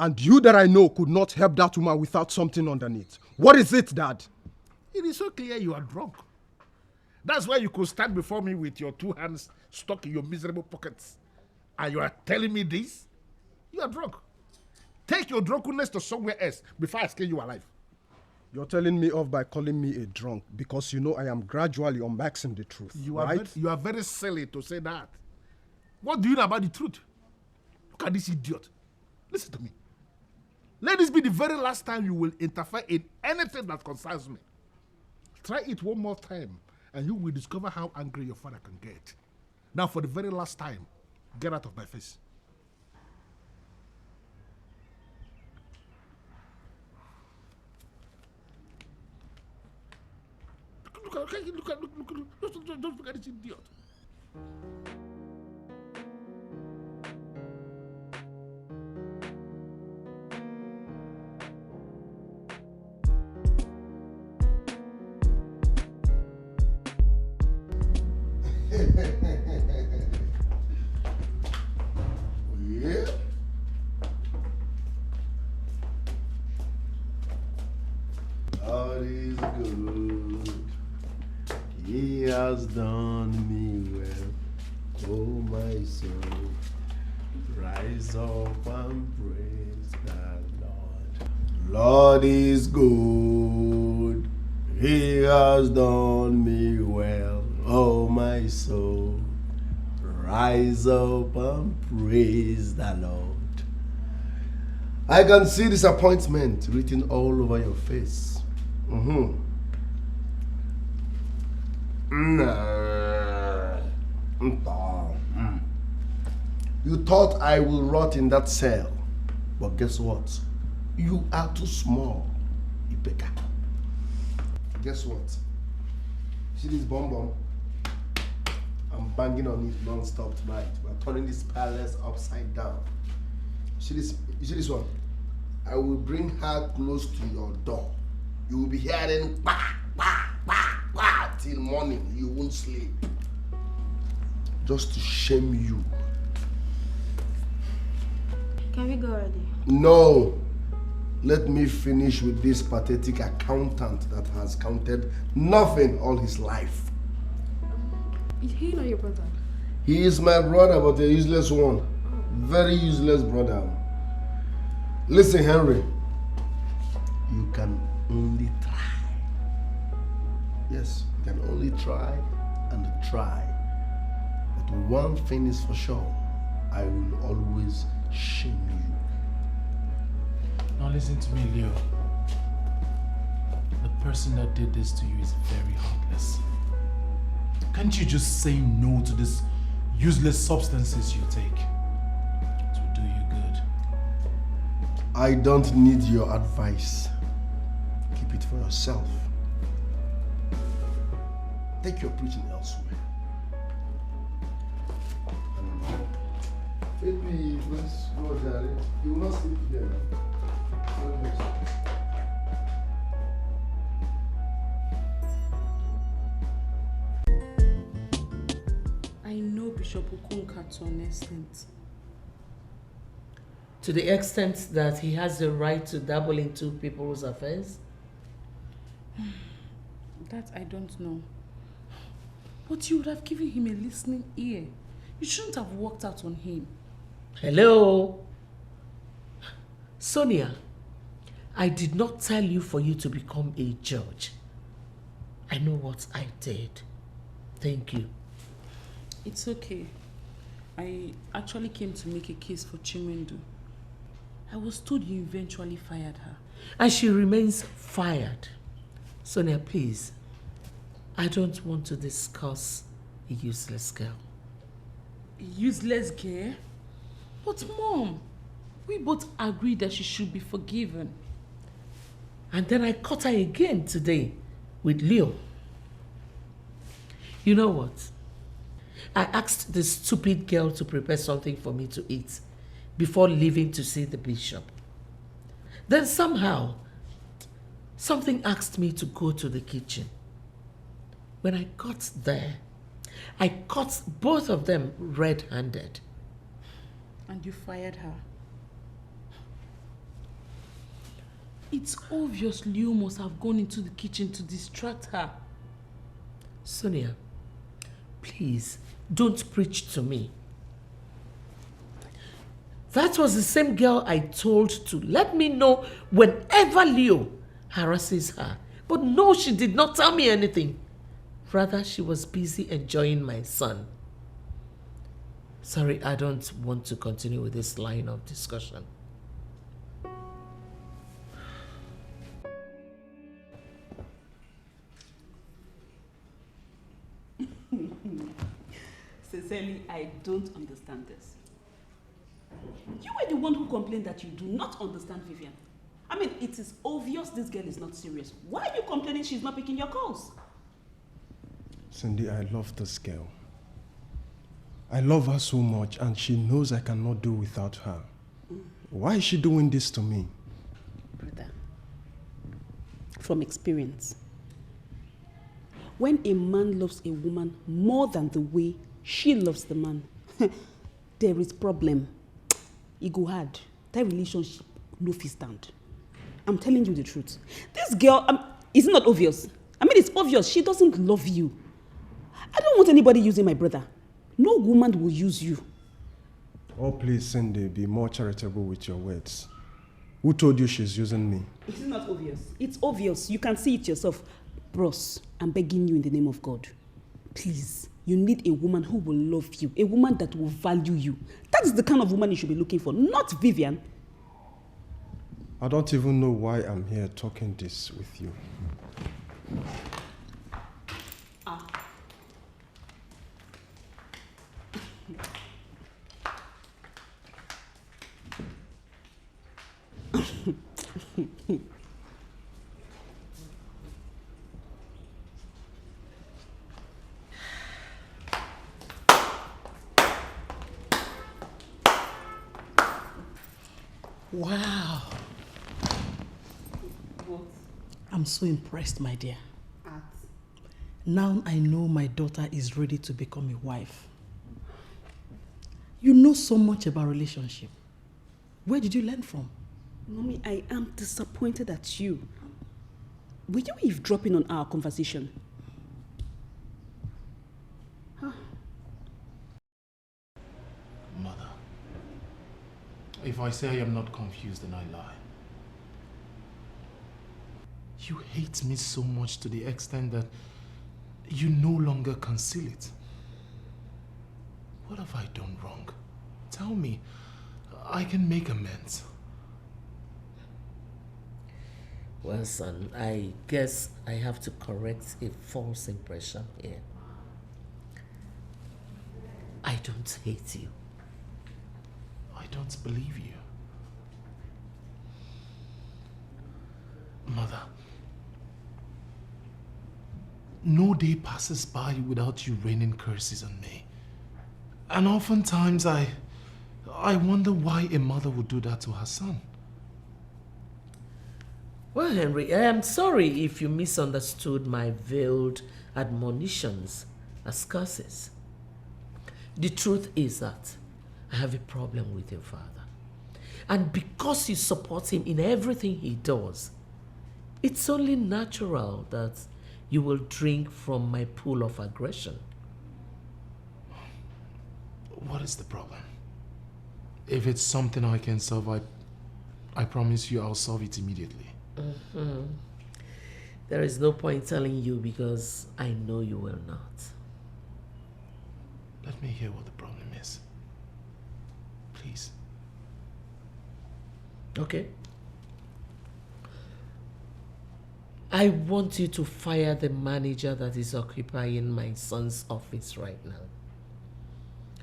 And you that I know could not help that woman without something underneath. What is it, Dad? It is so clear you are drunk. That's why you could stand before me with your two hands stuck in your miserable pockets. And you are telling me this? You are drunk. Take your drunkenness to somewhere else before I skin you alive. You're telling me off by calling me a drunk because you know I am gradually unmaxing the truth, right? You are very silly to say that. What do you know about the truth? Look at this idiot. Listen to me. Let this be the very last time you will interfere in anything that concerns me. Try it one more time and you will discover how angry your father can get. Now, for the very last time, get out of my face. Look, don't look at this idiot. Yeah. God is good. He has done me well. Oh, my soul, rise up and praise the Lord. Lord is good. He has done me well. Oh, my soul, rise up and praise the Lord. I can see disappointment written all over your face. You thought I will rot in that cell, but guess what? You are too small, Ibeka. Guess what? See this bomb? I'm banging on it non-stop tonight. We're turning this palace upside down. You see this one? I will bring her close to your door. You will be hearing bah, bah, bah, bah, till morning. You won't sleep. Just to shame you. Can we go already? No. Let me finish with this pathetic accountant that has counted nothing all his life. Is he not your brother? He is my brother, but a useless one. Very useless brother. Listen, Henry. You can only try. Yes, you can only try and try. But one thing is for sure. I will always shame you. Now listen to me, Leo. The person that did this to you is very heartless. Can't you just say no to these useless substances you take? It will do you good. I don't need your advice. Keep it for yourself. Take your preaching elsewhere. Maybe let's go, Daddy. You will not sleep here. I know Bishop Okunka to an extent. To the extent that he has the right to dabble into people's affairs? That I don't know. But you would have given him a listening ear. You shouldn't have walked out on him. Hello? Sonia, I did not tell you for you to become a judge. I know what I did. Thank you. It's okay. I actually came to make a case for Chinwendu. I was told you eventually fired her. And she remains fired. Sonia, please. I don't want to discuss a useless girl. A useless girl? But Mom, we both agreed that she should be forgiven. And then I caught her again today with Leo. You know what? I asked the stupid girl to prepare something for me to eat before leaving to see the bishop. Then somehow, something asked me to go to the kitchen. When I got there, I caught both of them red-handed. And you fired her. It's obvious Leo must have gone into the kitchen to distract her. Sonia, please, don't preach to me. That was the same girl I told to let me know whenever Leo harasses her. But no, she did not tell me anything. Rather, she was busy enjoying my son. Sorry, I don't want to continue with this line of discussion. Sincerely, I don't understand this. You were the one who complained that you do not understand Vivian. I mean, it is obvious this girl is not serious. Why are you complaining she's not picking your calls? Cindy, I love this girl. I love her so much and she knows I cannot do without her. Why is she doing this to me? Brother, from experience, when a man loves a woman more than the way she loves the man, there is problem. It go hard. That relationship no fit stand. I'm telling you the truth. This girl, is it not obvious? I mean, it's obvious. She doesn't love you. I don't want anybody using my brother. No woman will use you. Oh, please, Cindy, be more charitable with your words. Who told you she's using me? It is not obvious. It's obvious. You can see it yourself. Bros, I'm begging you in the name of God. Please, you need a woman who will love you. A woman that will value you. That is the kind of woman you should be looking for, not Vivian. I don't even know why I'm here talking this with you. Wow. What? I'm so impressed, my dear. Now I know my daughter is ready to become a wife. You know so much about relationship. Where did you learn from? Mommy, I am disappointed at you. Were you eavesdropping on our conversation? Huh? Mother, if I say I am not confused, then I lie. You hate me so much to the extent that you no longer conceal it. What have I done wrong? Tell me. I can make amends. Well, son, I guess I have to correct a false impression here. I don't hate you. I don't believe you. Mother, no day passes by without you raining curses on me. And oftentimes I wonder why a mother would do that to her son. Well, Henry, I am sorry if you misunderstood my veiled admonitions as curses. The truth is that I have a problem with your father. And because you support him in everything he does, it's only natural that you will drink from my pool of aggression. What is the problem? If it's something I can solve, I promise you I'll solve it immediately. Mm-hmm. There is no point telling you because I know you will not. Let me hear what the problem is. Please. Okay. I want you to fire the manager that is occupying my son's office right now.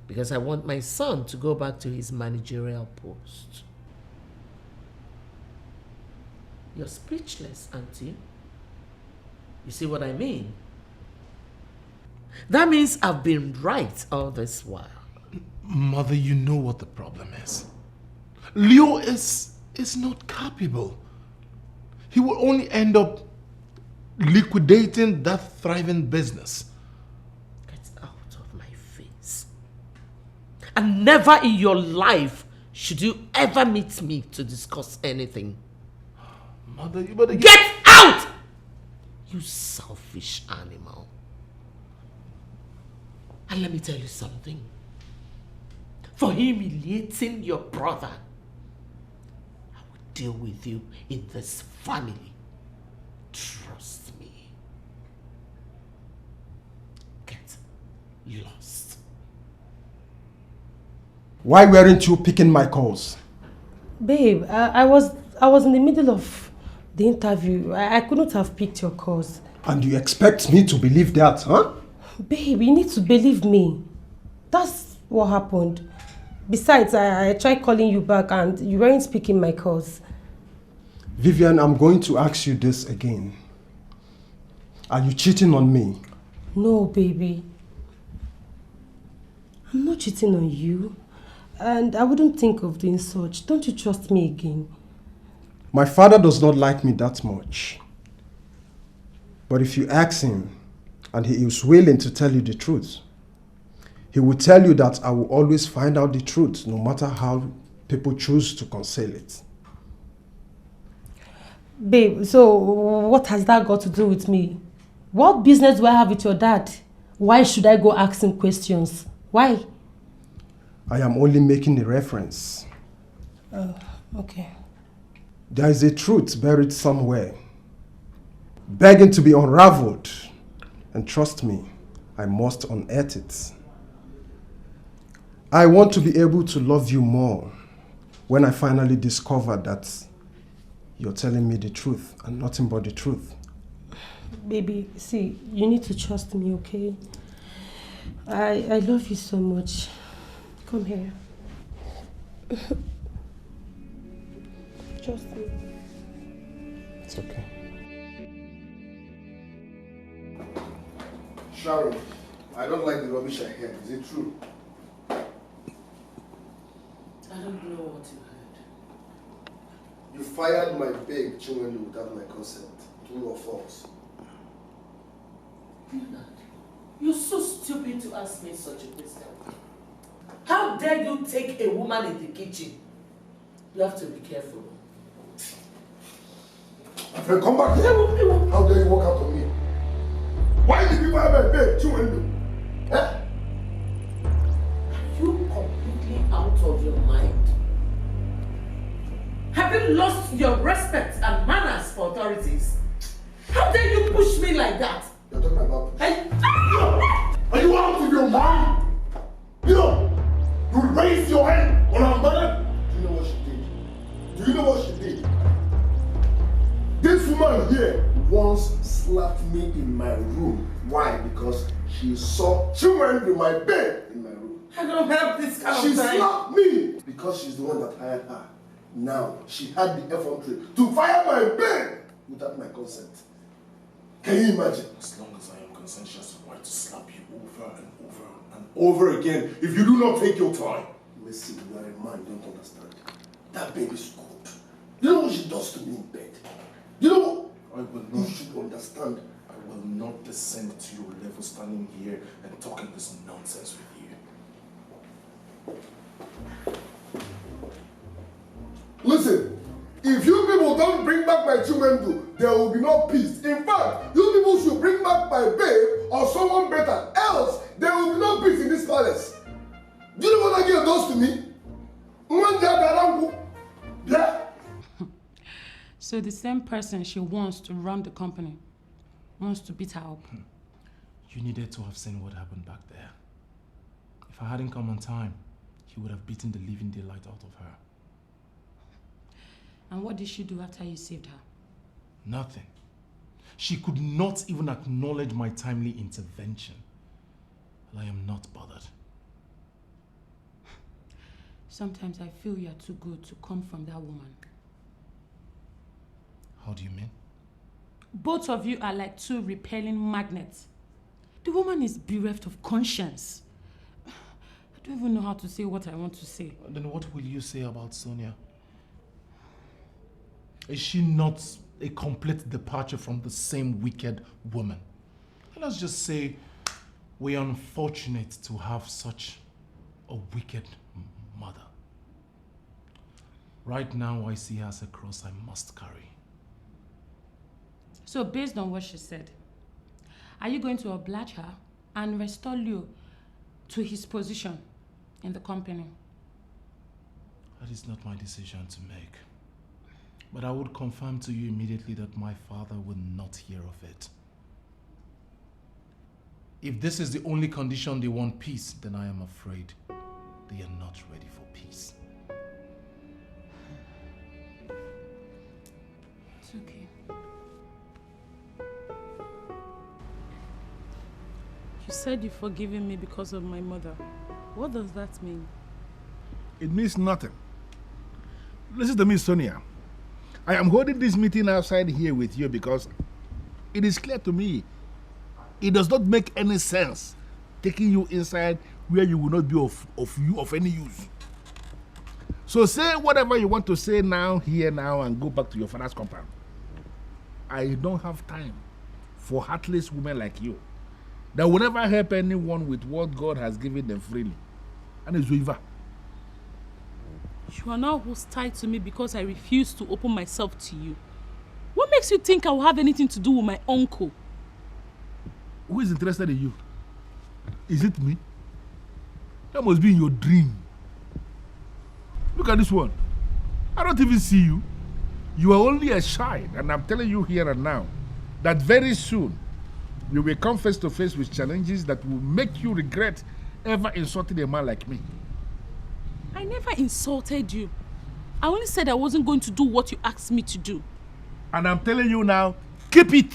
Because I want my son to go back to his managerial post. You're speechless, auntie. You see what I mean? That means I've been right all this while. Mother, you know what the problem is. Leo is not capable. He will only end up liquidating that thriving business. Get out of my face. And never in your life should you ever meet me to discuss anything. Mother, you better get out! You selfish animal. And let me tell you something. For humiliating your brother, I will deal with you in this family. Trust me. Get lost. Why weren't you picking my calls? Babe, I was in the middle of the interview. I couldn't have picked your calls. And you expect me to believe that, huh? Babe, you need to believe me. That's what happened. Besides, I tried calling you back and you weren't picking my calls. Vivian, I'm going to ask you this again. Are you cheating on me? No, baby. I'm not cheating on you. And I wouldn't think of doing such. Don't you trust me again? My father does not like me that much. But if you ask him, and he is willing to tell you the truth, he will tell you that I will always find out the truth, no matter how people choose to conceal it. Babe, so what has that got to do with me? What business do I have with your dad? Why should I go ask him questions? Why? I am only making a reference. Oh, okay. There is a truth buried somewhere, begging to be unraveled. And trust me, I must unearth it. I want to be able to love you more when I finally discover that you're telling me the truth and nothing but the truth. Baby, see, you need to trust me, okay? I love you so much. Come here. Trust me. It's okay. Sharon, I don't like the rubbish I heard. Is it true? I don't know what you heard. You fired my babe, Chinwendu, without my consent. True or false? Leonard, you're so stupid to ask me such a question. How dare you take a woman in the kitchen? You have to be careful. My friend, come back here. How dare you walk out on me? Why did you fire my babe, Chinwendu? Eh? Are you completely out of your mind? Have you lost your respect and manners for authorities? How dare you push me like that? You're talking about push. Are you out of your mind? You raised your hand on our mother? Do you know what she did? Do you know what she did? This woman here once slapped me in my room. Why? Because she saw children in my bed in my room. I don't have this kind of She time. slapped me because she's the one that hired her. Now, she had the effrontery to fire my bed. without my consent. Can you imagine? As long as I am conscientious, I'm right to slap you over and over and over again if you do not take your time. Listen, you are a man, you don't understand. That baby's good. You know what she does to me in bed? You know what? I will not. You should understand. I will not descend to your level standing here and talking this nonsense with you. Listen, if you people don't bring back my children, there will be no peace. In fact, you people should bring back my babe or someone better. Else, there will be no peace in this palace. Do you know what that girl does to me? Yeah? So the same person she wants to run the company wants to beat her up. You needed to have seen what happened back there. If I hadn't come on time, he would have beaten the living daylight out of her. And what did she do after you saved her? Nothing. She could not even acknowledge my timely intervention. Well, I am not bothered. Sometimes I feel you're too good to come from that woman. How do you mean? Both of you are like two repelling magnets. The woman is bereft of conscience. I don't even know how to say what I want to say. Then what will you say about Sonia? Is she not a complete departure from the same wicked woman? Let's just say we are unfortunate to have such a wicked mother. Right now, I see her as a cross I must carry. So based on what she said, are you going to oblige her and restore Leo to his position in the company? That is not my decision to make. But I would confirm to you immediately that my father will not hear of it. If this is the only condition they want peace, then I am afraid they are not ready for peace. It's okay. You said you've forgiven me because of my mother. What does that mean? It means nothing. Listen to me, Sonia. I am holding this meeting outside here with you because it is clear to me it does not make any sense taking you inside where you will not be of any use. So say whatever you want to say now, here now, and go back to your father's compound. I don't have time for heartless women like you that will never help anyone with what God has given them freely. And it's over. You are now hostile to me because I refuse to open myself to you. What makes you think I will have anything to do with my uncle? Who is interested in you? Is it me? That must be in your dream. Look at this one. I don't even see you. You are only a child, and I'm telling you here and now that very soon you will come face to face with challenges that will make you regret ever insulting a man like me. I never insulted you. I only said I wasn't going to do what you asked me to do. And I'm telling you now, keep it.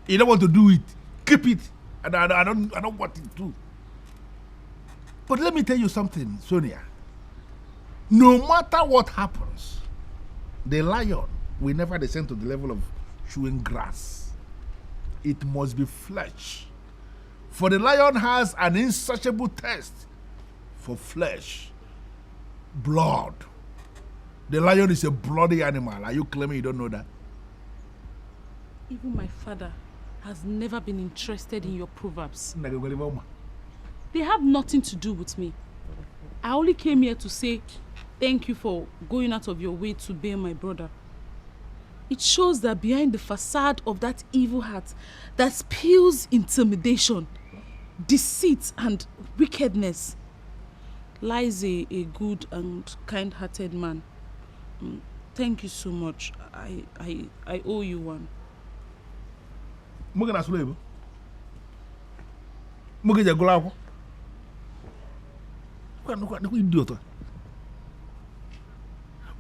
You don't want to do it, keep it. And I don't want it to. But let me tell you something, Sonia. No matter what happens, the lion will never descend to the level of chewing grass. It must be flesh. For the lion has an insatiable thirst for flesh. Blood. The lion is a bloody animal. Are you claiming you don't know that? Even my father has never been interested in your proverbs. They have nothing to do with me. I only came here to say thank you for going out of your way to bail my brother. It shows that behind the facade of that evil heart that spews intimidation, deceit and wickedness lies a good and kind-hearted man. Thank you so much. I owe you one.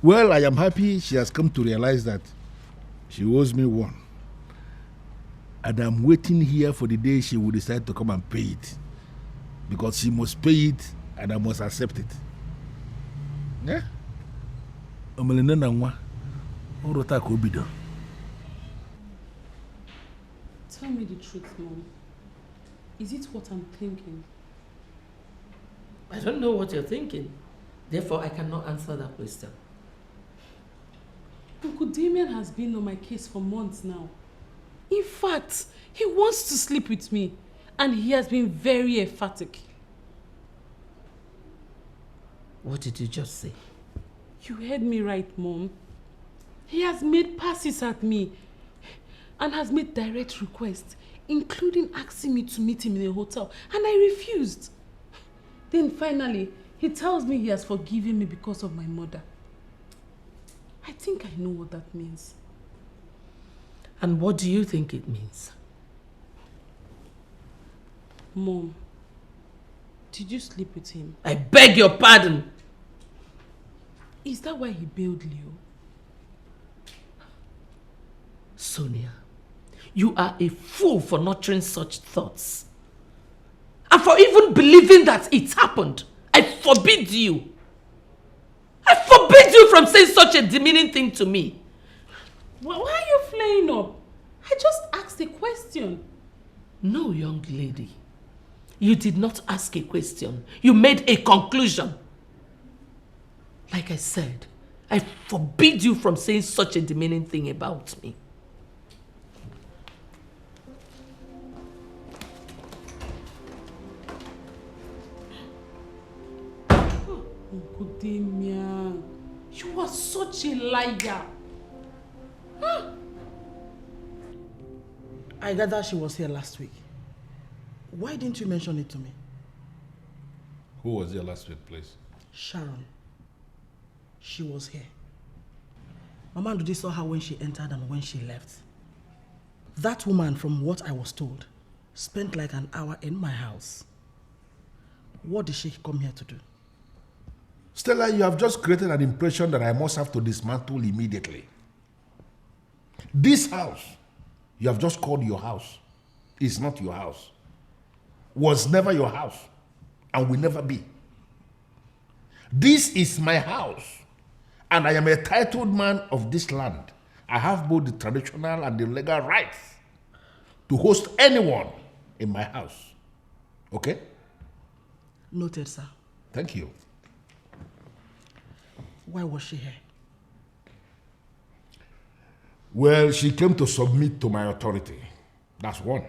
Well, I am happy she has come to realize that she owes me one. And I'm waiting here for the day she will decide to come and pay it. Because she must pay it and I must accept it. Yeah? Tell me the truth, Mom. Is it what I'm thinking? I don't know what you're thinking. Therefore, I cannot answer that question. Uncle Damien has been on my case for months now. In fact, he wants to sleep with me, and he has been very emphatic. What did you just say? You heard me right, Mom. He has made passes at me and has made direct requests, including asking me to meet him in a hotel, and I refused. Then finally, he tells me he has forgiven me because of my mother. I think I know what that means. And what do you think it means? Mom, did you sleep with him? I beg your pardon! Is that why he bailed Leo? Sonia, you are a fool for nurturing such thoughts. And for even believing that it happened. I forbid you. I forbid you from saying such a demeaning thing to me. Why are you flaying up? I just asked a question. No, young lady. You did not ask a question. You made a conclusion. Like I said, I forbid you from saying such a demeaning thing about me. Uncle Damien, you are such a liar. Huh? I gather she was here last week. Why didn't you mention it to me? Who was here last week, please? Sharon. She was here. Mama Ndudi saw her when she entered and when she left. That woman, from what I was told, spent like an hour in my house. What did she come here to do? Stella, you have just created an impression that I must have to dismantle immediately. This house, you have just called your house, is not your house. Was never your house and will never be. This is my house and I am a titled man of this land. I have both the traditional and the legal rights to host anyone in my house. Okay? Noted, sir. Thank you. Why was she here? Well, she came to submit to my authority. That's one.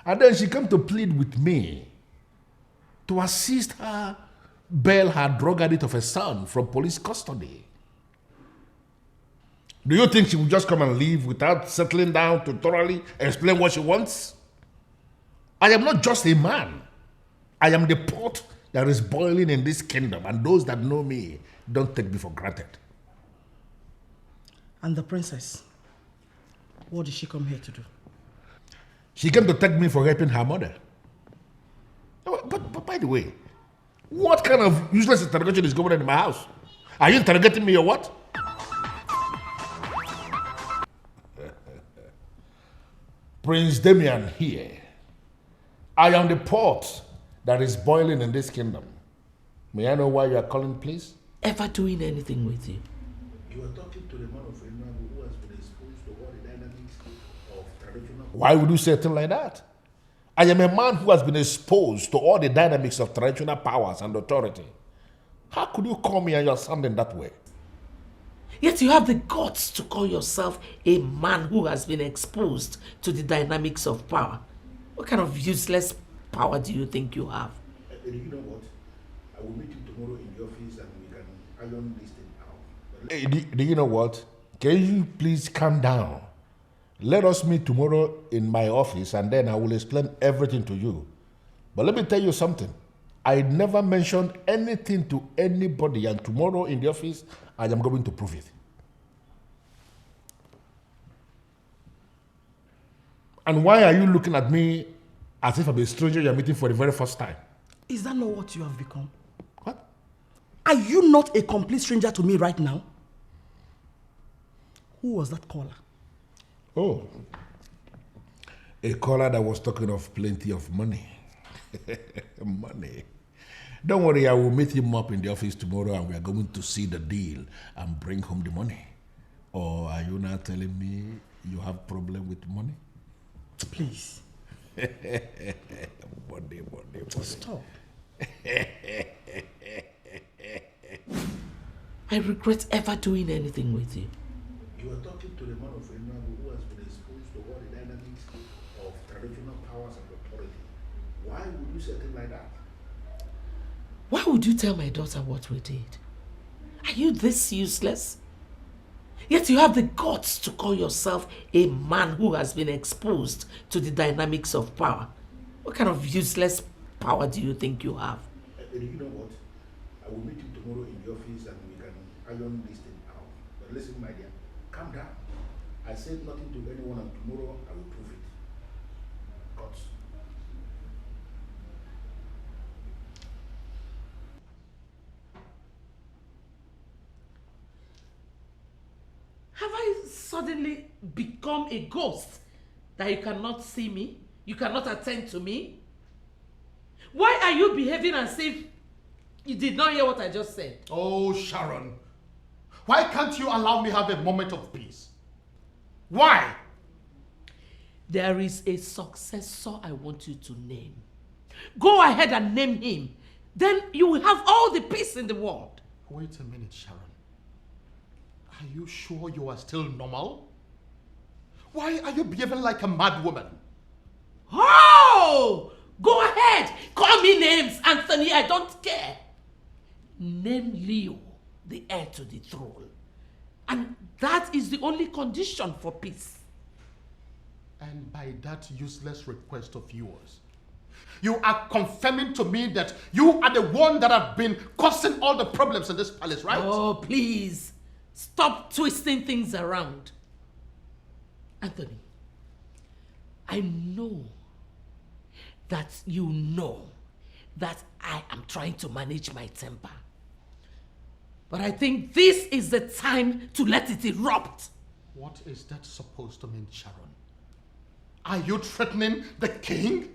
And then she came to plead with me to assist her bail her drug addict of a son from police custody. Do you think she will just come and leave without settling down to thoroughly explain what she wants? I am not just a man. I am the pot that is boiling in this kingdom, and those that know me don't take me for granted. And the princess? What did she come here to do? She came to take me for helping her mother. But by the way, what kind of useless interrogation is going on in my house? Are you interrogating me or what? Prince Damien here. I am the pot that is boiling in this kingdom. May I know why you are calling, please? Ever doing anything with you? You are talking to the man of Unraveling who has been exposed to all the dynamics of traditional... Why would you say a thing like that? I am a man who has been exposed to all the dynamics of traditional powers and authority. How could you call me and you're sounding that way? Yet you have the guts to call yourself a man who has been exposed to the dynamics of power. What kind of useless power do you think you have? You know what? I will meet you tomorrow in the office and we can iron this thing out. Hey, do you know what? Can you please calm down? Let us meet tomorrow in my office and then I will explain everything to you. But let me tell you something. I never mentioned anything to anybody, and tomorrow in the office, I am going to prove it. And why are you looking at me as if I'm a stranger you're meeting for the very first time? Is that not what you have become? What? Are you not a complete stranger to me right now? Who was that caller? Oh, a caller that was talking of plenty of money. Money. Don't worry, I will meet him up in the office tomorrow and we are going to see the deal and bring home the money. Or are you now telling me you have problem with money? Please. Body. Stop. I regret ever doing anything with you. You are talking to the man of Unraveling who has been exposed to all the dynamics of traditional powers and authority. Why would you say things like that? Why would you tell my daughter what we did? Are you this useless? Yet you have the guts to call yourself a man who has been exposed to the dynamics of power. What kind of useless power do you think you have? You know what? I will meet you tomorrow in the office and we can iron this thing out. But listen, my dear, calm down. I said nothing to anyone and tomorrow I will prove it. Guts. Have I suddenly become a ghost that you cannot see me? You cannot attend to me? Why are you behaving as if you did not hear what I just said? Oh, Sharon. Why can't you allow me have a moment of peace? Why? There is a successor I want you to name. Go ahead and name him. Then you will have all the peace in the world. Wait a minute, Sharon. Are you sure you are still normal? Why are you behaving like a mad woman? Oh! Go ahead! Call me names, Anthony, I don't care. Name Leo, the heir to the throne. And that is the only condition for peace. And by that useless request of yours, you are confirming to me that you are the one that have been causing all the problems in this palace, right? Oh, please. Stop twisting things around. Anthony, I know that you know that I am trying to manage my temper. But I think this is the time to let it erupt. What is that supposed to mean, Sharon? Are you threatening the king?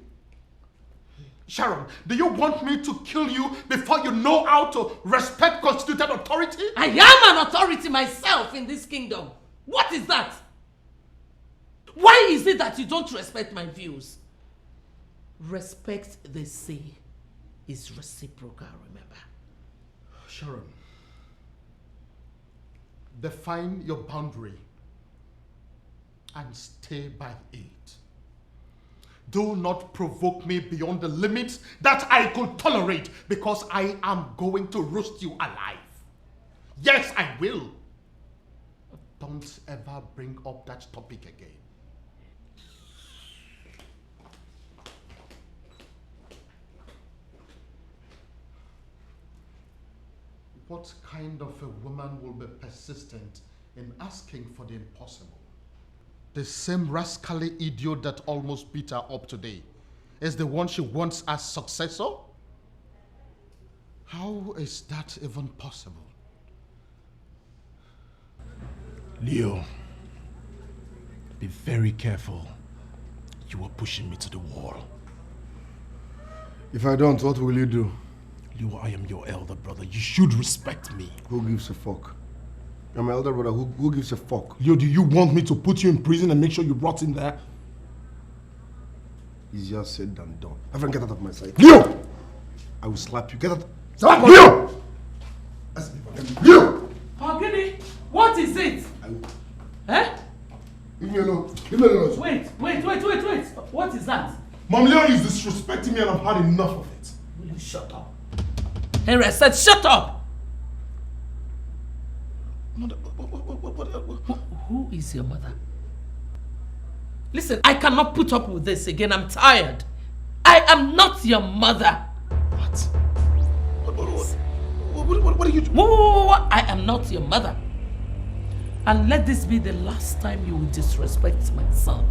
Sharon, do you want me to kill you before you know how to respect constituted authority? I am an authority myself in this kingdom. What is that? Why is it that you don't respect my views? Respect, they say, is reciprocal, remember? Sharon, define your boundary and stay by it. Do not provoke me beyond the limits that I could tolerate, because I am going to roast you alive. Yes, I will. Don't ever bring up that topic again. What kind of a woman will be persistent in asking for the impossible? The same rascally idiot that almost beat her up today is the one she wants as successor? How is that even possible? Leo, be very careful. You are pushing me to the wall. If I don't, what will you do? Leo, I am your elder brother. You should respect me. Who gives a fuck? I'm my elder brother. Who gives a fuck? Leo, do you want me to put you in prison and make sure you rot in there? Easier said than done. My friend, get out of my sight. Leo! I will slap you. Get out. Slap Leo! Leo! Ogini, what is it? Eh? Leave me alone. Leave me alone. Wait. What is that? Mom, Leo is disrespecting me and I've had enough of it. Will you shut up? Henry, I said shut up! Mother, who is your mother? Listen, I cannot put up with this again. I'm tired. I am not your mother. What? What are you doing? What? I am not your mother. And let this be the last time you will disrespect my son.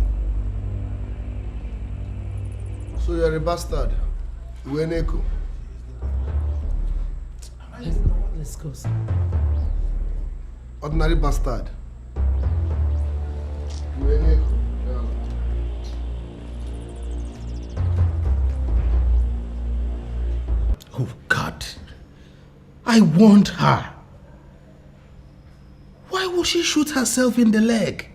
So you're a bastard. Ueneko. Let's go, sir. Ordinary bastard. Ueneko. Oh God, I warned her. Why would she shoot herself in the leg?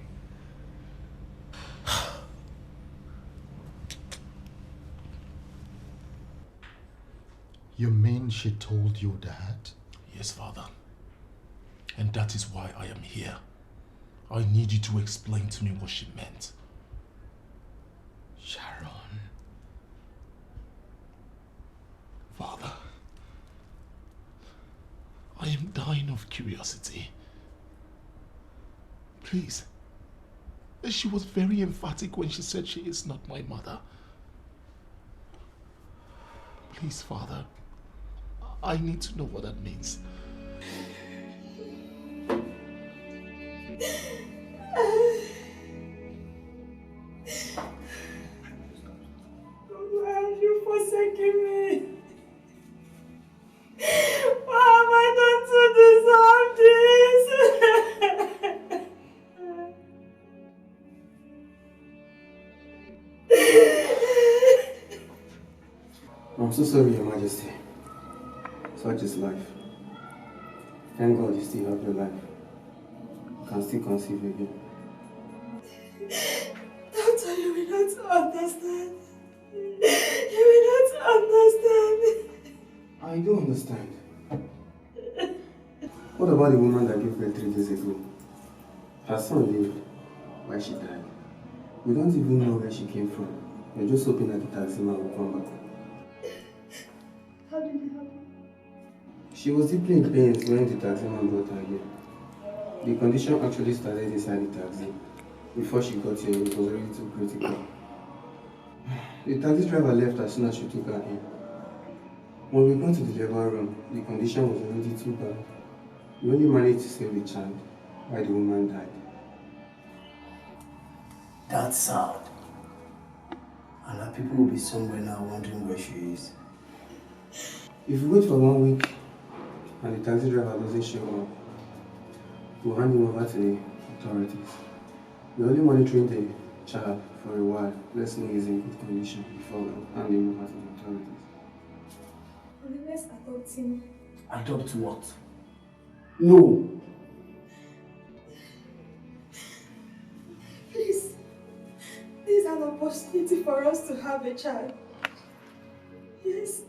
You mean she told you that? Yes, Father. And that is why I am here. I need you to explain to me what she meant. Sharon. Father, I am dying of curiosity. Please. She was very emphatic when she said she is not my mother. Please, Father, I need to know what that means. Why have you forsaken me? Why am I done to deserve this? I'm so sorry, Your Majesty. Such is life. Thank God you still have your life. You can still conceive again. Doctor, you will not understand. You will not understand. I don't understand. What about the woman that gave birth 3 days ago? Her son lived. Why she died? We don't even know where she came from. We're just hoping that the taxi man will come back. How did it happen? She was deeply in pain when the taxi man brought her here. The condition actually started inside the taxi. Before she got here, it was already too critical. The taxi driver left as soon as she took her in. When we got to the labor room, the condition was already too bad. We only managed to save the child while the woman died. That's sad. And our people will be somewhere now wondering where she is. If we wait for 1 week and the taxi driver doesn't show up, we'll hand him over to the authorities. We're only monitoring the child for a while. Let's know he's in good condition before we hand him over to the authorities. Let's adopt him. Adopt what? No! Please. This is an opportunity for us to have a child. Yes.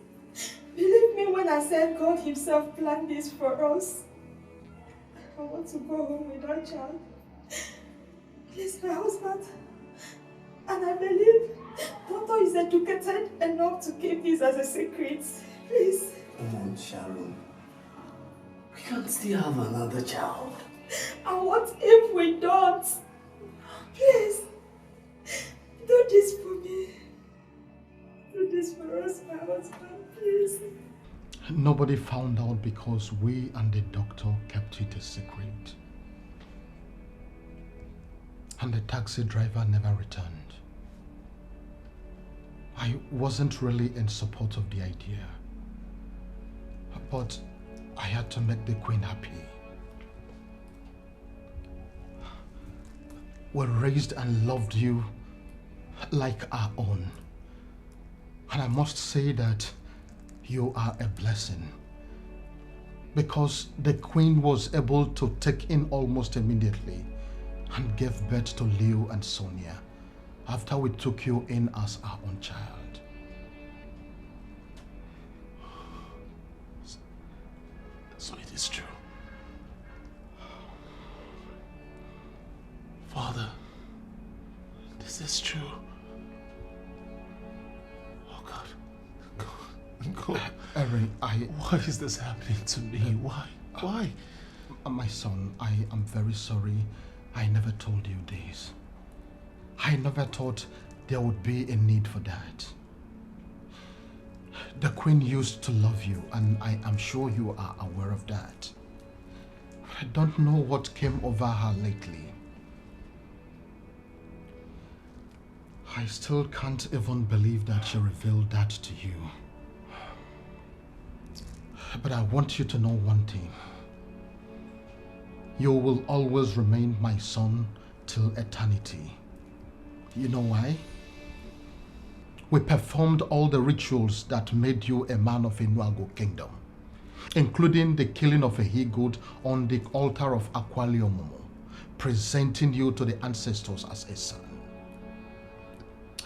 Believe me when I said God himself planned this for us. I want to go home with our child. Please, my husband. And I believe Doctor is educated enough to keep this as a secret. Please. Come on, Sharon. We can't still have another child. And what if we don't? Please. Do this for me. Do this for us, my husband, please. Nobody found out because we and the doctor kept it a secret. And the taxi driver never returned. I wasn't really in support of the idea. But I had to make the Queen happy. We raised and loved you like our own. And I must say that you are a blessing. Because the Queen was able to take in almost immediately and gave birth to Leo and Sonia after we took you in as our own child. So it is true. Father, this is true. Oh God. God. Erin, why is this happening to me? Why? Why? My son, I am very sorry I never told you this. I never thought there would be a need for that. The Queen used to love you, and I am sure you are aware of that. I don't know what came over her lately. I still can't even believe that she revealed that to you. But I want you to know one thing. You will always remain my son till eternity. You know why? We performed all the rituals that made you a man of Enuago Kingdom, including the killing of a he-goat on the altar of Aqualiomomo, presenting you to the ancestors as a son.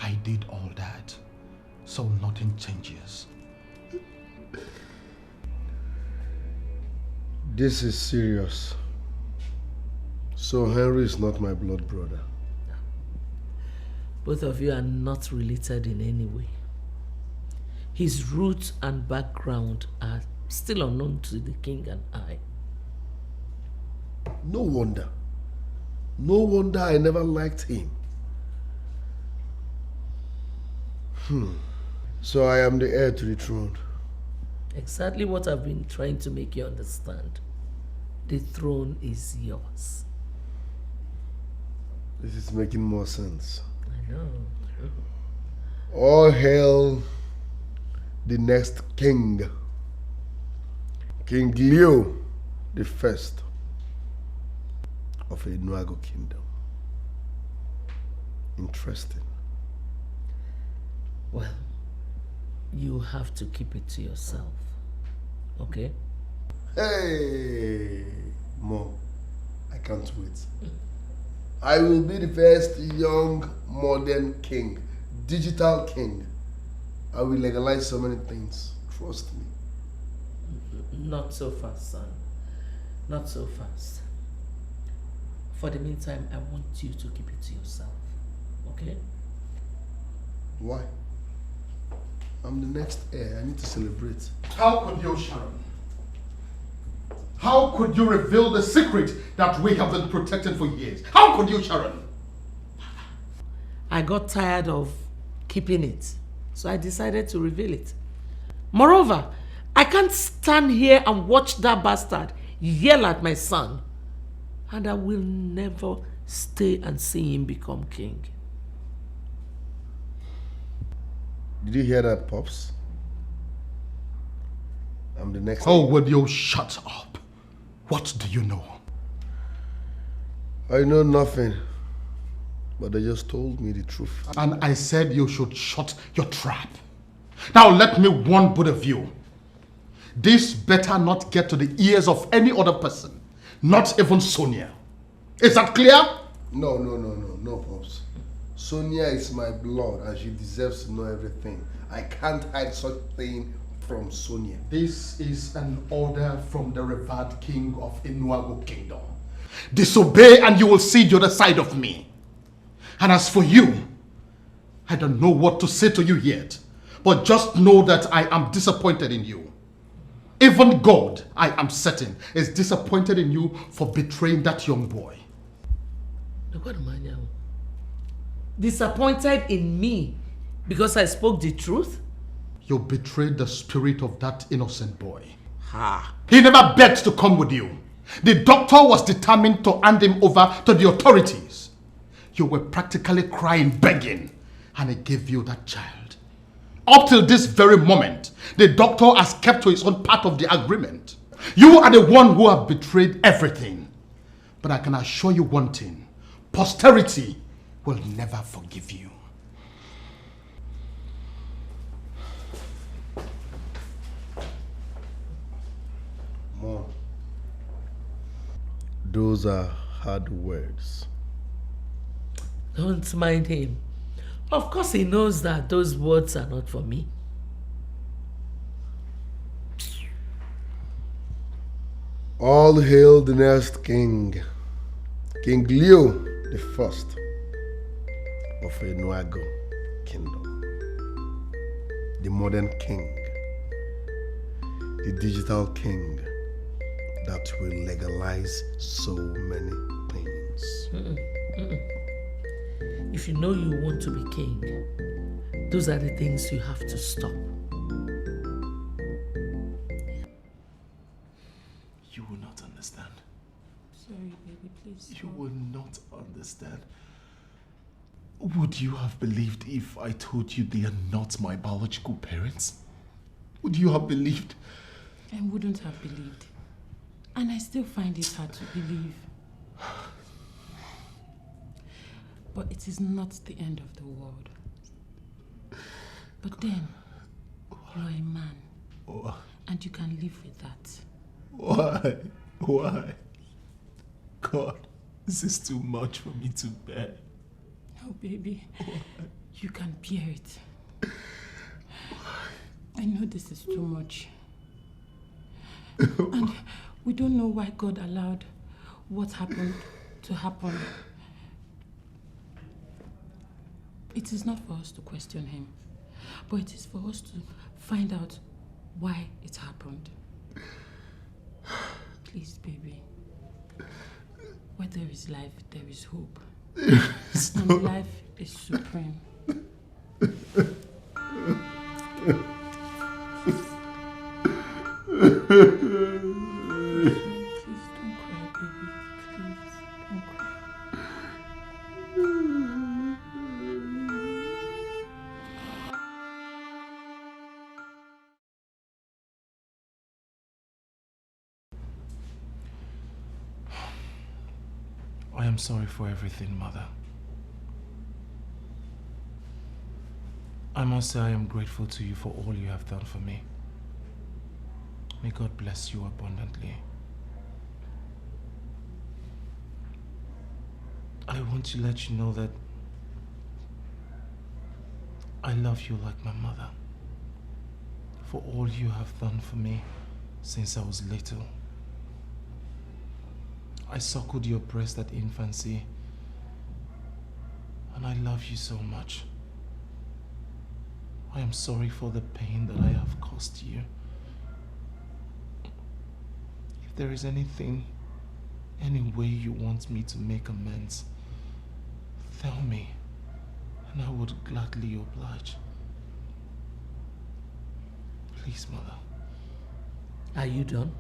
I did all that, so nothing changes. This is serious. So Henry is not my blood brother. Both of you are not related in any way. His roots and background are still unknown to the king and I. No wonder. No wonder I never liked him. So I am the heir to the throne. Exactly what I've been trying to make you understand. The throne is yours. This is making more sense. I know. All hail the next king. King Leo the first of a Nuago kingdom. Interesting. Well, you have to keep it to yourself. Okay? Hey, Mom, I can't wait. I will be the first young modern king, digital king. I will legalize so many things. Trust me. Not so fast, son. Not so fast. For the meantime, I want you to keep it to yourself. Okay? Why? I'm the next heir. I need to celebrate. How could you, Sharon? How could you reveal the secret that we have been protecting for years? How could you, Sharon? I got tired of keeping it, so I decided to reveal it. Moreover, I can't stand here and watch that bastard yell at my son, and I will never stay and see him become king. Did you hear that, Pops? I'm the next. Oh, will you shut up? What do you know? I know nothing, but they just told me the truth. And I said you should shut your trap. Now let me warn both of you. This better not get to the ears of any other person, not even Sonia. Is that clear? No, Pops. Sonia is my blood and she deserves to know everything. I can't hide such thing from Sonia. This is an order from the revered king of Inuago Kingdom. Disobey and you will see the other side of me. And as for you, I don't know what to say to you yet, but just know that I am disappointed in you. Even God, I am certain, is disappointed in you for betraying that young boy. Disappointed in me because I spoke the truth? You betrayed the spirit of that innocent boy. Ha! He never begged to come with you. The doctor was determined to hand him over to the authorities. You were practically crying, begging, and he gave you that child. Up till this very moment, the doctor has kept to his own part of the agreement. You are the one who have betrayed everything. But I can assure you one thing. Posterity will never forgive you. Mom, those are hard words. Don't mind him. Of course he knows that those words are not for me. All hail the next king, King Leo the first of Enuago Kingdom, the modern king, the digital king that will legalize so many things. If you know you want to be king, those are the things you have to stop. You will not understand. Sorry, baby, please. You will not understand. Would you have believed if I told you they are not my biological parents? Would you have believed? I wouldn't have believed. And I still find it hard to believe. But it is not the end of the world. But then, you're a man. And you can live with that. Why? Why? God, this is too much for me to bear. Oh, baby. You can bear it. I know this is too much. And we don't know why God allowed what happened to happen. It is not for us to question him, but it is for us to find out why it happened. Please, baby. Where there is life, there is hope. And life is supreme. I am sorry for everything, Mother. I must say I am grateful to you for all you have done for me. May God bless you abundantly. I want to let you know that I love you like my mother, for all you have done for me since I was little. I suckled your breast at infancy, and I love you so much. I am sorry for the pain that I have caused you. If there is anything, any way you want me to make amends, tell me, and I would gladly oblige. Please, Mother. Are you done?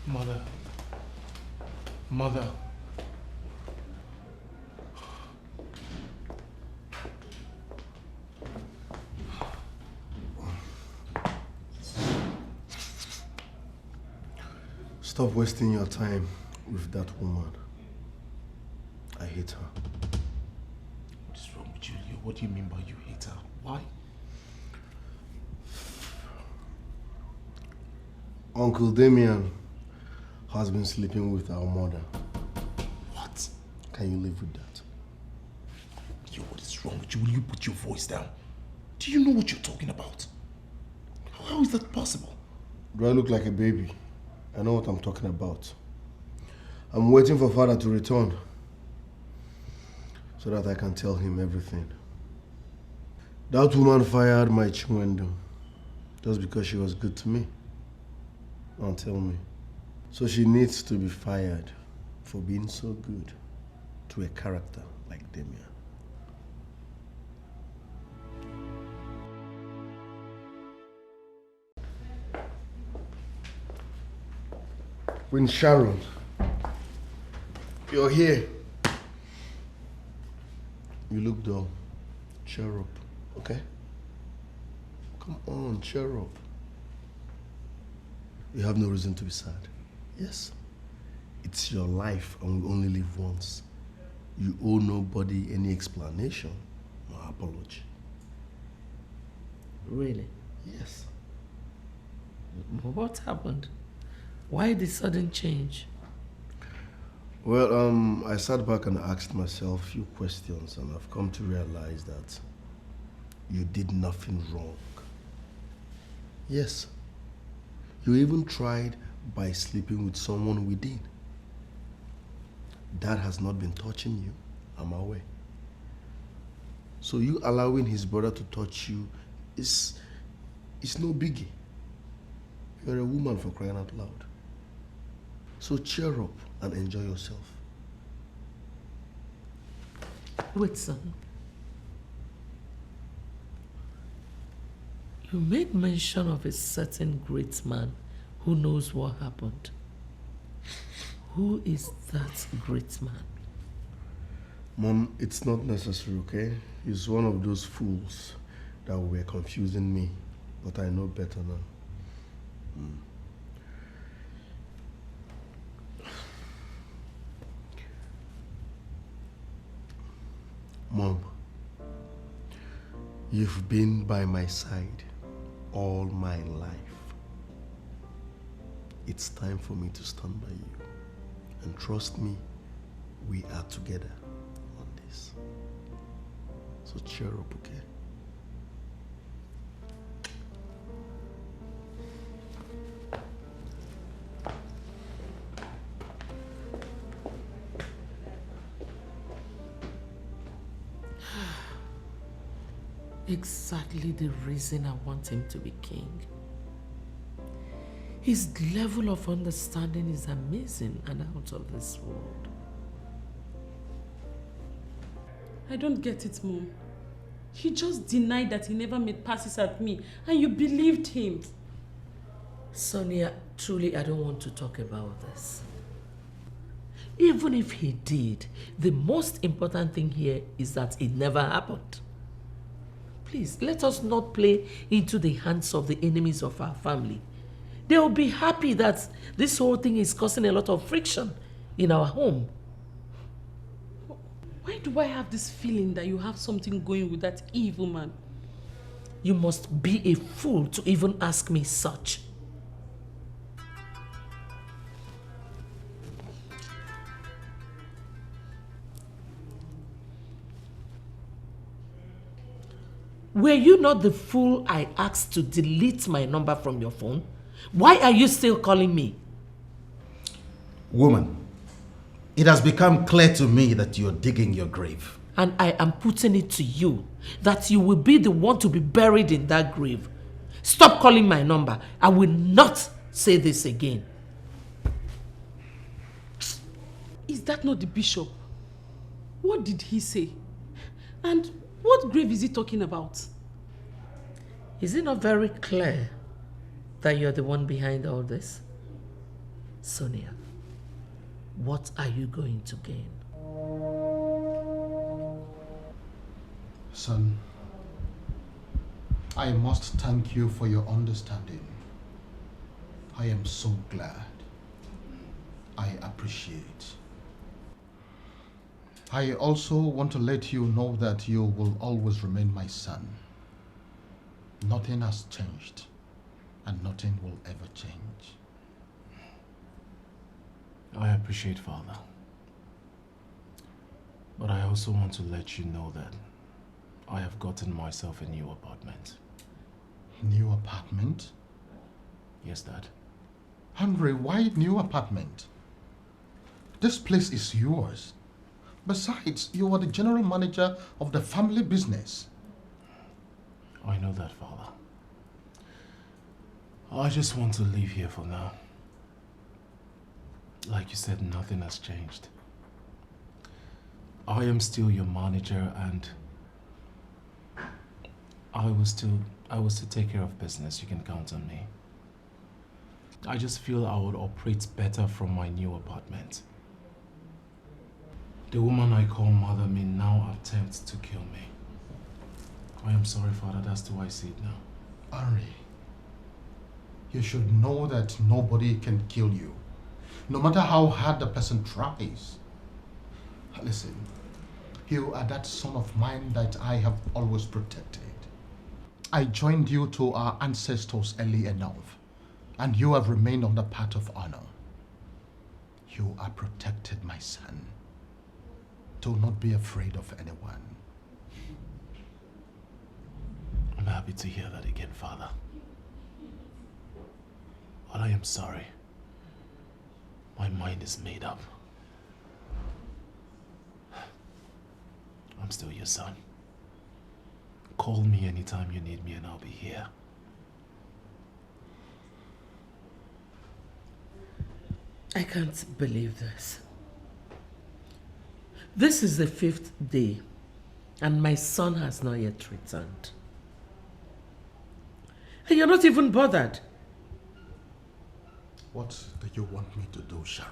Mother. Mother. Stop wasting your time with that woman. I hate her. What is wrong with you, Leo? What do you mean by you hate her? Why? Uncle Damien has been sleeping with our mother. What? Can you live with that? Leo, what is wrong with you? Will you put your voice down? Do you know what you're talking about? How is that possible? Do I look like a baby? I know what I'm talking about. I'm waiting for father to return so that I can tell him everything. That woman fired my Chiwendo just because she was good to me. Now tell me. So she needs to be fired for being so good to a character like Damien. Queen Sharon, you're here. You look dull. Cheer up, okay? Come on, cheer up. You have no reason to be sad. Yes. It's your life and we only live once. You owe nobody any explanation or apology. Really? Yes. What happened? Why the sudden change? Well, I sat back and asked myself a few questions and I've come to realize that you did nothing wrong. Yes. You even tried by sleeping with someone within. Dad has not been touching you, I'm aware. So you allowing his brother to touch you is no biggie. You're a woman, for crying out loud. So cheer up and enjoy yourself. Wait, son. You made mention of a certain great man who knows what happened. Who is that great man? Mom, it's not necessary, okay? He's one of those fools that were confusing me, but I know better now. Mom, you've been by my side all my life. It's time for me to stand by you. And trust me, we are together on this. So cheer up, okay? exactly the reason I want him to be king. His level of understanding is amazing and out of this world. I don't get it, Mom. He just denied that he never made passes at me, and you believed him. Sonia, truly I don't want to talk about this. Even if he did, the most important thing here is that it never happened. Please, let us not play into the hands of the enemies of our family. They will be happy that this whole thing is causing a lot of friction in our home. Why do I have this feeling that you have something going with that evil man? You must be a fool to even ask me such. Were you not the fool I asked to delete my number from your phone? Why are you still calling me? Woman, it has become clear to me that you're digging your grave. And I am putting it to you that you will be the one to be buried in that grave. Stop calling my number. I will not say this again. Is that not the bishop? What did he say? And what grave is he talking about? Is it not very clear that you're the one behind all this? Sonia, what are you going to gain? Son, I must thank you for your understanding. I am so glad. I appreciate. I also want to let you know that you will always remain my son. Nothing has changed, and nothing will ever change. I appreciate, Father. But I also want to let you know that I have gotten myself a new apartment. New apartment? Yes, Dad. Henry, why new apartment? This place is yours. Besides, you are the general manager of the family business. I know that, Father. I just want to live here for now. Like you said, nothing has changed. I am still your manager, and I will still take care of business. You can count on me. I just feel I would operate better from my new apartment. The woman I call mother may now attempt to kill me. I am sorry, Father, that's the way I see it now. Henry, you should know that nobody can kill you, no matter how hard the person tries. Listen, you are that son of mine that I have always protected. I joined you to our ancestors early enough, and you have remained on the path of honor. You are protected, my son. Do not be afraid of anyone. I'm happy to hear that again, Father. But I am sorry. My mind is made up. I'm still your son. Call me anytime you need me and I'll be here. I can't believe this. This is the 5th day, and my son has not yet returned. And you're not even bothered. What do you want me to do, Sharon?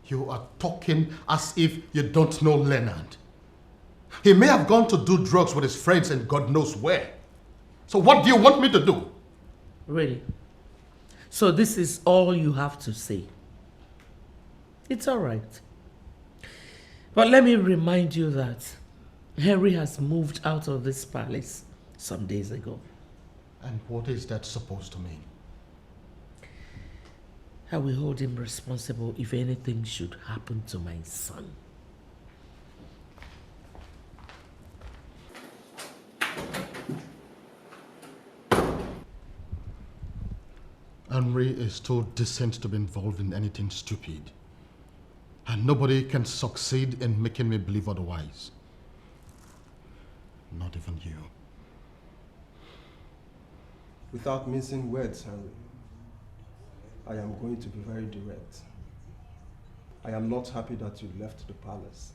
You are talking as if you don't know Leonard. He may have gone to do drugs with his friends and God knows where. So what do you want me to do? Really? So this is all you have to say? It's all right. But let me remind you that Henry has moved out of this palace some days ago. And what is that supposed to mean? I will hold him responsible if anything should happen to my son. Henry is too decent to be involved in anything stupid. And nobody can succeed in making me believe otherwise. Not even you. Without mincing words, Henry, I am going to be very direct. I am not happy that you left the palace.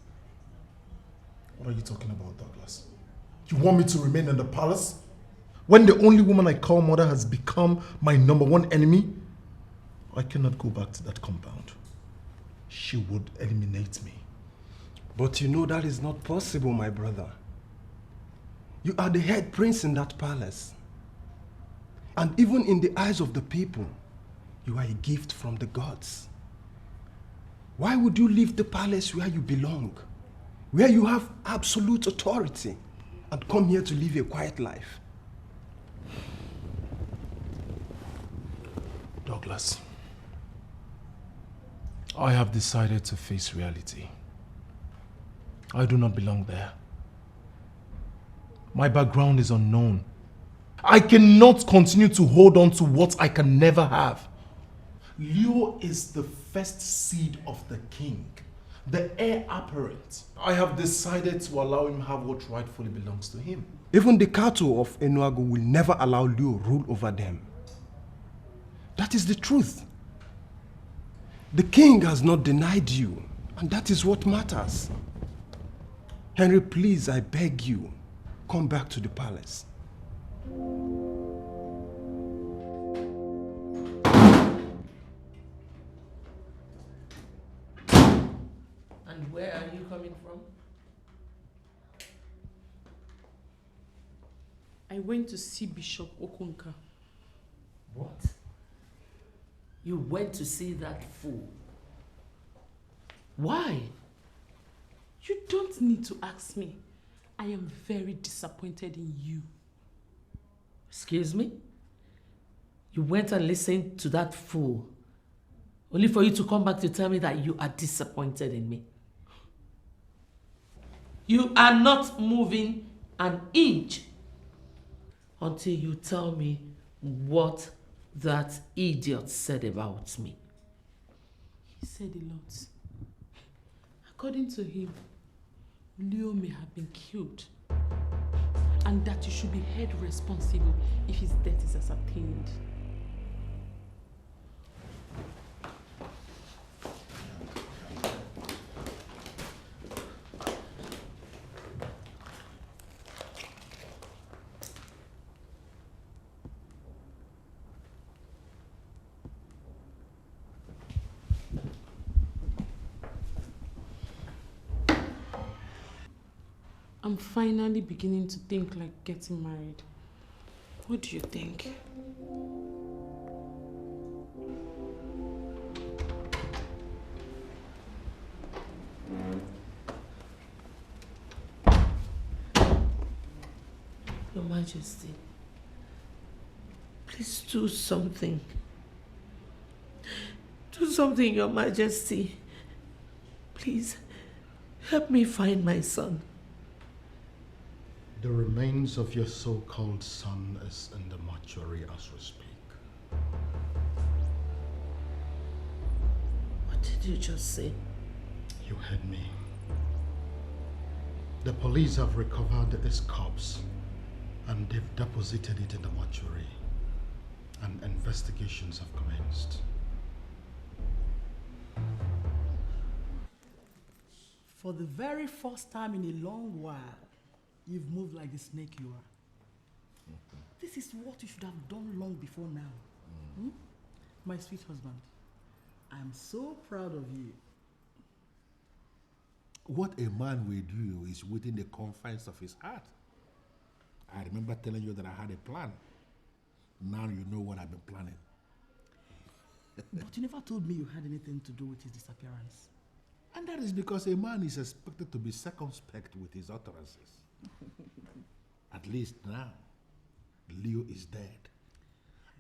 What are you talking about, Douglas? You want me to remain in the palace? When the only woman I call mother has become my #1 enemy? I cannot go back to that compound. She would eliminate me. But you know that is not possible, my brother. You are the head prince in that palace. And even in the eyes of the people, you are a gift from the gods. Why would you leave the palace where you belong, where you have absolute authority, and come here to live a quiet life? Douglas, I have decided to face reality. I do not belong there. My background is unknown. I cannot continue to hold on to what I can never have. Leo is the first seed of the king, the heir apparent. I have decided to allow him have what rightfully belongs to him. Even the cattle of Enuago will never allow Leo rule over them. That is the truth. The king has not denied you, and that is what matters. Henry, please, I beg you, come back to the palace. And where are you coming from? I went to see Bishop Okonka. What? You went to see that fool? Why? You don't need to ask me. I am very disappointed in you. Excuse me? You went and listened to that fool, only for you to come back to tell me that you are disappointed in me. You are not moving an inch until you tell me what that idiot said about me. He said a lot. According to him, Leo may have been killed, and that you should be held responsible if his death is ascertained. I'm finally beginning to think like getting married. What do you think? Your Majesty, please do something. Do something, Your Majesty. Please, help me find my son. The remains of your so-called son is in the mortuary as we speak. What did you just say? You heard me. The police have recovered his corpse and they've deposited it in the mortuary, and investigations have commenced. For the very first time in a long while, you've moved like the snake you are. This is what you should have done long before now. Hmm? My sweet husband, I'm so proud of you. What a man will do is within the confines of his heart. I remember telling you that I had a plan. Now you know what I've been planning. But you never told me you had anything to do with his disappearance. And that is because a man is expected to be circumspect with his utterances. At least now, Leo is dead.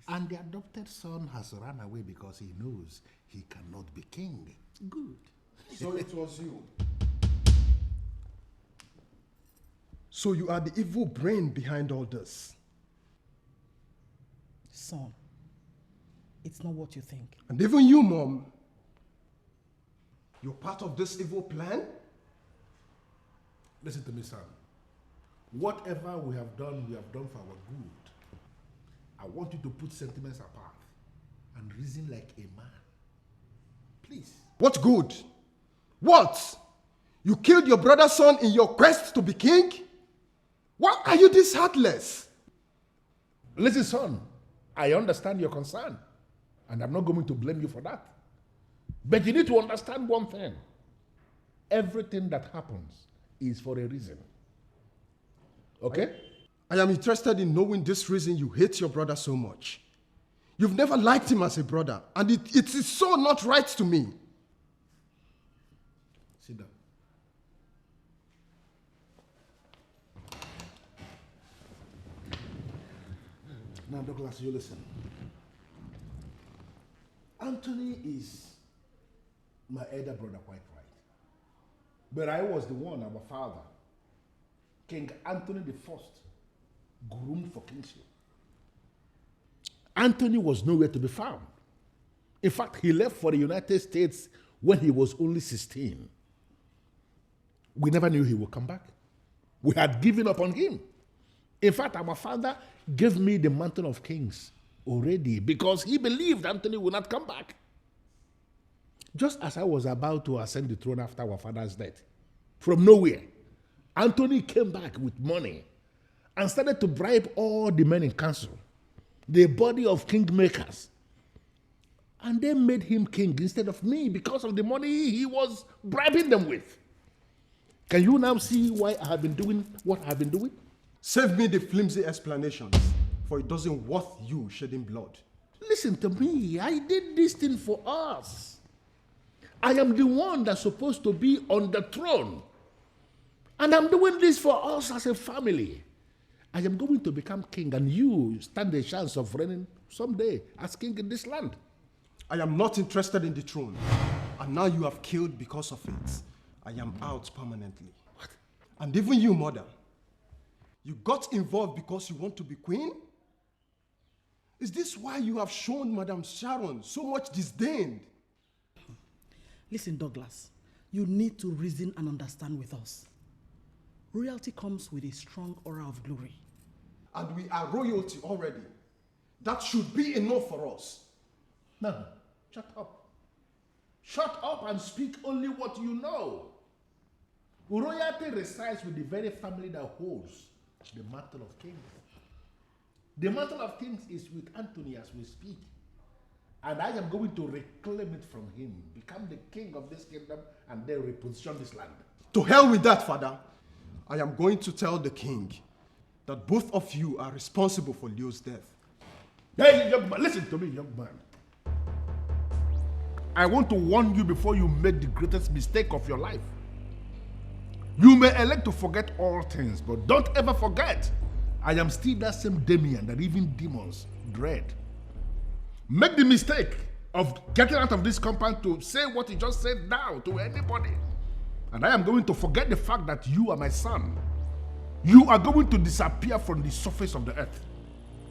And the adopted son has run away because he knows he cannot be king. Good. So it was you. So you are the evil brain behind all this. Son, it's not what you think. And even you, Mom. You're part of this evil plan? Listen to me, son. Whatever we have done for our good. I want you to put sentiments apart and reason like a man. Please. What good? What? You killed your brother's son in your quest to be king? Why are you this heartless? Listen, son, I understand your concern, and I'm not going to blame you for that. But you need to understand one thing. Everything that happens is for a reason. Okay? I am interested in knowing this reason you hate your brother so much. You've never liked him as a brother, and it is so not right to me. Sit down. Now, Douglas, you listen. Anthony is my elder brother, quite right. But I was the one, our father, King Anthony I, groomed for kingship. Anthony was nowhere to be found. In fact, he left for the United States when he was only 16. We never knew he would come back. We had given up on him. In fact, our father gave me the mantle of kings already because he believed Anthony would not come back. Just as I was about to ascend the throne after our father's death, from nowhere, Anthony came back with money and started to bribe all the men in council, the body of kingmakers. And they made him king instead of me because of the money he was bribing them with. Can you now see why I have been doing what I have been doing? Save me the flimsy explanations, for it doesn't worth you shedding blood. Listen to me. I did this thing for us. I am the one that's supposed to be on the throne. And I'm doing this for us as a family. I am going to become king, and you stand a chance of reigning someday as king in this land. I am not interested in the throne. And now you have killed because of it. I am out permanently. What? And even you, mother. You got involved because you want to be queen? Is this why you have shown Madame Sharon so much disdain? Listen, Douglas, you need to reason and understand with us. Royalty comes with a strong aura of glory. And we are royalty already. That should be enough for us. No, shut up. Shut up and speak only what you know. Royalty resides with the very family that holds the mantle of kings. The mantle of kings is with Anthony as we speak. And I am going to reclaim it from him, become the king of this kingdom, and then reposition this land. To hell with that, Father. I am going to tell the king that both of you are responsible for Leo's death. Hey, young man, listen to me, young man. I want to warn you before you make the greatest mistake of your life. You may elect to forget all things, but don't ever forget, I am still that same Damien that even demons dread. Make the mistake of getting out of this compound to say what you just said now to anybody. And I am going to forget the fact that you are my son. You are going to disappear from the surface of the earth.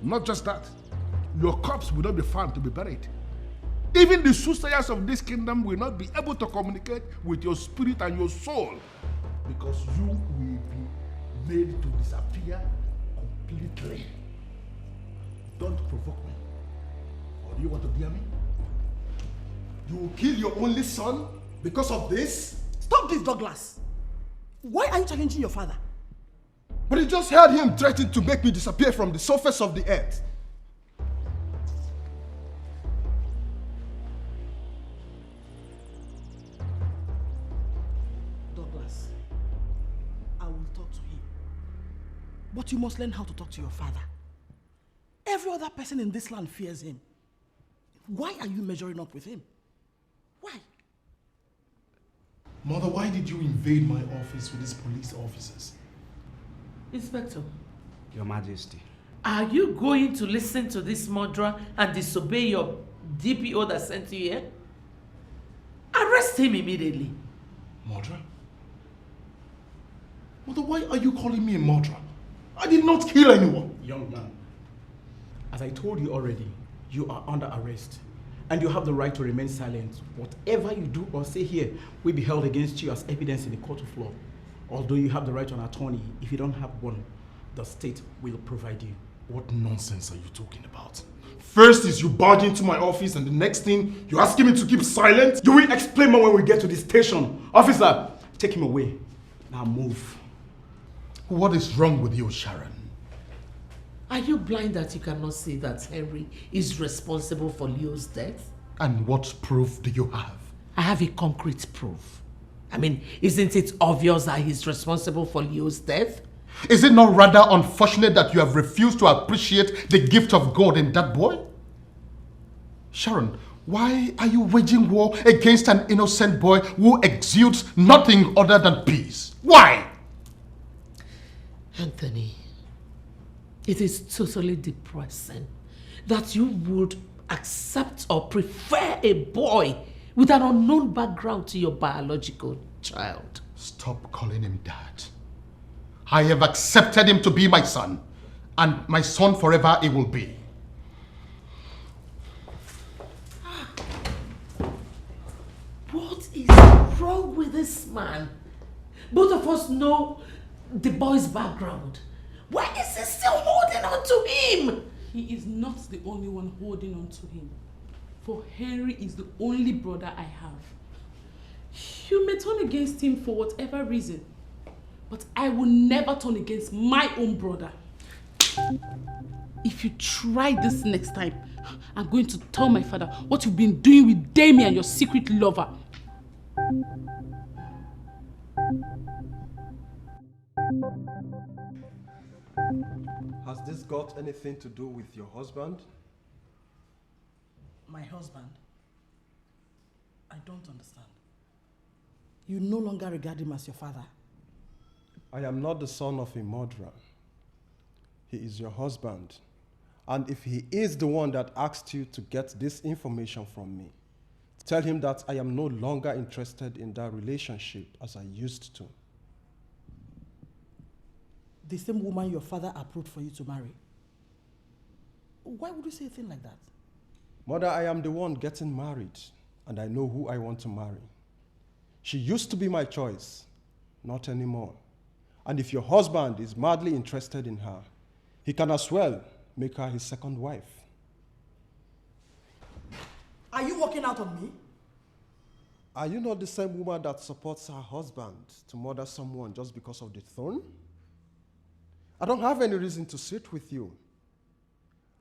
Not just that, your corpse will not be found to be buried. Even the soothsayers of this kingdom will not be able to communicate with your spirit and your soul, because you will be made to disappear completely. Don't provoke me. Or do you want to dare me? You will kill your only son because of this? Stop this, Douglas. Why are you challenging your father? But you just heard him threaten to make me disappear from the surface of the earth. Douglas, I will talk to him. But you must learn how to talk to your father. Every other person in this land fears him. Why are you measuring up with him? Why? Mother, why did you invade my office with these police officers? Inspector. Your Majesty. Are you going to listen to this murderer and disobey your DPO that sent you here? Arrest him immediately. Murderer? Mother, why are you calling me a murderer? I did not kill anyone. Young man, as I told you already, you are under arrest. And you have the right to remain silent. Whatever you do or say here will be held against you as evidence in the court of law. Although you have the right to an attorney, if you don't have one, the state will provide you. What nonsense are you talking about? First is you barge into my office and the next thing you're asking me to keep silent? You will explain more when we get to the station. Officer, take him away. Now move. What is wrong with you, Sharon? Are you blind that you cannot see that Henry is responsible for Leo's death? And what proof do you have? I have a concrete proof. I mean, isn't it obvious that he's responsible for Leo's death? Is it not rather unfortunate that you have refused to appreciate the gift of God in that boy? Sharon, why are you waging war against an innocent boy who exudes nothing other than peace? Why? Anthony, it is totally depressing that you would accept or prefer a boy with an unknown background to your biological child. Stop calling him dad. I have accepted him to be my son, and my son forever he will be. What is wrong with this man? Both of us know the boy's background. Why is he still holding on to him? He is not the only one holding on to him. For Henry is the only brother I have. You may turn against him for whatever reason, but I will never turn against my own brother. If you try this next time, I'm going to tell my father what you've been doing with Damien, your secret lover. Has this got anything to do with your husband? My husband? I don't understand. You no longer regard him as your father? I am not the son of a murderer. He is your husband. And if he is the one that asked you to get this information from me, tell him that I am no longer interested in that relationship as I used to. The same woman your father approved for you to marry? Why would you say a thing like that? Mother, I am the one getting married, and I know who I want to marry. She used to be my choice, not anymore. And if your husband is madly interested in her, he can as well make her his second wife. Are you walking out on me? Are you not the same woman that supports her husband to murder someone just because of the throne? I don't have any reason to sit with you.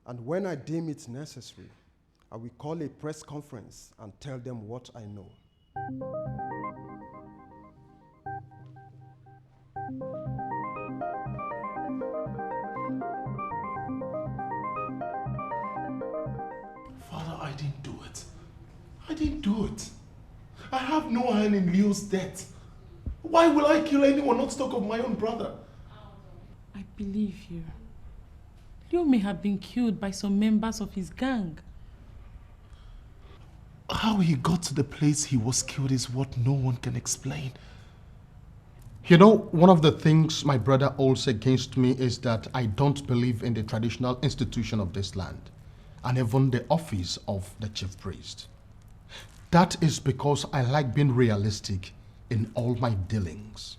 And when I deem it necessary, I will call a press conference and tell them what I know. Father, I didn't do it. I didn't do it. I have no hand in Leo's death. Why will I kill anyone, not talk of my own brother? I believe you. Leo may have been killed by some members of his gang. How he got to the place he was killed is what no one can explain. You know, one of the things my brother holds against me is that I don't believe in the traditional institution of this land, and even the office of the chief priest. That is because I like being realistic in all my dealings.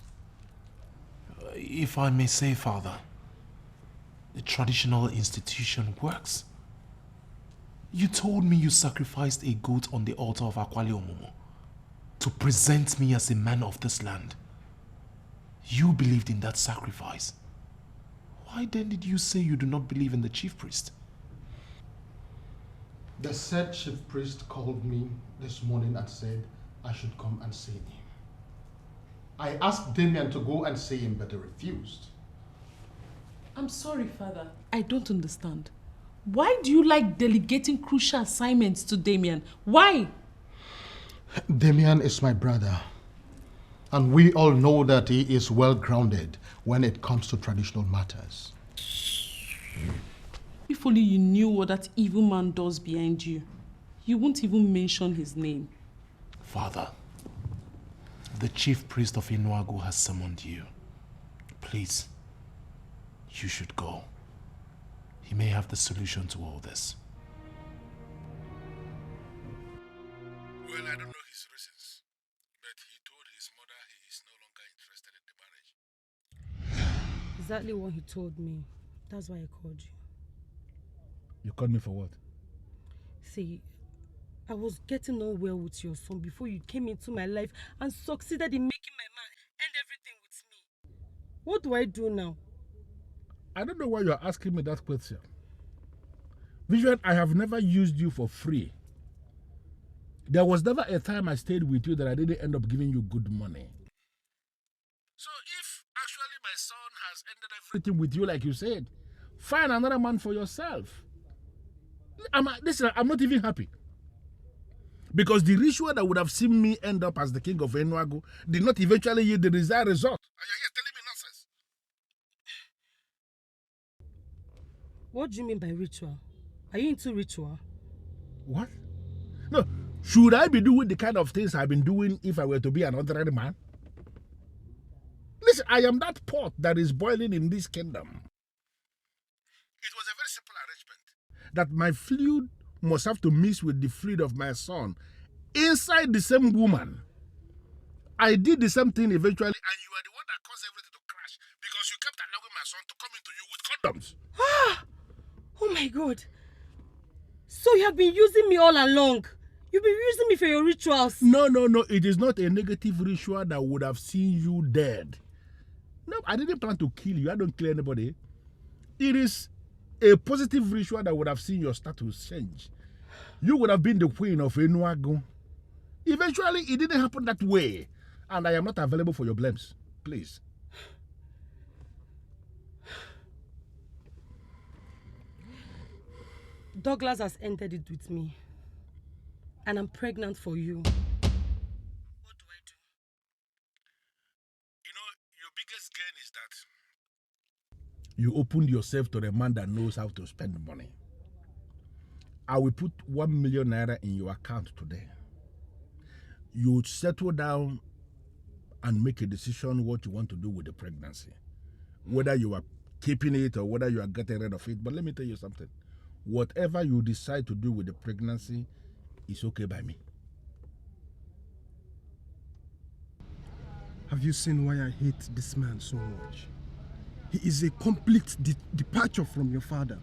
If I may say, Father, the traditional institution works. You told me you sacrificed a goat on the altar of Akwali Omomo to present me as a man of this land. You believed in that sacrifice. Why then did you say you do not believe in the chief priest? The said chief priest called me this morning and said I should come and see him. I asked Damien to go and see him, but he refused. I'm sorry, Father. I don't understand. Why do you like delegating crucial assignments to Damien? Why? Damien is my brother. And we all know that he is well grounded when it comes to traditional matters. If only you knew what that evil man does behind you, you won't even mention his name. Father, the chief priest of Inuagu has summoned you. Please, you should go. He may have the solution to all this. Well, I don't know his reasons, but he told his mother he is no longer interested in the marriage. exactly what he told me. That's why I called you. You called me for what? See, I was getting on well with your son before you came into my life and succeeded in making my man end everything with me. What do I do now? I don't know why you're asking me that question. Vivian, I have never used you for free. There was never a time I stayed with you that I didn't end up giving you good money. So if actually my son has ended everything with you like you said, find another man for yourself. Listen, I'm not even happy. Because the ritual that would have seen me end up as the king of Enuago did not eventually yield the desired result. And you're here telling me nonsense. What do you mean by ritual? Are you into ritual? What? No, should I be doing the kind of things I've been doing if I were to be an ordinary man? Listen, I am that pot that is boiling in this kingdom. It was a very simple arrangement that my fluid must have to mix with the fluid of my son inside the same woman. I did the same thing eventually, and you are the one that caused everything to crash because you kept allowing my son to come into you with condoms. Ah! Oh my God. So you have been using me all along. You've been using me for your rituals. No. It is not a negative ritual that would have seen you dead. No, I didn't plan to kill you. I don't kill anybody. It is a positive ritual that would have seen your status change. You would have been the queen of Enuago. Eventually, it didn't happen that way. And I am not available for your blames. Please. Douglas has ended it with me. And I'm pregnant for you. What do I do? You know, your biggest gain is that you opened yourself to a man that knows how to spend money. I will put 1 million naira in your account today. You settle down and make a decision what you want to do with the pregnancy. Whether you are keeping it or whether you are getting rid of it. But let me tell you something. Whatever you decide to do with the pregnancy is okay by me. Have you seen why I hate this man so much? He is a complete departure from your father.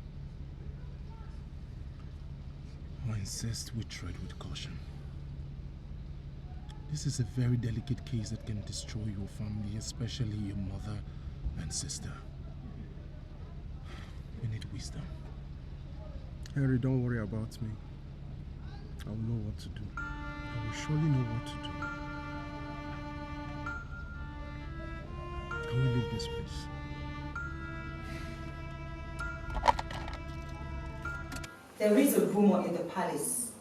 I insist we tread with caution. This is a very delicate case that can destroy your family, especially your mother and sister. We need wisdom. Henry, don't worry about me. I will know what to do. I will surely know what to do. Can we leave this place? There is a rumor in the palace.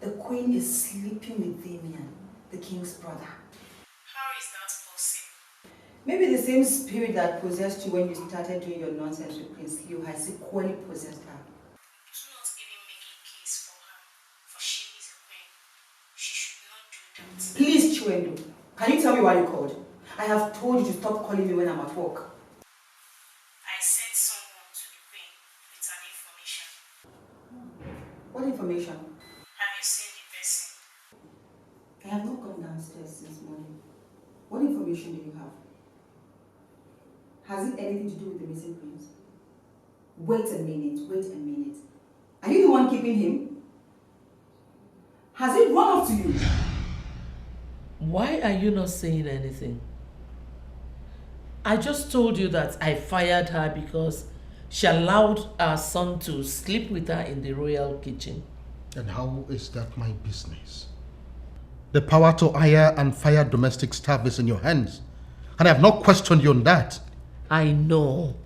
The queen is sleeping with Damien, the king's brother. How is that possible? Maybe the same spirit that possessed you when you started doing your nonsense with Prince Leo has equally possessed her. Do not even make a case for her, for she is a queen. She should not do that. Please, Chiwendo, can you tell me why you called? I have told you to stop calling me when I'm at work. I sent someone to the queen with an information. What information? Have you seen the person? I have not gone downstairs since morning. What information do you have? Has it anything to do with the missing prince? Wait a minute. Are you the one keeping him? Has it run up to you? Why are you not saying anything? I just told you that I fired her because she allowed our son to sleep with her in the royal kitchen. And how is that my business? The power to hire and fire domestic staff is in your hands. And I have not questioned you on that. I know.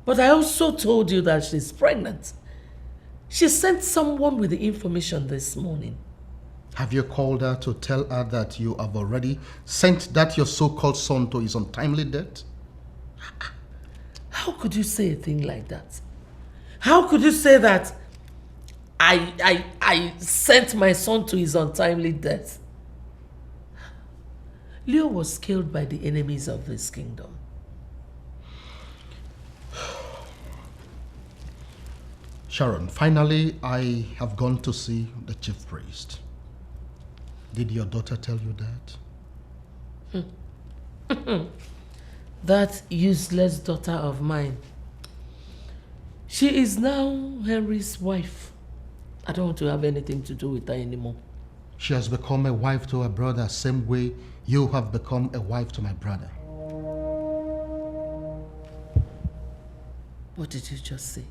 But I also told you that she's pregnant. She sent someone with the information this morning. Have you called her to tell her that you have already sent that your so-called son to his untimely death? How could you say a thing like that? How could you say that I sent my son to his untimely death? Leo was killed by the enemies of this kingdom. Sharon, finally, I have gone to see the chief priest. Did your daughter tell you that? That useless daughter of mine. She is now Henry's wife. I don't want to have anything to do with her anymore. She has become a wife to her brother, same way you have become a wife to my brother. What did you just say?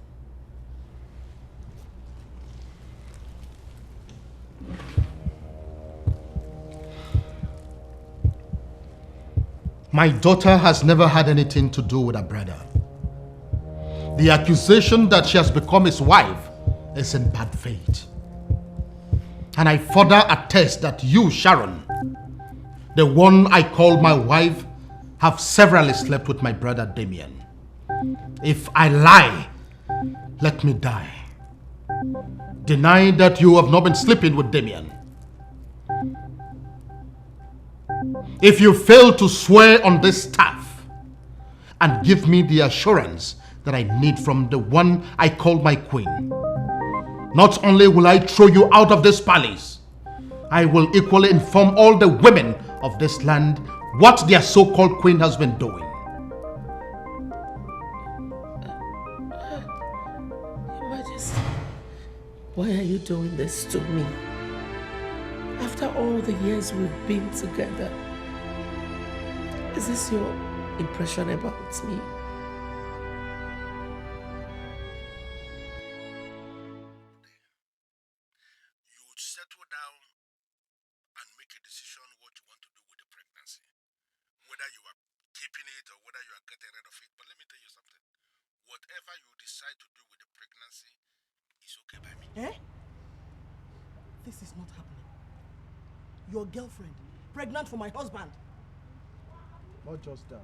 My daughter has never had anything to do with her brother. The accusation that she has become his wife is in bad faith. And I further attest that you, Sharon, the one I call my wife, have severally slept with my brother Damien. If I lie, let me die. Deny that you have not been sleeping with Damien. If you fail to swear on this staff and give me the assurance that I need from the one I call my queen, not only will I throw you out of this palace, I will equally inform all the women of this land what their so-called queen has been doing. Your Majesty, why are you doing this to me? After all the years we've been together, is this your impression about me? You would settle down and make a decision what you want to do with the pregnancy. Whether you are keeping it or whether you are getting rid of it. But let me tell you something. Whatever you decide to do with the pregnancy is okay by me. Eh? This is not happening. Your girlfriend, pregnant for my husband. Not just that.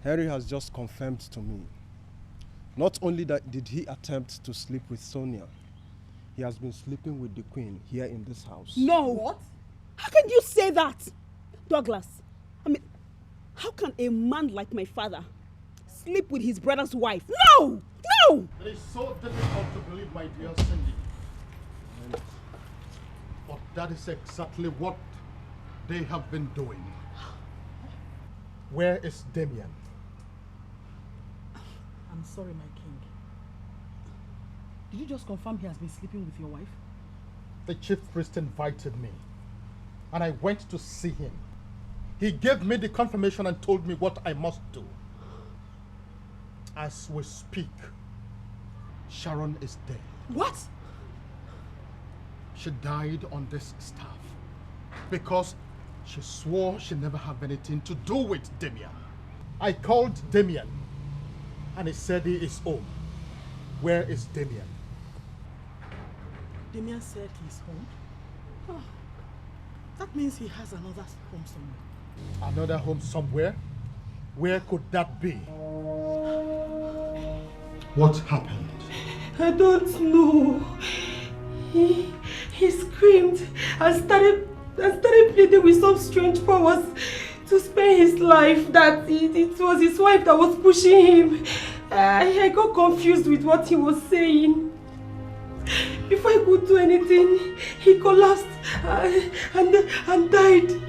Harry has just confirmed to me. Not only that did he attempt to sleep with Sonia, he has been sleeping with the queen here in this house. No! What? How can you say that? Douglas, I mean, how can a man like my father sleep with his brother's wife? No! No! It is so difficult to believe, my dear Cindy. But that is exactly what they have been doing. Where is Damien? I'm sorry, my king. Did you just confirm he has been sleeping with your wife? The chief priest invited me, and I went to see him. He gave me the confirmation and told me what I must do. As we speak, Sharon is dead. What? She died on this staff because she swore she never had anything to do with Damien. I called Damien and he said he is home. Where is Damien? Damien said he's home? Oh, that means he has another home somewhere. Another home somewhere? Where could that be? What happened? I don't know. He screamed and started pleading with some strange powers to spare his life, that it was his wife that was pushing him. I got confused with what he was saying. Before I could do anything, he collapsed and died.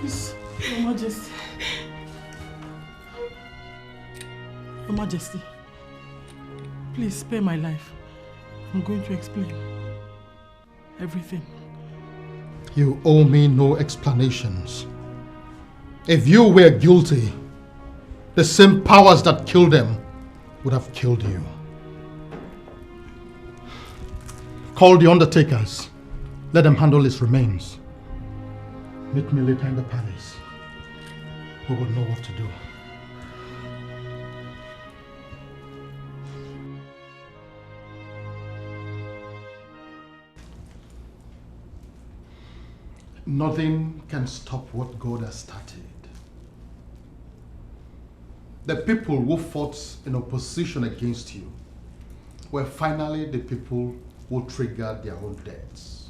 Please, Your Majesty. Your Majesty, please spare my life. I'm going to explain everything. You owe me no explanations. If you were guilty, the same powers that killed them would have killed you. Call the undertakers. Let them handle his remains. Meet me later in the palace. We will know what to do. Nothing can stop what God has started. The people who fought in opposition against you were finally the people who triggered their own deaths.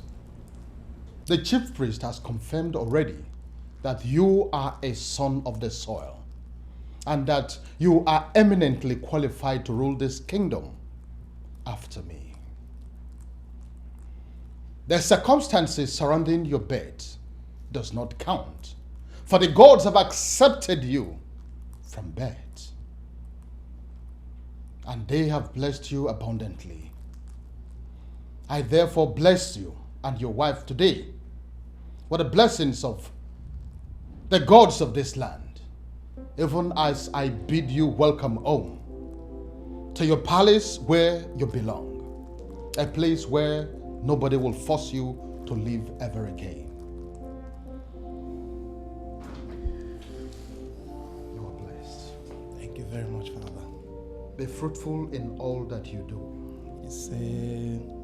The chief priest has confirmed already that you are a son of the soil and that you are eminently qualified to rule this kingdom after me. The circumstances surrounding your birth does not count, for the gods have accepted you from birth, and they have blessed you abundantly. I therefore bless you and your wife today with the blessings of the gods of this land, even as I bid you welcome home to your palace where you belong, a place where nobody will force you to live ever again. You are blessed. Thank you very much, Father. Be fruitful in all that you do. You say